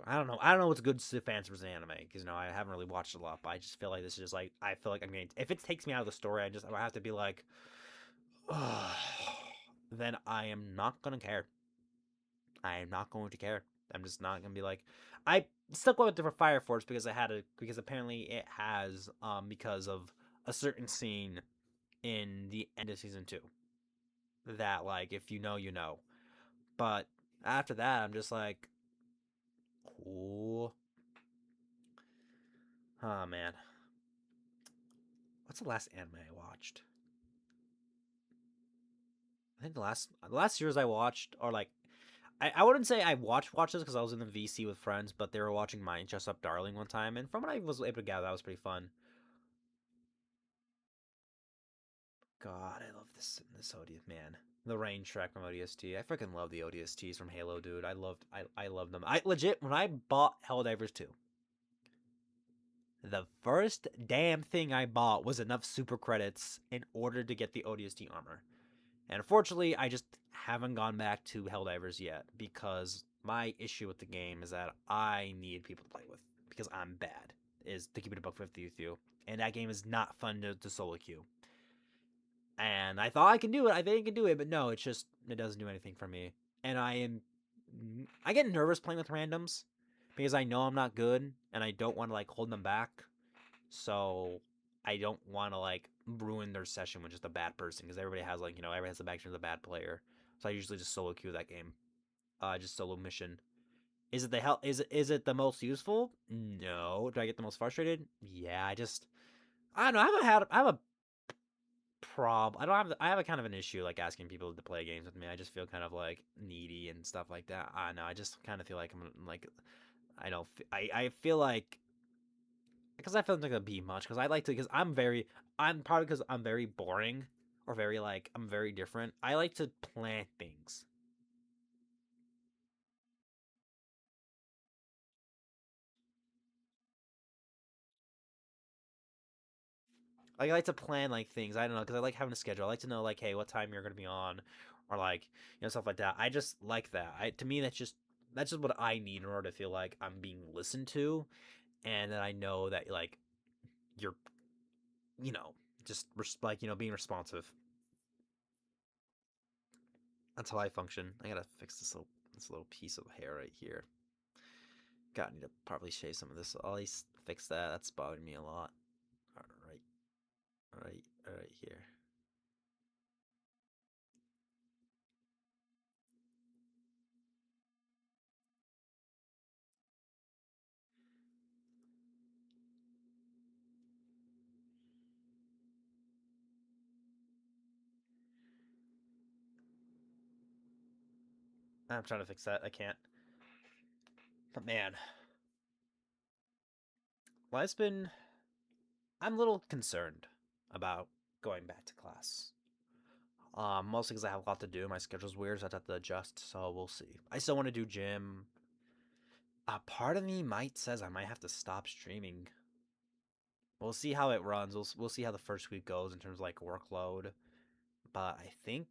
I don't know. I don't know what's good fan service in anime because I haven't really watched a lot, but I just feel like this is just like I feel like I'm getting. If it takes me out of the story, I have to be like, oh, then I am not gonna care. I am not going to care. I'm just not gonna be like. I stuck with it for Fire Force because apparently it has because of a certain scene in the end of season 2 that like if you know you know. But after that, I'm just like, cool. Oh man, what's the last anime I watched? I think the last series I watched are like I wouldn't say I watched this because I was in the VC with friends, but they were watching Mine Just Up Darling one time, and from what I was able to gather, that was pretty fun. God, I love this ODST man. The rain track from ODST. I freaking love the ODSTs from Halo, dude. I love them. I legit when I bought Helldivers 2, the first damn thing I bought was enough super credits in order to get the ODST armor. And unfortunately, I just haven't gone back to Helldivers yet because my issue with the game is that I need people to play with because I'm bad. Is to keep it a buck 50 with you, and that game is not fun to solo queue. And I thought I can do it. I think I can do it, but no, it doesn't do anything for me. And I get nervous playing with randoms because I know I'm not good and I don't want to like hold them back. So I don't want to like ruin their session with just a bad person because everybody has like everybody has the background of a bad player. So I usually just solo queue that game. Just solo mission. Is it the hell? Is it the most useful? No. Do I get the most frustrated? Yeah. I don't know. I have a I don't have I have a kind of an issue like asking people to play games with me. I just feel kind of like needy and stuff like that. I know. I just kind of feel like I'm like I don't. I feel like because I feel like it'd be much because I like to because I'm probably because I'm very boring or very like I'm very different. I like to plan things. Like I like to plan like things. I don't know because I like having a schedule. I like to know like hey what time you're gonna be on, or like stuff like that. I just like that. To me that's just what I need in order to feel like I'm being listened to, and that I know that like you're you know just like being responsive. That's how I function. I gotta fix this little piece of hair right here. God, I need to probably shave some of this. So I'll at least fix that. That's bothering me a lot. All right, all right here. I'm trying to fix that. I can't. But man, life's been. I'm a little concerned about going back to class. Mostly because I have a lot to do. My schedule's weird, so I have to adjust. So we'll see. I still want to do gym. A part of me might says I might have to stop streaming. We'll see how it runs. We'll see how the first week goes in terms of like workload. But I think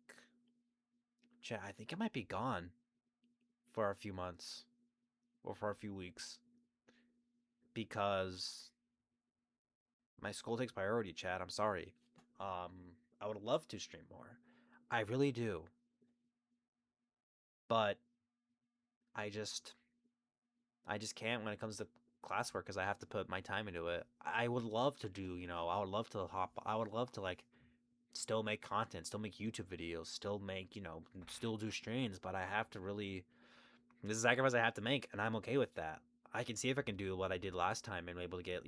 it might be gone for a few months or for a few weeks because my school takes priority, Chad. I'm sorry. I would love to stream more. I really do. But I just I just can't when it comes to classwork because I have to put my time into it. I would love to I would love to I would love to like still make content, still make YouTube videos, still make, still do streams, but I have to really this is a sacrifice I have to make and I'm okay with that. I can see if I can do what I did last time and be able to get,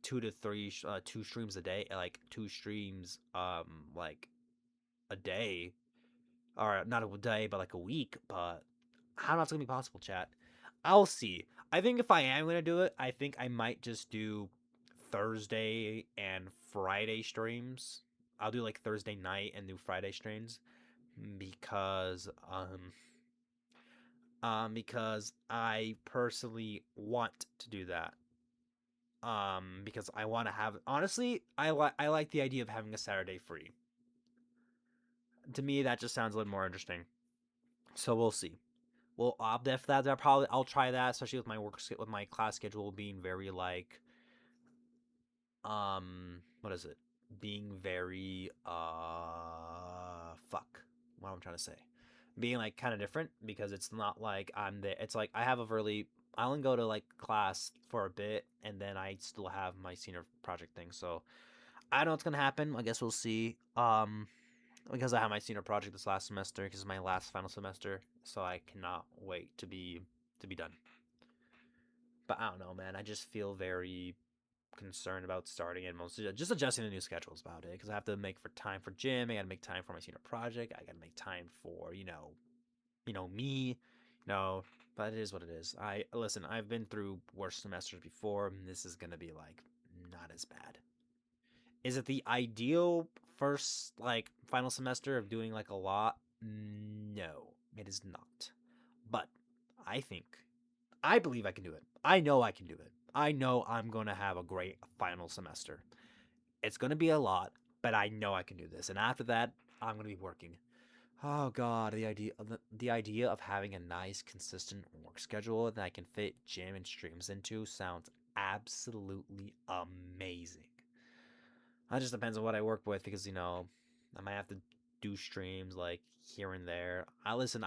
two streams a day, like two streams like a day, or not a day, but like a week. But how that's gonna be possible, chat? I'll see. I think if I am gonna do it, I think I might just do Thursday and Friday streams. I'll do like Thursday night and do Friday streams because because I personally want to do that. Because I want to have, honestly, I like the idea of having a Saturday free. To me, that just sounds a little more interesting. So we'll see. Well, if that probably I'll try that, especially with my class schedule being very like what is it? Being very fuck. What am I trying to say? Being like kind of different because it's not like I'm there. It's like I only go to like class for a bit and then I still have my senior project thing. So I don't know what's gonna happen. I guess we'll see. Because I have my senior project this last semester because it's my last final semester, so I cannot wait to be done. But I don't know, man. I just feel very concerned about starting and mostly just adjusting the new schedules about it because I have to make for time for gym. I got to make time for my senior project. I got to make time for me, But it is what it is. I listen. I've been through worse semesters before. And this is gonna be like not as bad. Is it the ideal first like final semester of doing like a lot? No, it is not. But I think I believe I can do it. I know I can do it. I know I'm going to have a great final semester. It's going to be a lot, but I know I can do this. And after that, I'm going to be working. Oh god, the idea of having a nice consistent work schedule that I can fit gym and streams into sounds absolutely amazing. That just depends on what I work with because I might have to do streams like here and there. I listen.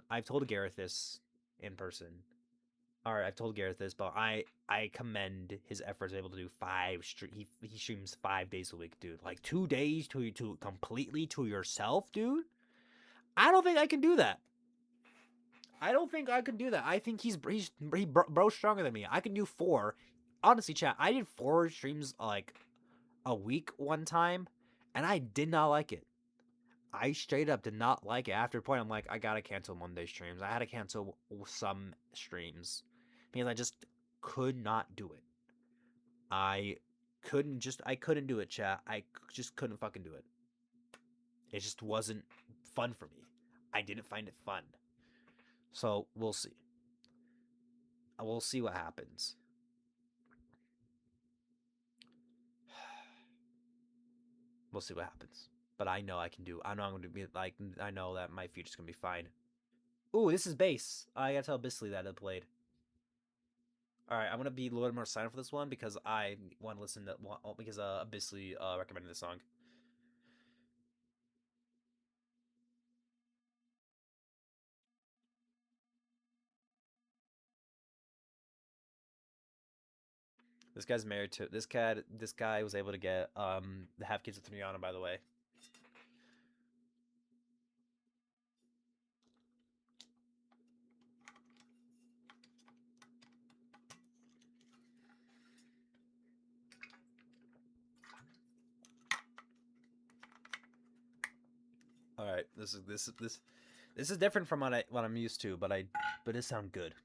I've told Gareth this in person. All right, I've told Gareth this, but I commend his efforts able to do he streams 5 days a week, dude. Like 2 days to completely to yourself, dude. I don't think I can do that. I don't think I can do that. I think he bro stronger than me. I can do four. Honestly, chat. I did 4 streams like a week one time, and I did not like it. I straight up did not like it. After a point, I'm like, I gotta cancel Monday streams. I had to cancel some streams because I just could not do it. I I couldn't do it, chat. I just couldn't fucking do it. It just wasn't fun for me. I didn't find it fun. So we'll see. We'll see what happens. We'll see what happens. But I know I can do. I know I'm going to be like. I know that my future's going to be fine. Ooh, this is bass. I gotta tell Bisley that it played. All right, I'm gonna be a little more silent for this one because I want to listen to because Bisley recommended the song. This guy's married to this cat. This guy was able to get have kids with Rihanna, by the way. All right, this is different from what I'm used to, but it sound good.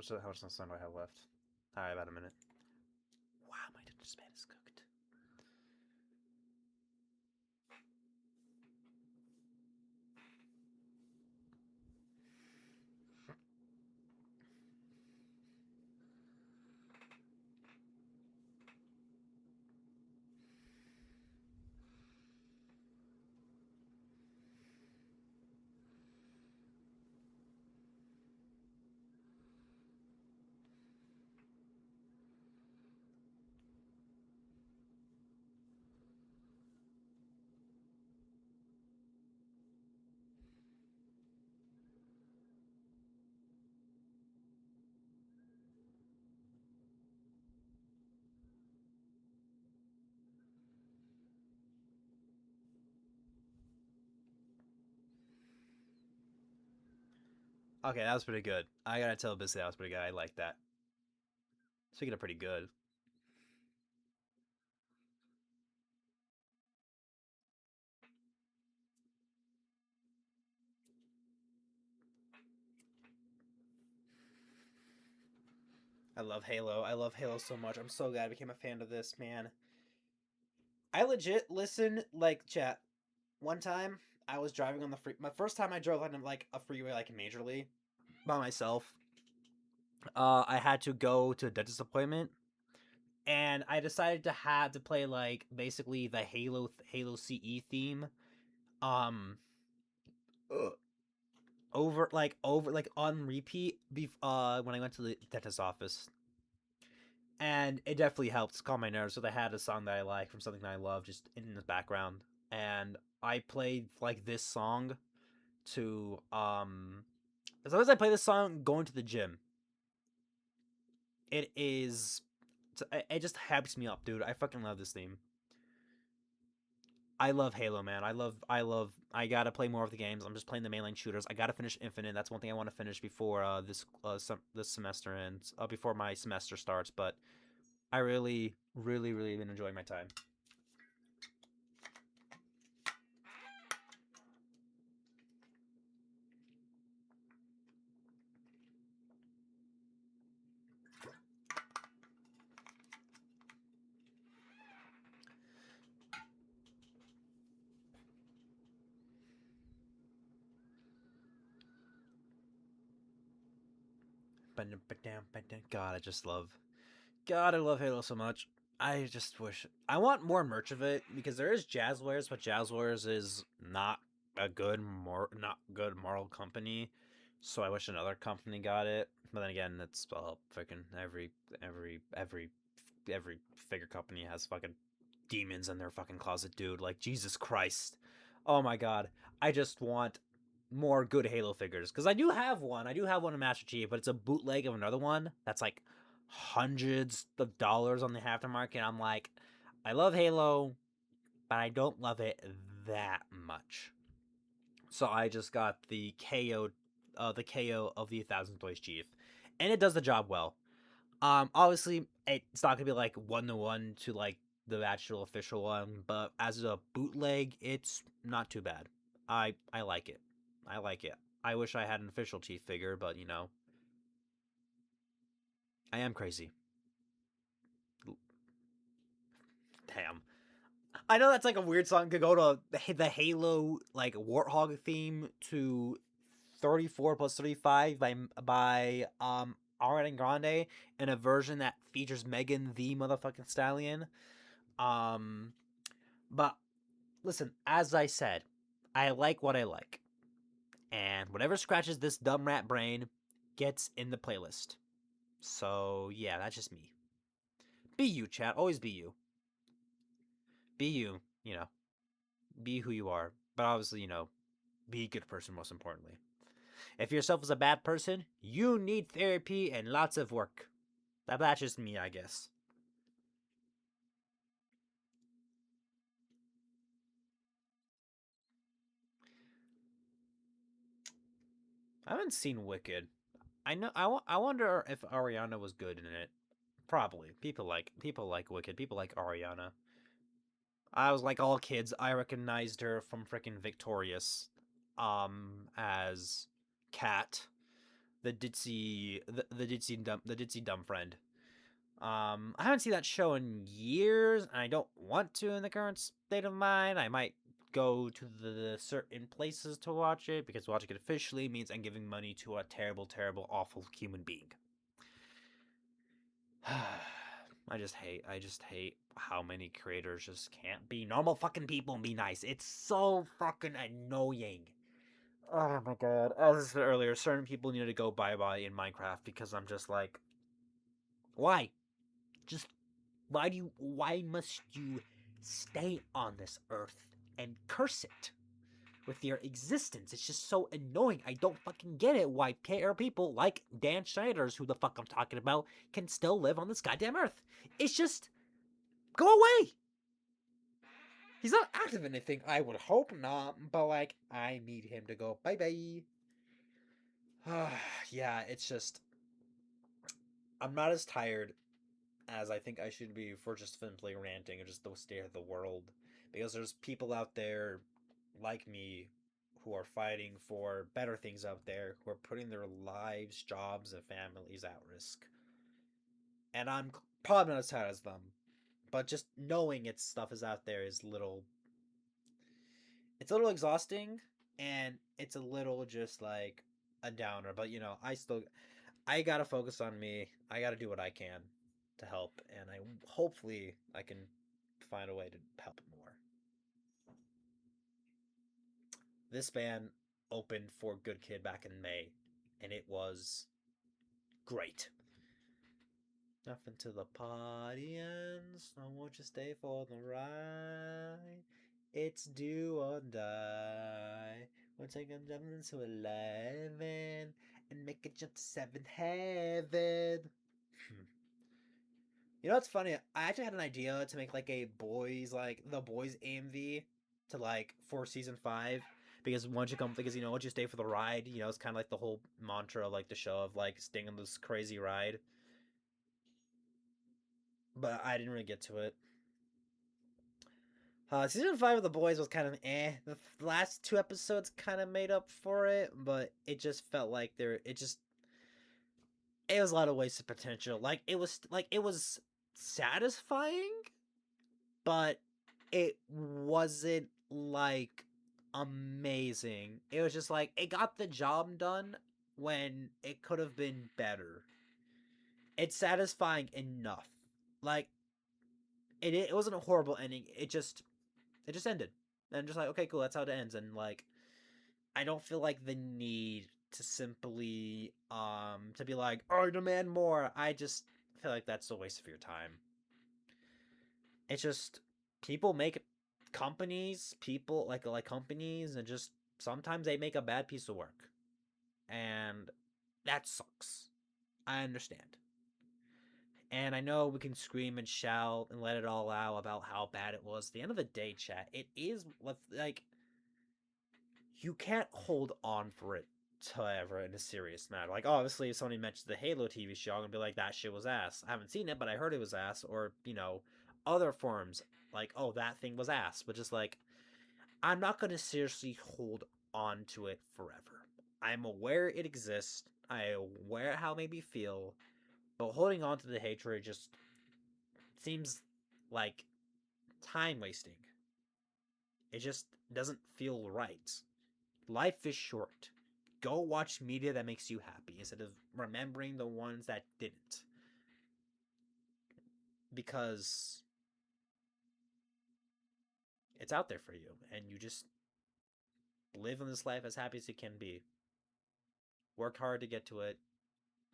How much time do I have left? I have about a minute. Wow, my attention span is cooked. Okay, that was pretty good. I gotta tell Bissy that was pretty good. I like that. Speaking of pretty good, I love Halo. I love Halo so much. I'm so glad I became a fan of this, man. I legit listen like chat. One time I was driving on the free. My first time I drove on like a freeway, like majorly by myself. I had to go to a dentist appointment, and I decided to have to play like basically the Halo CE theme. Um, over on repeat. When I went to the dentist office, and it definitely helped calm my nerves. So they had a song that I like from something that I love just in the background, and I played like this song to as long as I play this song going to the gym, it is it just hypes me up, dude. I fucking love this theme. I love Halo, man. I gotta play more of the games. I'm just playing the mainline shooters. I gotta finish Infinite. That's one thing I want to finish before this semester ends. Before my semester starts. But I really, really, really been enjoying my time. God, I just love. God, I love Halo so much. I just wish I want more merch of it because there is Jazzwares, but Jazzwares is not a not good moral company. So I wish another company got it. But then again, it's freaking every figure company has fucking demons in their fucking closet, dude. Like Jesus Christ. Oh my god. I just want more good Halo figures because I do have one. I do have one in Master Chief, but it's a bootleg of another one that's like hundreds of dollars on the aftermarket. I'm like, I love Halo, but I don't love it that much. So I just got the KO of the 1,000 Toys Chief, and it does the job well. Obviously, it's not gonna be like 1-to-1 to like the actual official one, but as a bootleg, it's not too bad. I like it. I like it. I wish I had an official Chief figure, but you know, I am crazy. Damn. I know that's like a weird song to go to the Halo like Warthog theme to 34 plus 35 by Ariana Grande in a version that features Megan the motherfucking Stallion. Um but listen, as I said, I like what I like. And whatever scratches this dumb rat brain gets in the playlist. So yeah, that's just me. Be you, chat. Always be you. Be you, you know. Be who you are. But obviously, you know, be a good person most importantly. If yourself is a bad person, you need therapy and lots of work. That's just me, I guess. I haven't seen Wicked. I know. I wonder if Ariana was good in it. Probably. People like Wicked. People like Ariana. I was like all kids. I recognized her from freaking Victorious, as Cat. the ditzy dumb friend. I haven't seen that show in years, and I don't want to in the current state of mind. I might go to the certain places to watch it because watching it officially means I'm giving money to a terrible, terrible, awful human being. I just hate how many creators just can't be normal fucking people and be nice. It's so fucking annoying. Oh my god. As I said earlier, certain people need to go bye-bye in Minecraft because I'm just like, why? Just why must you stay on this earth and curse it with your existence? It's just so annoying. I don't fucking get it why people like Dan Schneider's, who the fuck I'm talking about, can still live on this goddamn earth. It's just, go away! He's not active in anything. I would hope not, but like, I need him to go bye-bye. Yeah, it's just, I'm not as tired as I think I should be for just simply ranting and just the state of the world. Because there's people out there like me who are fighting for better things out there, who are putting their lives, jobs, and families at risk. And I'm probably not as tired as them. But just knowing its stuff is out there is little. It's a little exhausting, and it's a little just like a downer. But I gotta focus on me. I gotta do what I can to help, and hopefully I can find a way to help more. This band opened for Good Kid back in May, and it was great. Nothing till the party ends. I won't you stay for the ride? It's do or die. We'll take a jump into 11 and make a jump to 7th heaven. You know what's funny? I actually had an idea to make like a the boys AMV to like for season 5 because once you stay for the ride, it's kind of like the whole mantra of like the show of like staying on this crazy ride. But I didn't really get to it. Season 5 of the boys was kind of eh. The last 2 episodes kind of made up for it, but it just felt like it was a lot of wasted potential. It was satisfying, but it wasn't like amazing. It was just like it got the job done when it could have been better. It's satisfying enough. Like it wasn't a horrible ending. It just ended. And I'm just like, okay, cool, that's how it ends. And like I don't feel like the need to simply to be like, oh, demand more. I just feel like that's a waste of your time. It's just people make people like companies, and just sometimes they make a bad piece of work, and that sucks. I understand, and I know we can scream and shout and let it all out about how bad it was. At the end of the day, chat, it is like you can't hold on for it to ever in a serious matter. Like, obviously, if somebody mentions the Halo TV show, I'm gonna be like, that shit was ass. I haven't seen it, but I heard it was ass. Or, other forms, like, oh, that thing was ass. But just like, I'm not gonna seriously hold on to it forever. I'm aware it exists. I'm aware how it made me feel. But holding on to the hatred just seems like time wasting. It just doesn't feel right. Life is short. Go watch media that makes you happy instead of remembering the ones that didn't. Because it's out there for you, and you just live in this life as happy as you can be. Work hard to get to it.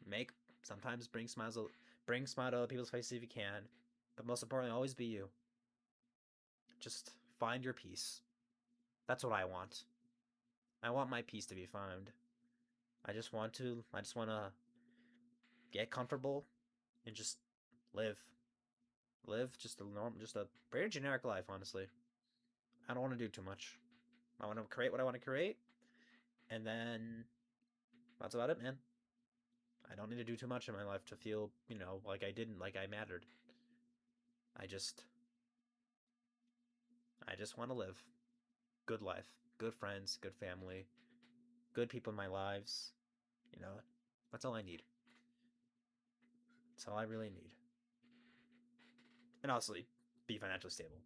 Make sometimes bring smile to other people's faces if you can, but most importantly, always be you. Just find your peace. That's what I want. I want my peace to be found. I just want to get comfortable and just live. Live just a very generic life, honestly. I don't want to do too much. I want to create what I want to create, and then that's about it, man. I don't need to do too much in my life to feel, like like I mattered. I just, I just want to live good life, good friends, good family, good people in my lives. You know, That's all I need. That's all I really need. And honestly, be financially stable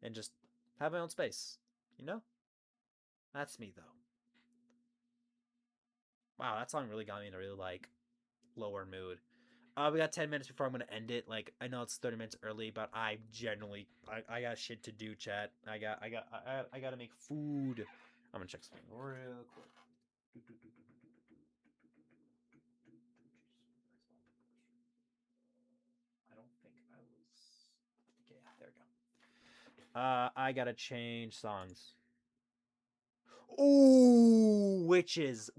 and just have my own space. You know, that's me though. Wow, that song really got me in a really like lower mood. We got 10 minutes before I'm gonna end it. Like I know it's 30 minutes early, but I generally I got shit to do, chat. I gotta make food. I'm gonna check something real quick. I don't think I was. Okay, yeah, there we go. I gotta change songs. Ooh, Witches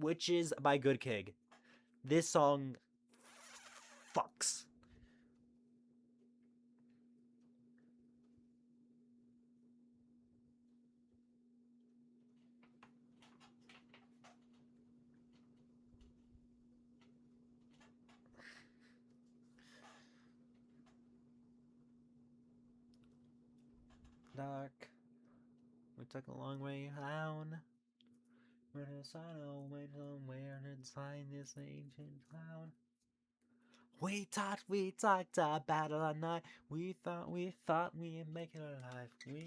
by Good Kid. This song fucks. Dark. We took a long way down. Where the sun went somewhere inside this ancient town. We talked about it all night. We thought we'd make it alive. We.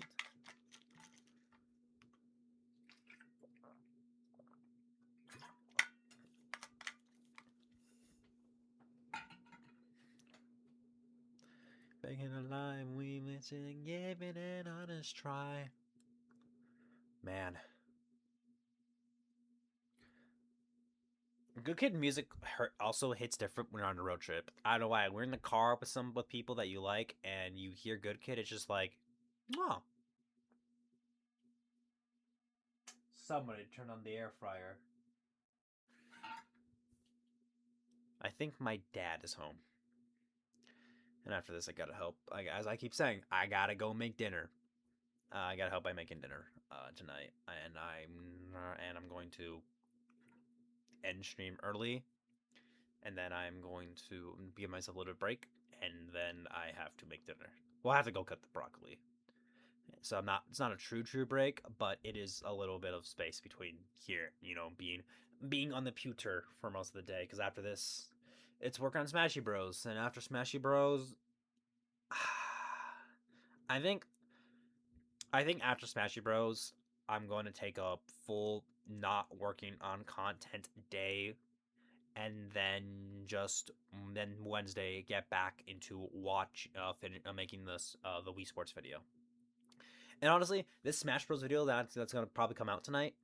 Making it alive, we mentioned and gave it an honest try. Man. Good Kid music also hits different when you're on a road trip. I don't know why. We're in the car with people that you like, and you hear Good Kid. It's just like, oh. Somebody turn on the air fryer. I think my dad is home, and after this, I gotta help. As I keep saying, I gotta go make dinner. I gotta help by making dinner tonight, and I'm going to end stream early, and then I'm going to give myself a little break, and then I have to make dinner. Well, I have to go cut the broccoli. So I'm not. It's not a true break, but it is a little bit of space between here. Being on the pewter for most of the day. Because after this, it's work on Smashy Bros, and after Smashy Bros, I think after Smashy Bros, I'm going to take a full not working on content day, and then Wednesday get back into making this the Wii Sports video. And honestly, this Smash Bros video that's gonna probably come out tonight,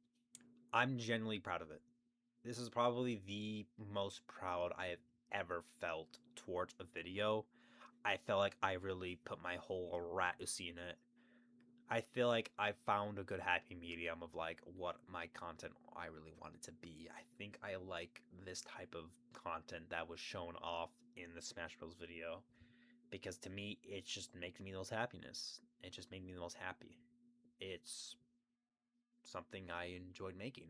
I'm genuinely proud of it. This is probably the most proud I have ever felt towards a video. I felt like I really put my whole rat-usi in it. I feel like I found a good happy medium of like what my content I really wanted to be. I think I like this type of content that was shown off in the Smash Bros video because to me it just makes me the most happiness. It just made me the most happy. It's something I enjoyed making.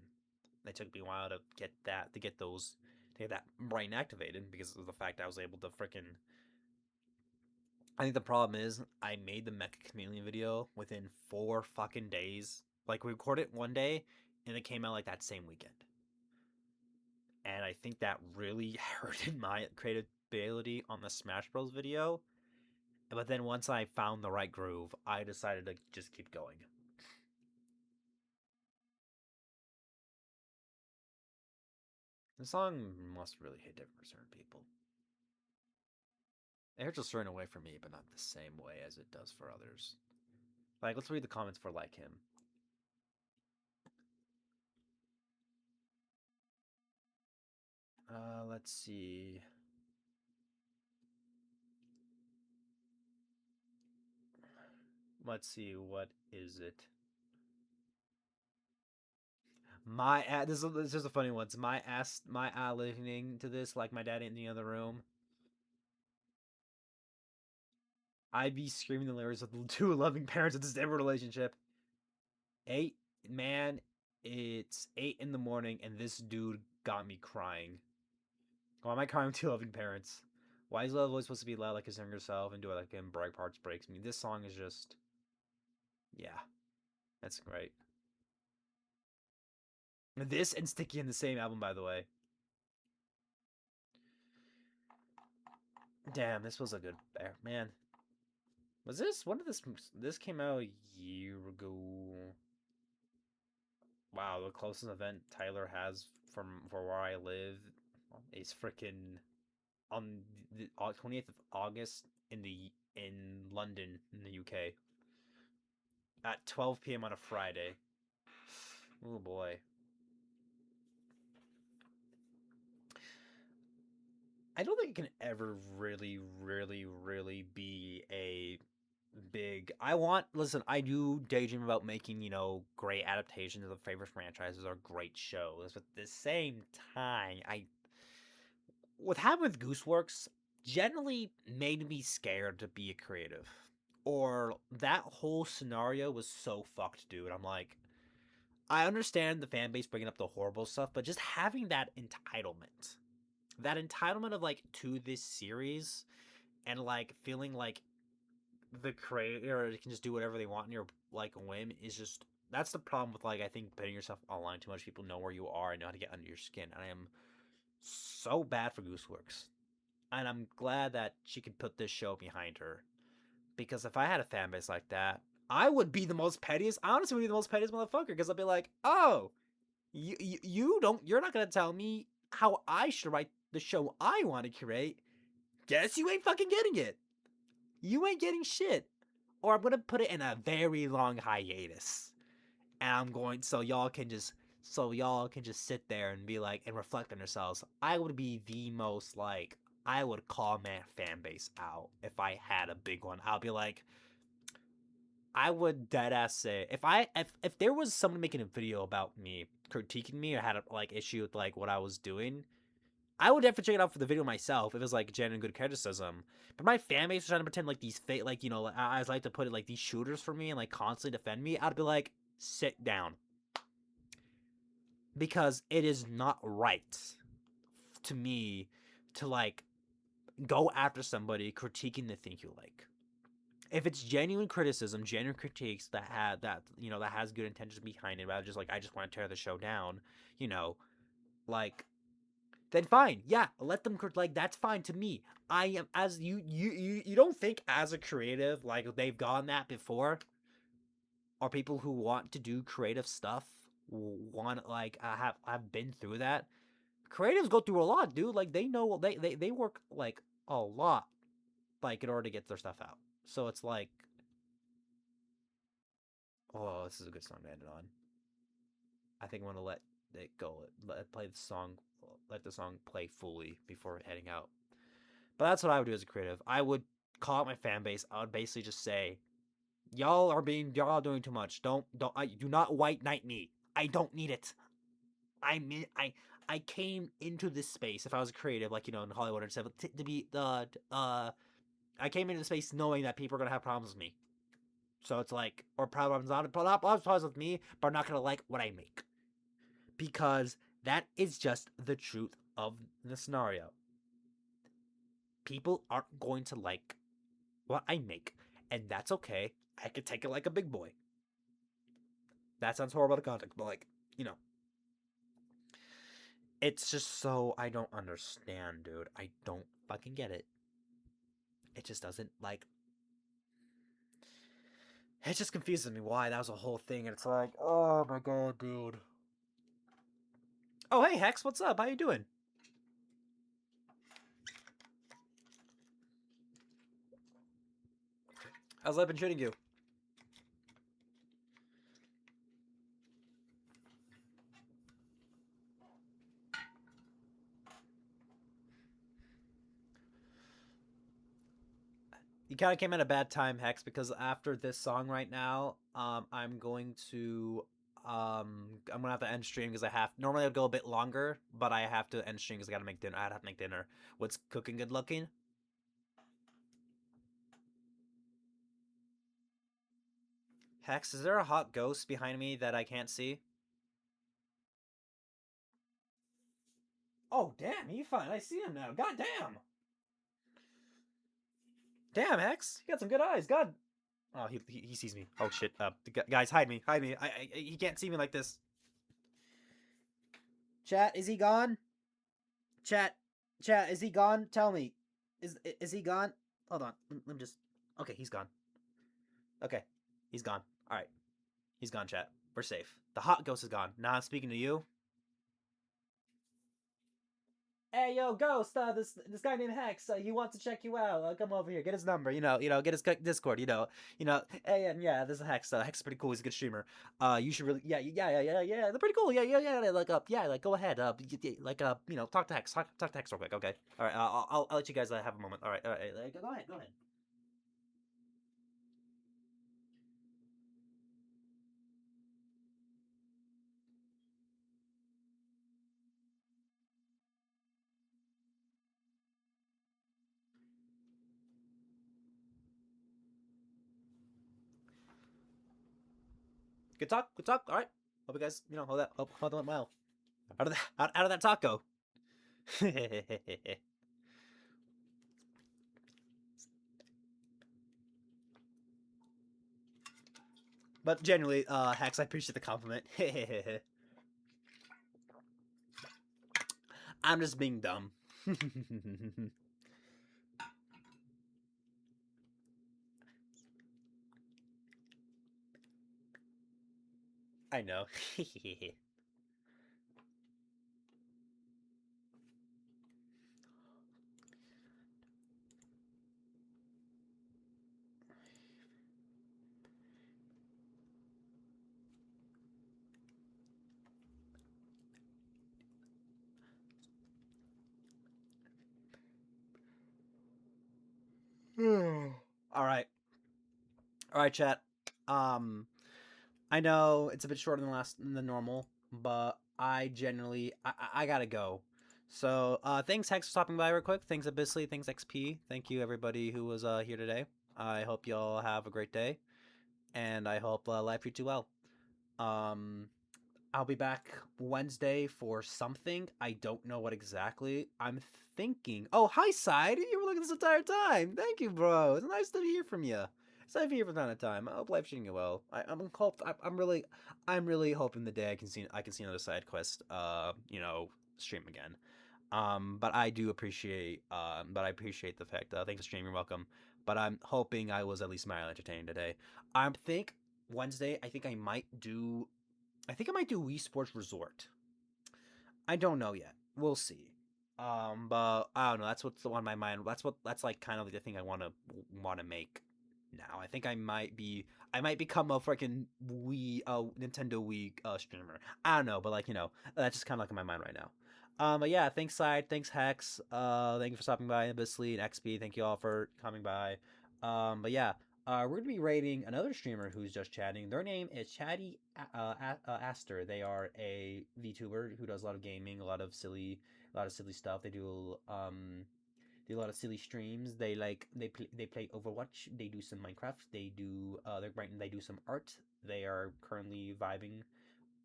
It took me a while to get that brain activated because of the fact I was able to freaking. I think the problem is I made the Mecha Chameleon video within 4 fucking days. Like we recorded it one day and it came out like that same weekend. And I think that really hurted my creative ability on the Smash Bros video. But then once I found the right groove, I decided to just keep going. The song must really hit different for certain people. It hurts a certain way for me, but not the same way as it does for others. Like, let's read the comments for Like Him. Let's see. Let's see, what is it? This is a funny one. It's my listening to this like my dad in the other room. I'd be screaming the lyrics with two loving parents in a stable relationship. 8, man, it's 8 in the morning and this dude got me crying. Why am I crying with two loving parents? Why is love always supposed to be loud like his younger self and do it like him? Bright parts breaks me. This song is just, yeah, that's great. This and Sticky in the same album, by the way. Damn, this was a good bear, man. Was this when did this came out a year ago? Wow, the closest event Tyler has from for where I live is freaking on the 28th of August in London in the UK at 12 p.m. on a Friday. Oh boy. I don't think it can ever really be a big. Listen, I do daydream about making, great adaptations of the favorite franchises or great shows, but at the same time, what happened with Gooseworks generally made me scared to be a creative. Or that whole scenario was so fucked, dude. I'm like, I understand the fan base bringing up the horrible stuff, but just having that entitlement of like to this series, and like feeling like the creator can just do whatever they want in your like whim is just that's the problem with like I think putting yourself online too much. People know where you are and know how to get under your skin, and I am so bad for Gooseworks. And I'm glad that she could put this show behind her. Because if I had a fan base like that, I would be the most pettiest. I honestly would be the most pettiest motherfucker. Because I'd be like, oh, you're not gonna tell me how I should write the show I want to create. Guess you ain't fucking getting it. You ain't getting shit. Or I'm gonna put it in a very long hiatus. And I'm going so y'all can just sit there and be like and reflect on yourselves. I would be the most like I would call my fan base out if I had a big one. I'll be like, I would dead ass say if there was someone making a video about me critiquing me or had a like issue with like what I was doing, I would definitely check it out for the video myself if it was like genuine good criticism. But my fan base was trying to pretend like these fake like I like to put it like these shooters for me and like constantly defend me. I'd be like, sit down. Because it is not right to me to like go after somebody critiquing the thing you like. If it's genuine criticism, genuine critiques that has good intentions behind it, rather just like I just want to tear the show down, you know, like then fine, yeah, let them like that's fine to me. I am as you don't think as a creative like they've gone that before, or people who want to do creative stuff want like have been through that. Creatives go through a lot, dude. Like they know they work like a lot, like in order to get their stuff out. So it's like, oh, this is a good song to end it on. I think I'm gonna let it go. Play the song. Let the song play fully before heading out. But that's what I would do as a creative. I would call out my fan base. I would basically just say, y'all doing too much. Do not white knight me. I don't need it. I came into this space if I was a creative, like in Hollywood and stuff, to be I came into the space knowing that people are gonna have problems with me. So it's like, or not problems with me, but are not gonna like what I make, because that is just the truth of the scenario. People aren't going to like what I make, and that's okay. I could take it like a big boy. That sounds horrible to context, but like, you know, it's just so I don't understand, dude. I don't fucking get it. It just doesn't like. It just confuses me why that was a whole thing, and it's like, oh my god, dude. Oh hey Hex, what's up? How you doing? How's life been treating you? You kind of came at a bad time, Hex, because after this song right now, I'm going to I'm gonna have to end stream because I have normally I'd go a bit longer, but I have to end stream because I gotta make dinner. I have to make dinner. What's cooking good looking? Hex, is there a hot ghost behind me that I can't see? Oh damn, he fine. I see him now. God damn. Damn, Hex, he got some good eyes. God. Oh, he sees me. Oh shit. Guys, hide me, hide me. He can't see me like this. Chat, is he gone? Chat, is he gone? Tell me. Is he gone? Hold on. Let me just. Okay, he's gone. Okay, he's gone. All right, he's gone. Chat. We're safe. The hot ghost is gone. Now I'm speaking to you. Hey yo, Ghost! This guy named Hex. He wants to check you out. Come over here. Get his number. Get his Discord. Hey, and yeah, this is Hex. Hex is pretty cool. He's a good streamer. You should really, yeah. They're pretty cool. Yeah. Like, go ahead. Talk to Hex. Talk to Hex real quick. Okay. All right. I'll let you guys have a moment. All right. Go ahead. Go ahead. Good talk. Good talk. All right. Hope you guys, hope that went well. How did that talk go? But genuinely, Hex, I appreciate the compliment. I'm just being dumb. I know. All right. All right, chat. Um, I know it's a bit shorter than normal, but I gotta go. So, thanks Hex for stopping by real quick. Thanks Abyssly. Thanks XP. Thank you everybody who was here today. I hope y'all have a great day, and I hope life treats you well. Um, I'll be back Wednesday for something. I don't know what exactly. I'm thinking. Oh, hi, Side. You were looking this entire time. Thank you, bro. It's nice to hear from you. It's nice to hear from time to time. I hope life's treating you well. I'm really hoping the day I can see another side quest. Stream again. But I appreciate the fact. Thanks for streaming. You're welcome. But I'm hoping I was at least mildly entertaining today. I think Wednesday. I think I might do Wii Sports Resort. I don't know yet. We'll see. But I don't know. That's what's on my mind. That's like kind of the thing I want to make now. I think I might become a freaking Nintendo Wii streamer. I don't know, but that's just kind of like in my mind right now. But yeah, thanks Side, thanks Hex, thank you for stopping by, Abyssly and XP. Thank you all for coming by. But yeah, we're gonna be rating another streamer who's just chatting. Their name is Chatty Aster. They are a VTuber who does a lot of gaming, a lot of silly stuff. They do a lot of silly streams. They play Overwatch. They do some Minecraft. They do some art. They are currently vibing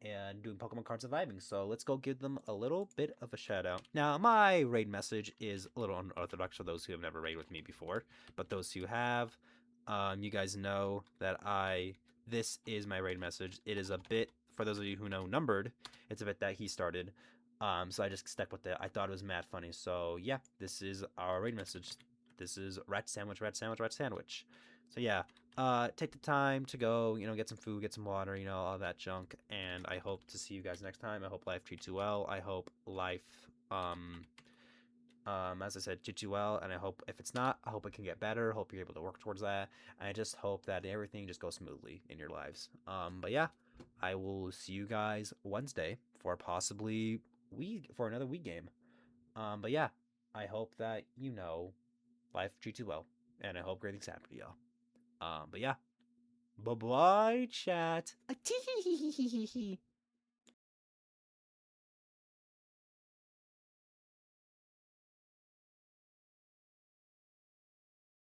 and doing Pokemon card surviving. So let's go give them a little bit of a shout out. Now, my raid message is a little unorthodox for those who have never raided with me before, but those who have, you guys know that this is my raid message. It is a bit, for those of you who know Numbered, it's a bit that he started. So I just stuck with it. I thought it was mad funny. So yeah, this is our raid message. This is rat sandwich, rat sandwich, rat sandwich. So yeah, take the time to go, get some food, get some water, all that junk. And I hope to see you guys next time. I hope life treats you well. I hope life, as I said, treats you well. And I hope if it's not, I hope it can get better. Hope you're able to work towards that. And I just hope that everything just goes smoothly in your lives. But yeah, I will see you guys Wednesday for for another Wii game. But yeah, I hope that life treats you well, and I hope great things happen to y'all. But yeah, bye bye, chat.